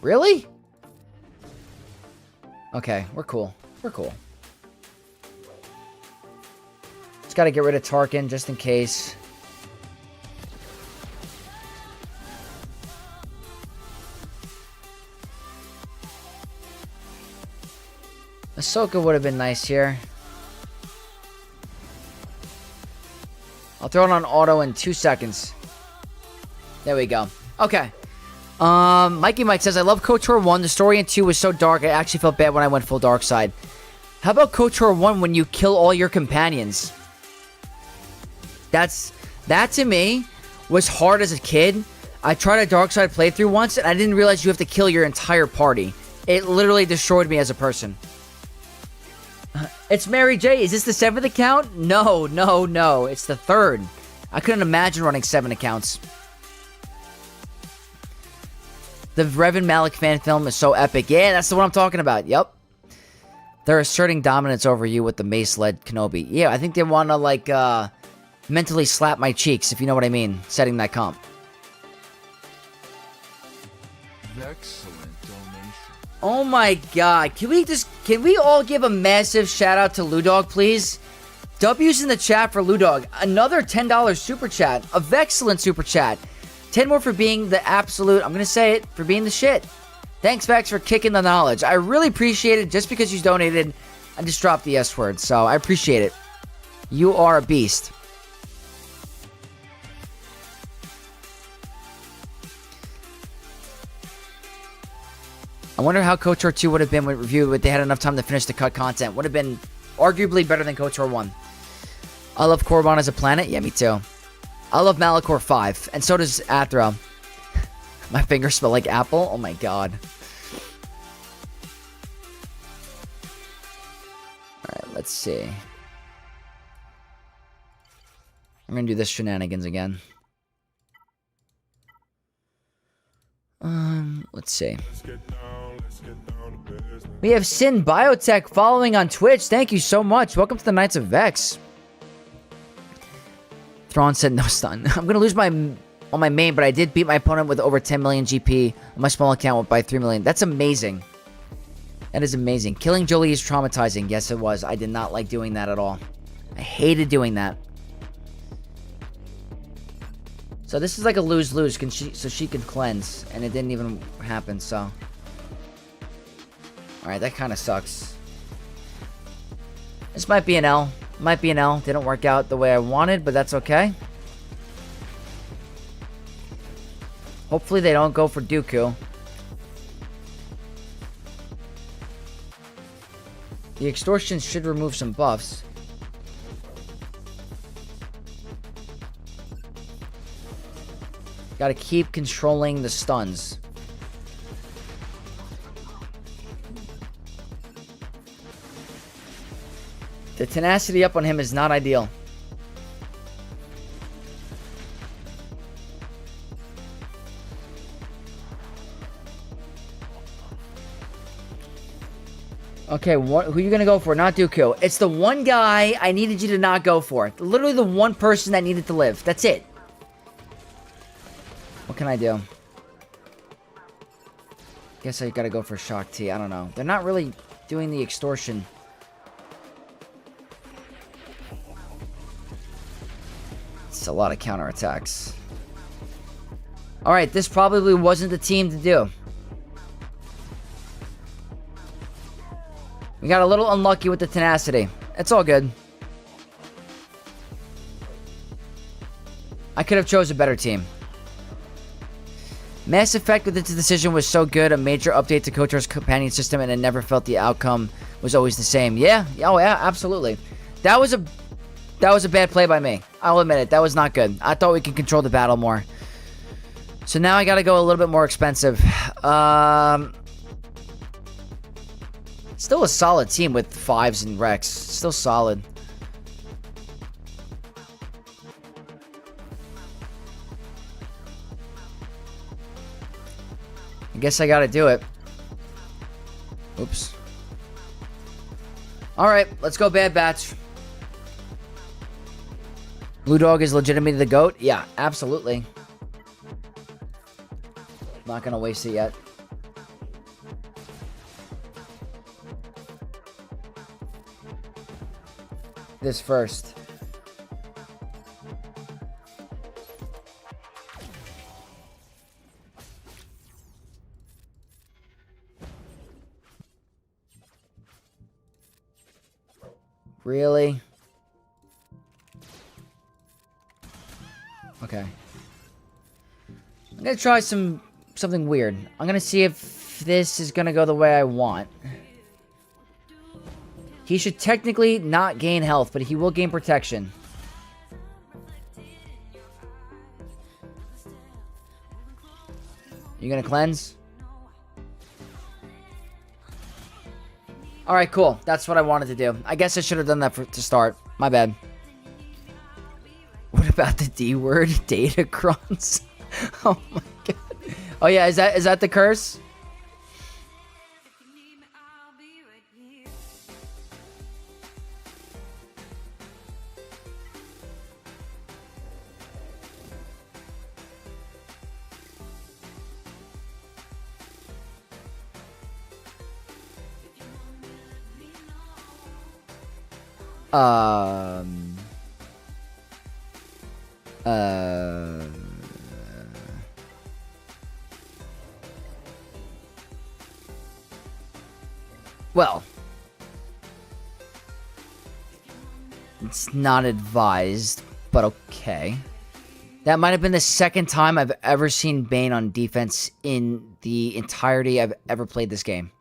Really? Okay, we're cool. We're cool. Just gotta get rid of Tarkin just in case. Ahsoka would have been nice here. I'll throw it on auto in 2 seconds. There we go. Okay. Mikey Mike says, I love KOTOR 1. The story in 2 was so dark, I actually felt bad when I went full dark side. How about KOTOR 1 when you kill all your companions? That to me was hard as a kid. I tried a dark side playthrough once, and I didn't realize you have to kill your entire party. It literally destroyed me as a person. It's Mary J. Is this the 7th account? No. It's the 3rd. I couldn't imagine running 7 accounts. The Revan Malik fan film is so epic. Yeah, that's the one I'm talking about. Yep. They're asserting dominance over you with the mace-led Kenobi. Yeah, I think they want to, like, mentally slap my cheeks, if you know what I mean, setting that comp. Excellent donation. Oh my god. Can we all give a massive shout out to Ludog, please? W's in the chat for Ludog. Another $10 super chat. Of excellent super chat. 10 more for being the absolute, I'm gonna say it, for being the shit. Thanks, Vex, for kicking the knowledge. I really appreciate it. Just because you donated, I just dropped the S word, so I appreciate it. You are a beast. I wonder how KOTOR 2 would have been with review if they had enough time to finish the cut content. Would have been arguably better than KOTOR 1. I love Korriban as a planet. Yeah, me too. I love Malachor 5. And so does Athra. My fingers smell like apple. Oh my god. Alright, let's see. I'm gonna do this shenanigans again. Let's see. We have Sin Biotech following on Twitch. Thank you so much. Welcome to the Knights of Vex. Thrawn said no stun. I'm gonna lose on my main, but I did beat my opponent with over 10 million GP. My small account went by 3 million. That's amazing. That is amazing. Killing Jolie is traumatizing. Yes, it was. I did not like doing that at all. I hated doing that. So this is like a lose-lose, so she can cleanse, and it didn't even happen, so. Alright, that kind of sucks. This might be an L. Might be an L. Didn't work out the way I wanted, but that's okay. Hopefully they don't go for Dooku. The extortion should remove some buffs. Gotta keep controlling the stuns. The tenacity up on him is not ideal. Okay, who are you gonna go for? Not Dooku. It's the one guy I needed you to not go for. Literally the one person that needed to live. That's it. What can I do? Guess I gotta go for Shock T. I don't know. They're not really doing the extortion. It's a lot of counterattacks. Alright, this probably wasn't the team to do. We got a little unlucky with the tenacity. It's all good. I could have chose a better team. Mass Effect with its decision was so good, a major update to KOTOR's companion system, and it never felt the outcome was always the same. Yeah, oh yeah, absolutely. That was a bad play by me. I'll admit it. That was not good. I thought we could control the battle more. So now I gotta go a little bit more expensive. Still a solid team with 5s and Rex. Still solid. I guess I gotta do it. Oops. Alright, let's go Bad Batch. Blue Dog is legitimately the GOAT? Yeah, absolutely. Not gonna waste it yet. this first. Really? Okay. I'm gonna try something weird. I'm gonna see if this is gonna go the way I want. He should technically not gain health, but he will gain protection. You gonna cleanse? Alright, cool. That's what I wanted to do. I guess I should have done that to start. My bad. What about the D word? Datacrons? Oh my god. Oh yeah, is that the curse? Well, it's not advised, but okay. That might have been the second time I've ever seen Bane on defense in the entirety I've ever played this game.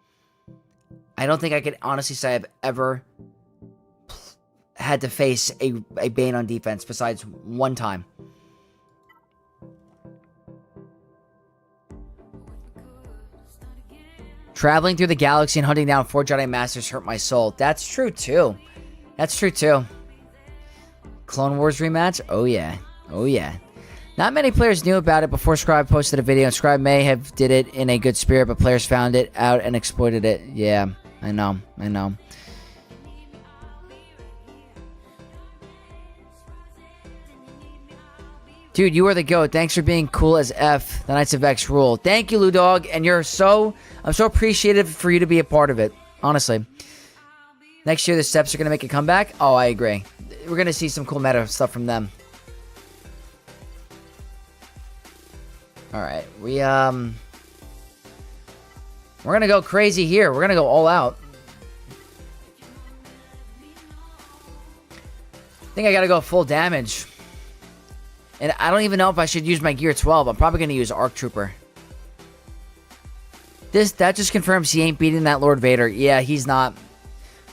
I don't think I could honestly say I've ever had to face a Bane on defense besides one time. Traveling through the galaxy and hunting down 4 Jedi Masters hurt my soul. That's true, too. That's true, too. Clone Wars rematch? Oh, yeah. Oh, yeah. Not many players knew about it before Scribe posted a video, and Scribe may have did it in a good spirit, but players found it out and exploited it. Yeah, I know. I know. Dude, you are the GOAT. Thanks for being cool as F. The Knights of X rule. Thank you, Ludog. And I'm so appreciative for you to be a part of it. Honestly. Next year, the Steps are going to make a comeback. Oh, I agree. We're going to see some cool meta stuff from them. Alright. We're going to go crazy here. We're going to go all out. I think I got to go full damage. And I don't even know if I should use my Gear 12. I'm probably going to use Arc Trooper. That just confirms he ain't beating that Lord Vader. Yeah, he's not.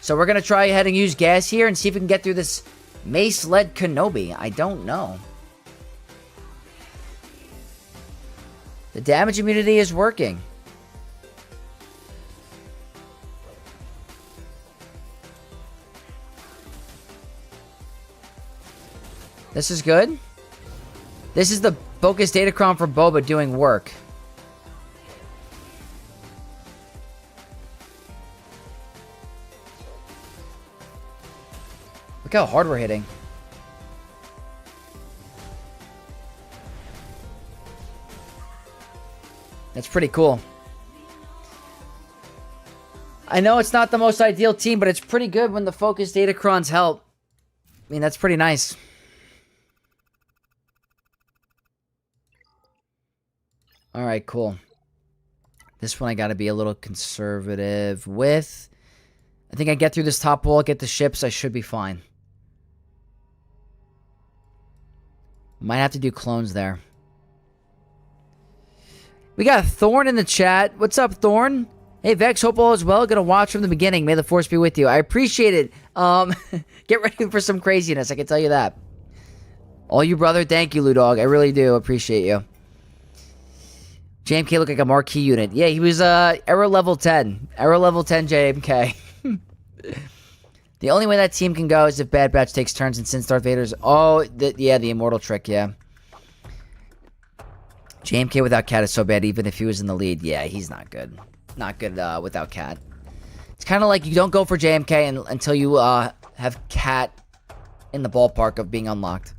So we're going to try ahead and use gas here and see if we can get through this Mace-led Kenobi. I don't know. The damage immunity is working. This is good. This is the Focus Datacron for Boba doing work. Look how hard we're hitting. That's pretty cool. I know it's not the most ideal team, but it's pretty good when the Focus Datacrons help. I mean, that's pretty nice. Alright, cool. This one I gotta be a little conservative with. I think I get through this top wall, get the ships, I should be fine. Might have to do clones there. We got Thorn in the chat. What's up, Thorn? Hey, Vex, hope all is well. Gonna watch from the beginning. May the Force be with you. I appreciate it. Get ready for some craziness, I can tell you that. All you, brother, thank you, Ludog. I really do appreciate you. JMK looked like a marquee unit. Yeah, he was era level 10. Era level 10 JMK. The only way that team can go is if Bad Batch takes turns and since Darth Vader's... Oh, yeah, the immortal trick, yeah. JMK without Cat is so bad even if he was in the lead. Yeah, he's not good. Not good without Cat. It's kind of like you don't go for JMK until you have Cat in the ballpark of being unlocked.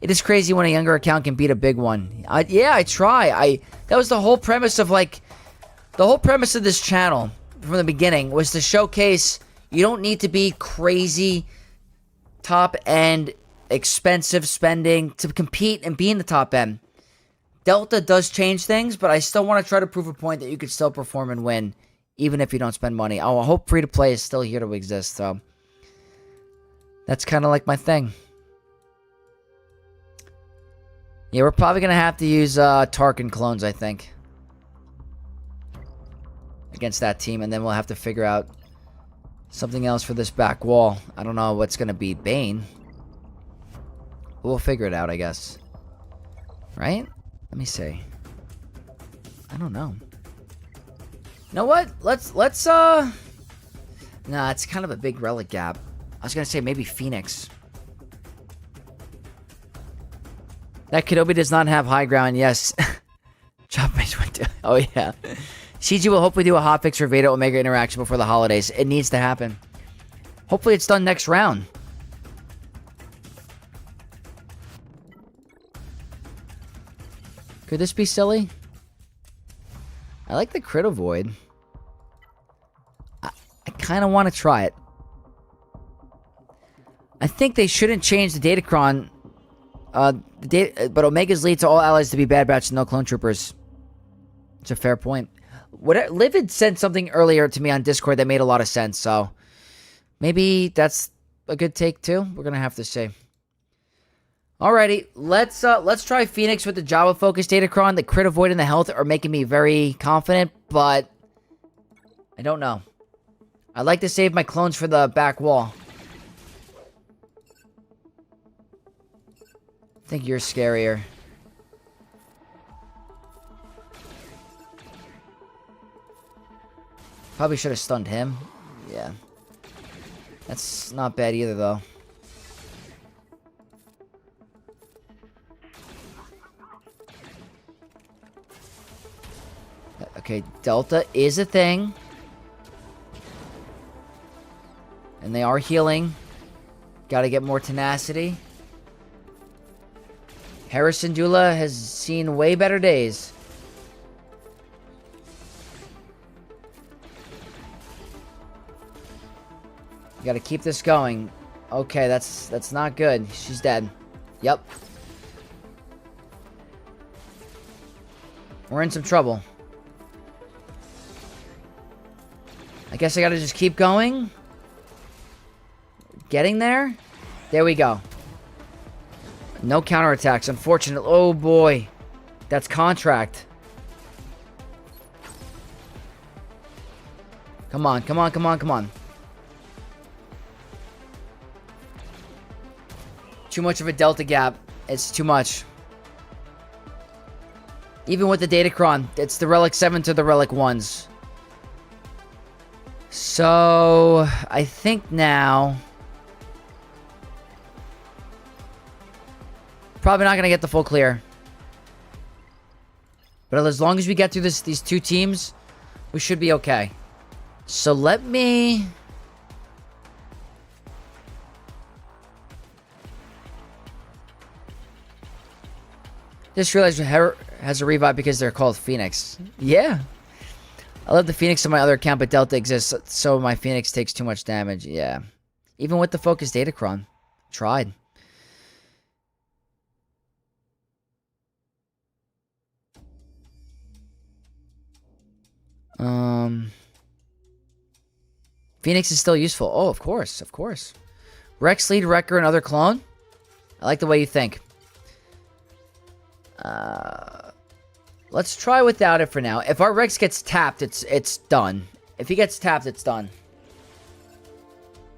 It is crazy when a younger account can beat a big one. Yeah, I try. That was the whole premise of, like... The whole premise of this channel from the beginning was to showcase you don't need to be crazy top end, expensive spending to compete and be in the top end. Delta does change things, but I still want to try to prove a point that you could still perform and win, even if you don't spend money. I hope free-to-play is still here to exist, so that's kind of like my thing. Yeah, we're probably going to have to use Tarkin clones, I think, against that team, and then we'll have to figure out something else for this back wall. I don't know what's going to be Bane. We'll figure it out, I guess. Right? Let me see. I don't know. You know what? Let's nah, it's kind of a big relic gap. I was gonna say maybe Phoenix. That Kenobi does not have high ground, yes. Chop Mage went to, oh yeah. CG will hopefully do a hotfix for Vader Omega interaction before the holidays. It needs to happen. Hopefully it's done next round. Could this be silly? I like the crit avoid. I kind of want to try it. I think they shouldn't change the Datacron. But Omega's lead to all allies to be Bad Batch and no clone troopers. It's a fair point. Livid said something earlier to me on Discord that made a lot of sense, so maybe that's a good take too. We're gonna have to see. Alrighty, let's try Phoenix with the Java focus Datacron. The crit avoid and the health are making me very confident, but I don't know. I'd like to save my clones for the back wall. I think you're scarier. Probably should have stunned him. Yeah. That's not bad either, though. Okay, Delta is a thing. And they are healing. Gotta get more tenacity. Harrison Dula has seen way better days. You gotta keep this going. Okay, that's not good. She's dead. Yep. We're in some trouble. I guess I gotta just keep going. Getting there. There we go. No counterattacks, unfortunately. Oh boy. That's contract. Come on, come on, come on, come on. Too much of a delta gap. It's too much. Even with the Datacron, it's the Relic 7 to the Relic 1s. So, I think now... Probably not going to get the full clear. But as long as we get through these two teams, we should be okay. So let me... Just realized has a revive because they're called Phoenix. Yeah. I love the Phoenix on my other account, but Delta exists, so my Phoenix takes too much damage. Yeah. Even with the focus Datacron. Tried. Phoenix is still useful. Oh, of course, of course. Rex, Lead, Wrecker, and other clone. I like the way you think. Let's try without it for now. If our Rex gets tapped, it's done. If he gets tapped, it's done.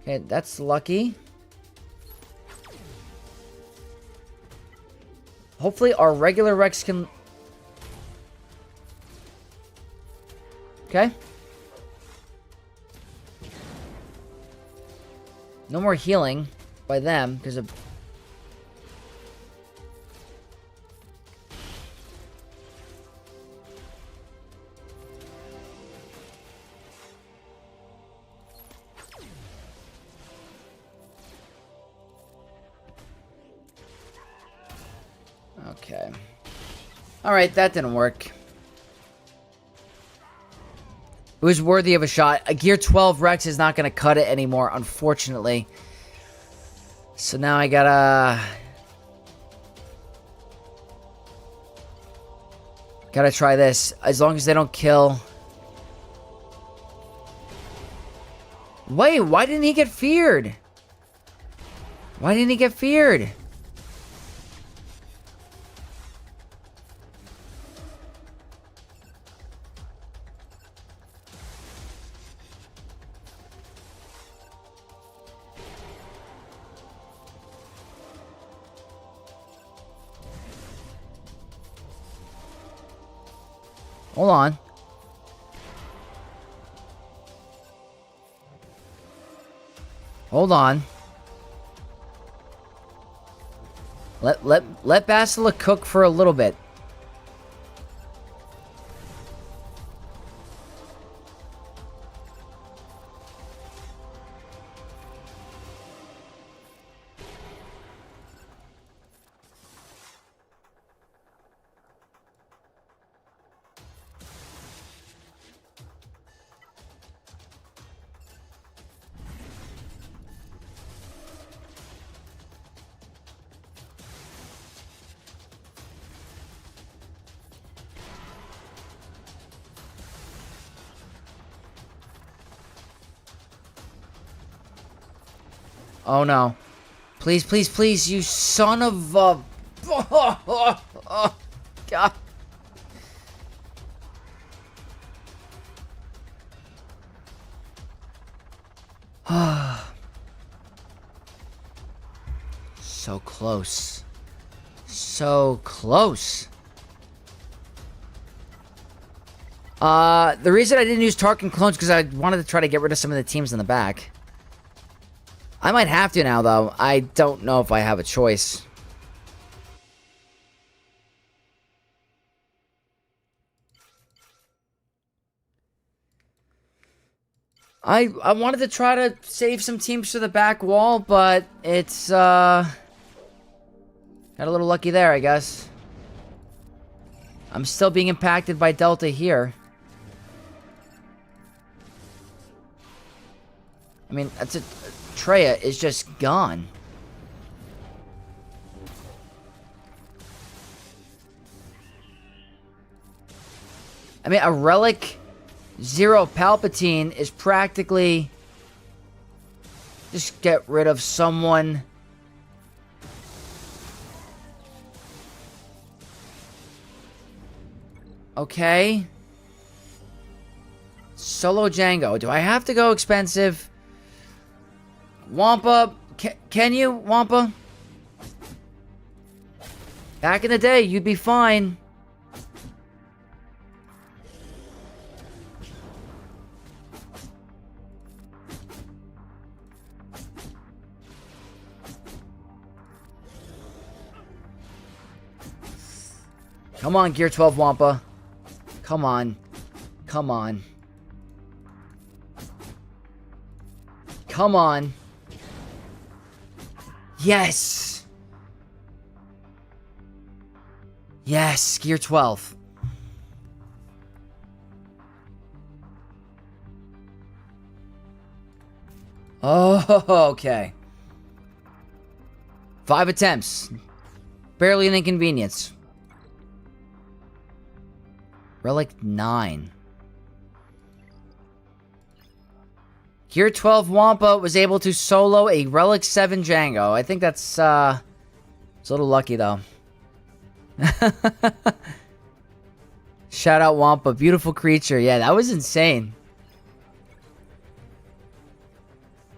Okay, that's lucky. Hopefully our regular Rex can... Okay. No more healing by them because of... Okay. Alright, that didn't work. It was worthy of a shot. A Gear 12 Rex is not going to cut it anymore, unfortunately. So now I gotta try this. As long as they don't kill. Wait, why didn't he get feared? Why didn't he get feared? Hold on. Hold on. Let Basilisk cook for a little bit. Oh no. Please, please, please, you son of a... Oh, God. So close. So close. The reason I didn't use Tarkin clones because I wanted to try to get rid of some of the teams in the back. I might have to now, though. I don't know if I have a choice. I wanted to try to save some teams to the back wall, but it's, got a little lucky there, I guess. I'm still being impacted by Delta here. I mean, that's it. Treya is just gone. I mean, a Relic Zero Palpatine is practically... Just get rid of someone... Okay. Solo Django. Do I have to go expensive? Wampa, can you, Wampa? Back in the day, you'd be fine. Come on, Gear 12 Wampa. Come on. Come on. Come on. Yes! Yes, Gear 12. Oh, okay. 5 attempts. Barely an inconvenience. Relic 9. Gear 12 Wampa was able to solo a Relic 7 Django. I think that's, it's a little lucky, though. Shout out Wampa. Beautiful creature. Yeah, that was insane.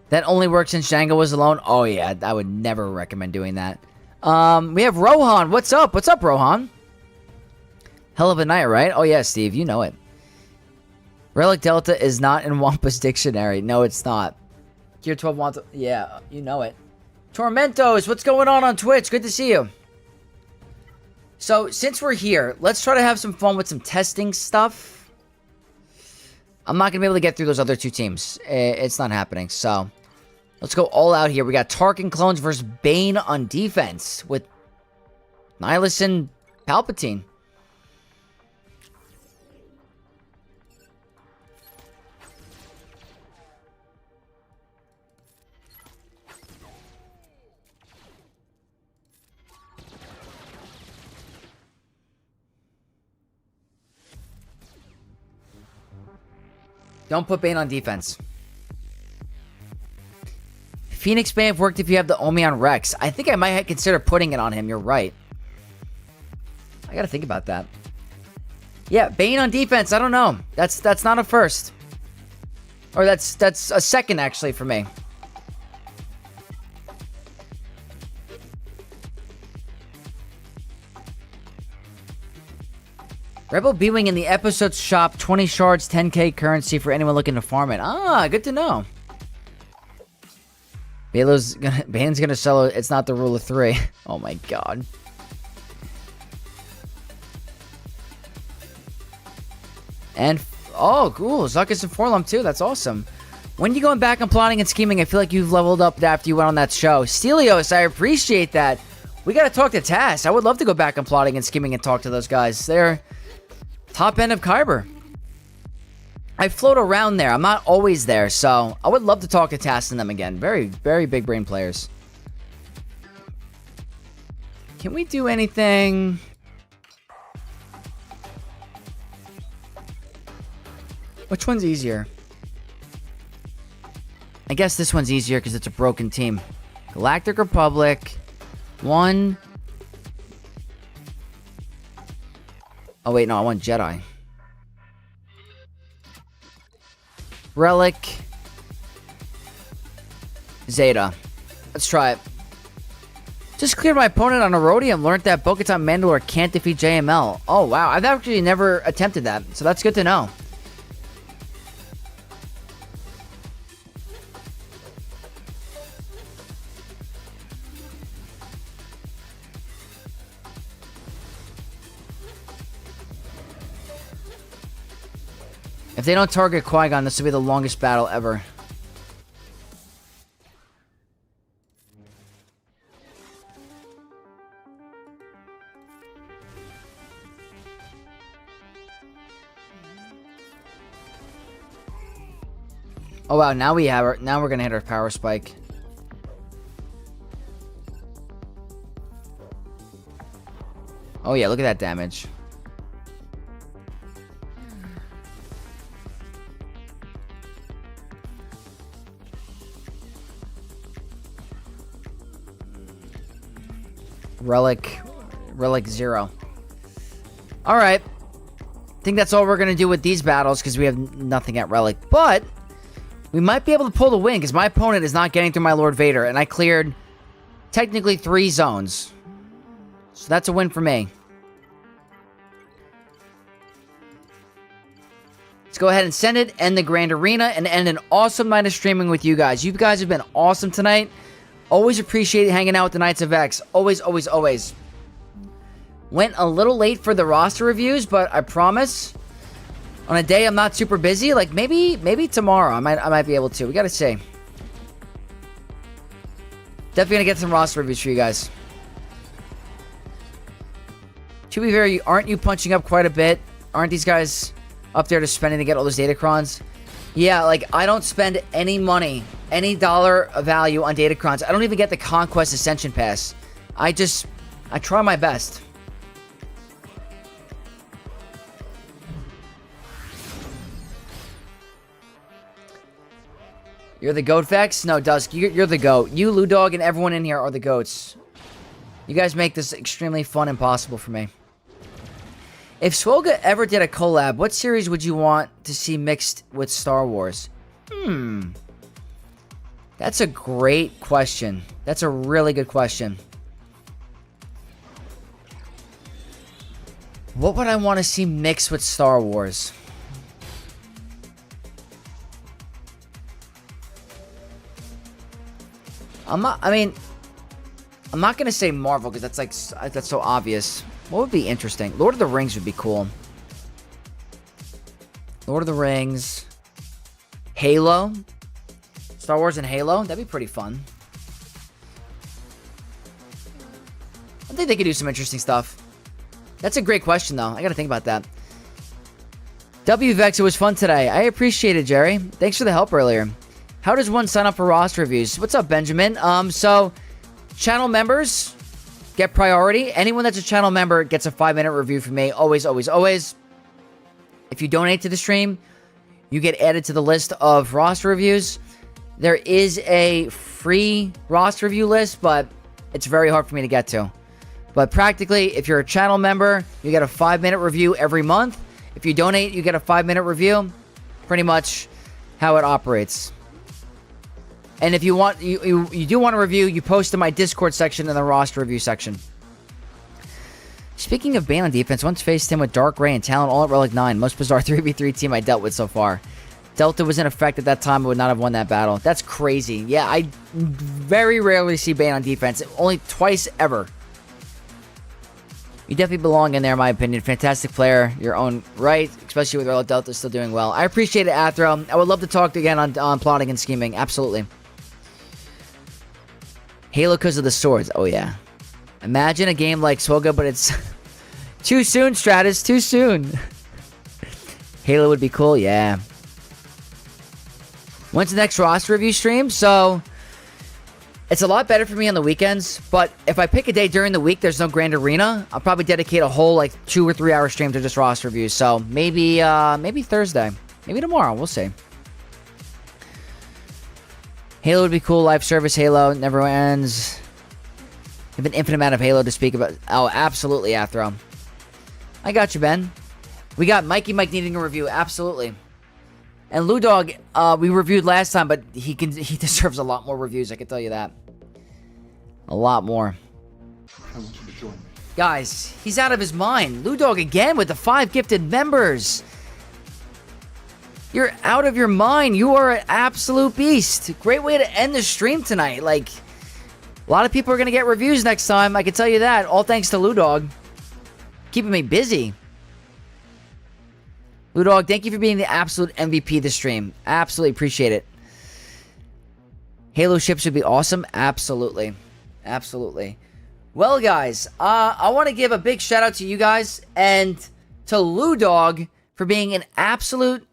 That only works since Django was alone? Oh, yeah. I would never recommend doing that. We have Rohan. What's up? What's up, Rohan? Hell of a night, right? Oh, yeah, Steve. You know it. Relic Delta is not in Wampa's dictionary. No, it's not. Gear 12 Wampa. Yeah, you know it. Tormentos, what's going on Twitch? Good to see you. So, since we're here, let's try to have some fun with some testing stuff. I'm not going to be able to get through those other two teams. It's not happening. So, let's go all out here. We got Tarkin clones versus Bane on defense with Nihilus and Palpatine. Don't put Bane on defense. Phoenix may have worked if you have the Omi on Rex. I think I might consider putting it on him. You're right. I gotta think about that. Yeah, Bane on defense. I don't know. That's not a first. Or that's a second, actually, for me. Rebel B-Wing in the episode shop. 20 shards, 10k currency for anyone looking to farm it. Ah, good to know. Bane's gonna sell it. It's not the rule of 3. Oh my god. And, oh, cool. Zuckus and Forlum, too. That's awesome. When you going back and plotting and scheming, I feel like you've leveled up after you went on that show. Stelios, I appreciate that. We gotta talk to Tass. I would love to go back and plotting and scheming and talk to those guys. They're top end of Kyber. I float around there. I'm not always there, so I would love to talk to Tass and them again. Very, very big brain players. Can we do anything? Which one's easier? I guess this one's easier because it's a broken team. Galactic Republic. 1. Oh, wait, no, I want Jedi. Relic. Zeta. Let's try it. Just cleared my opponent on Erodium. Learned that Bo-Katan Mandalore can't defeat JML. Oh, wow. I've actually never attempted that, so that's good to know. If they don't target Qui-Gon, this will be the longest battle ever. Oh wow, now we have her. Now we're gonna hit our power spike. Oh yeah, look at that damage. Relic 0. Alright. I think that's all we're going to do with these battles because we have nothing at Relic. But we might be able to pull the win because my opponent is not getting through my Lord Vader. And I cleared technically 3 zones. So that's a win for me. Let's go ahead and send it, end the Grand Arena, and end an awesome night of streaming with you guys. You guys have been awesome tonight. Always appreciate hanging out with the Knights of X. Always, always, always. Went a little late for the roster reviews, but I promise, on a day I'm not super busy, like maybe tomorrow I might be able to. We gotta see. Definitely gonna get some roster reviews for you guys. To be fair, aren't you punching up quite a bit? Aren't these guys up there just spending to get all those Datacrons? Yeah, like, I don't spend any money, any dollar of value on Datacrons. I don't even get the Conquest Ascension Pass. I try my best. You're the goat, Vex? No, Dusk, you're the goat. You, Ludog, and everyone in here are the goats. You guys make this extremely fun and possible for me. If Swoga ever did a collab, what series would you want to see mixed with Star Wars? That's a great question. That's a really good question. What would I want to see mixed with Star Wars? I'm not going to say Marvel because that's so obvious. What would be interesting? Lord of the Rings would be cool. Lord of the Rings. Halo. Star Wars and Halo. That'd be pretty fun. I think they could do some interesting stuff. That's a great question, though. I gotta think about that. WVEX, it was fun today. I appreciate it, Jerry. Thanks for the help earlier. How does one sign up for roster reviews? What's up, Benjamin? So, channel members get priority. Anyone that's a channel member gets a 5-minute review from me. Always, always, always. If you donate to the stream, you get added to the list of roster reviews. There is a free roster review list, but it's very hard for me to get to. But practically, if you're a channel member, you get a 5-minute review every month. If you donate, you get a 5-minute review. Pretty much how it operates. And if you want, you do want a review, you post in my Discord section in the roster review section. Speaking of Bane on defense, once faced him with Dark Ray and Talon all at Relic 9. Most bizarre 3v3 team I dealt with so far. Delta was in effect at that time, I would not have won that battle. That's crazy. Yeah, I very rarely see Bane on defense. Only twice ever. You definitely belong in there, in my opinion. Fantastic player, your own right, especially with Relic Delta still doing well. I appreciate it, Athro. I would love to talk again on plotting and scheming. Absolutely. Halo because of the swords. Oh, yeah. Imagine a game like Swoga, but it's too soon, Stratus. Too soon. Halo would be cool. Yeah. When's the next roster review stream? So, it's a lot better for me on the weekends, but if I pick a day during the week, there's no Grand Arena, I'll probably dedicate a whole, 2 or 3 hour stream to just roster reviews. So, maybe Thursday. Maybe tomorrow. We'll see. Halo would be cool. Live service Halo. Never ends. You have an infinite amount of Halo to speak about. Oh, absolutely, Athro. I got you, Ben. We got Mikey Mike needing a review. Absolutely. And Lou Dog, we reviewed last time, but he deserves a lot more reviews, I can tell you that. A lot more. I want you to join me. Guys, he's out of his mind. Lou Dog again with the 5 gifted members. You're out of your mind. You are an absolute beast. Great way to end the stream tonight. A lot of people are going to get reviews next time, I can tell you that. All thanks to Lou Dog. Keeping me busy. Lou Dog, thank you for being the absolute MVP this stream. Absolutely appreciate it. Halo ships would be awesome. Absolutely. Absolutely. Well, guys, I want to give a big shout out to you guys and to Lou Dog for being an absolute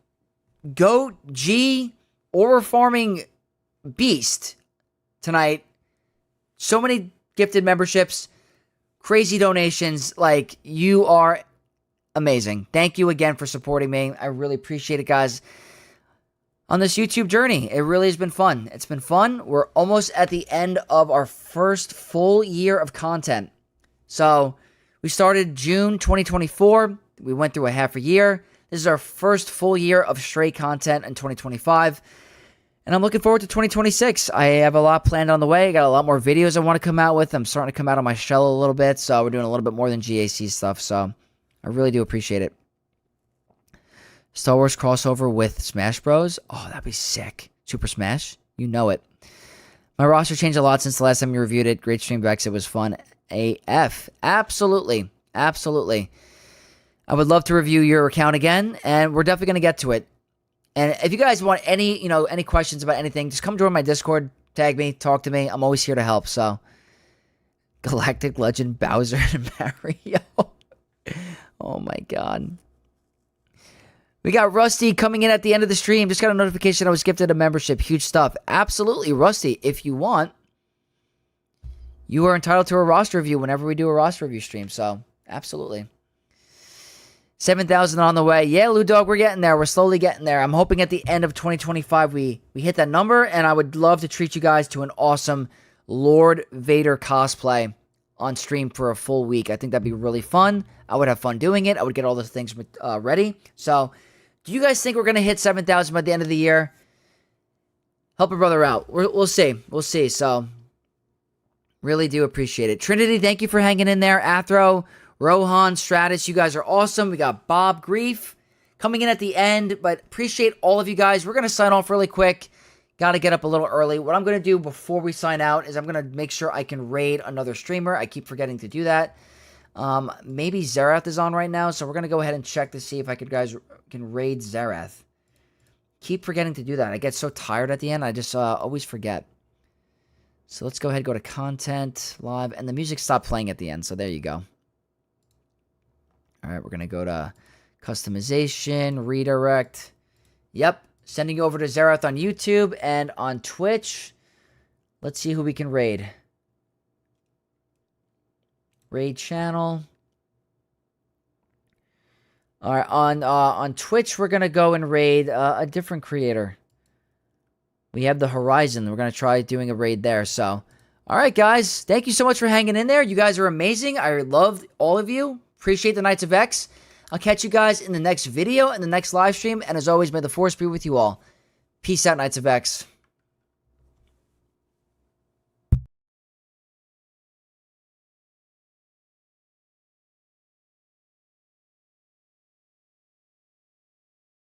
GOAT G aura farming beast tonight. So many gifted memberships, crazy donations. You are amazing. Thank you again for supporting me. I really appreciate it, guys. On this YouTube journey, it really has been fun. It's been fun. We're almost at the end of our first full year of content. So, we started June 2024. We went through a half a year. This is our first full year of straight content in 2025. And I'm looking forward to 2026. I have a lot planned on the way. I got a lot more videos I want to come out with. I'm starting to come out of my shell a little bit. So, we're doing a little bit more than GAC stuff. So, I really do appreciate it. Star Wars crossover with Smash Bros. Oh, that'd be sick. Super Smash. You know it. My roster changed a lot since the last time you reviewed it. Great stream, Vex. It was fun. AF. Absolutely. Absolutely. I would love to review your account again, and we're definitely going to get to it. And if you guys want any questions about anything, just come join my Discord. Tag me. Talk to me. I'm always here to help. So, Galactic Legend Bowser and Mario. Oh my god. We got Rusty coming in at the end of the stream. Just got a notification I was gifted a membership. Huge stuff. Absolutely, Rusty. If you want, you are entitled to a roster review whenever we do a roster review stream. So, absolutely. 7,000 on the way. Yeah, Lou Dog, we're getting there. We're slowly getting there. I'm hoping at the end of 2025 we hit that number, and I would love to treat you guys to an awesome Lord Vader cosplay on stream for a full week. I think that'd be really fun. I would have fun doing it. I would get all the things ready. So, do you guys think we're going to hit 7,000 by the end of the year? Help a brother out. We'll see. We'll see. So, really do appreciate it. Trinity, thank you for hanging in there. Athro, Rohan, Stratus, you guys are awesome. We got Bob Grief coming in at the end, but appreciate all of you guys. We're going to sign off really quick. Got to get up a little early. What I'm going to do before we sign out is I'm going to make sure I can raid another streamer. I keep forgetting to do that. Maybe Zerath is on right now, so we're going to go ahead and check to see if I can raid Zerath. Keep forgetting to do that. I get so tired at the end, I just always forget. So let's go ahead and go to content, live, and the music stopped playing at the end, so there you go. All right, we're going to go to customization, redirect. Yep, sending you over to Zerath on YouTube and on Twitch. Let's see who we can raid. Raid channel. All right, on Twitch, we're gonna go and raid a different creator. We have the Horizon. We're gonna try doing a raid there. So, all right, guys, thank you so much for hanging in there. You guys are amazing. I love all of you. Appreciate the Knights of X. I'll catch you guys in the next video, in the next live stream, and as always, may the Force be with you all. Peace out, Knights of X.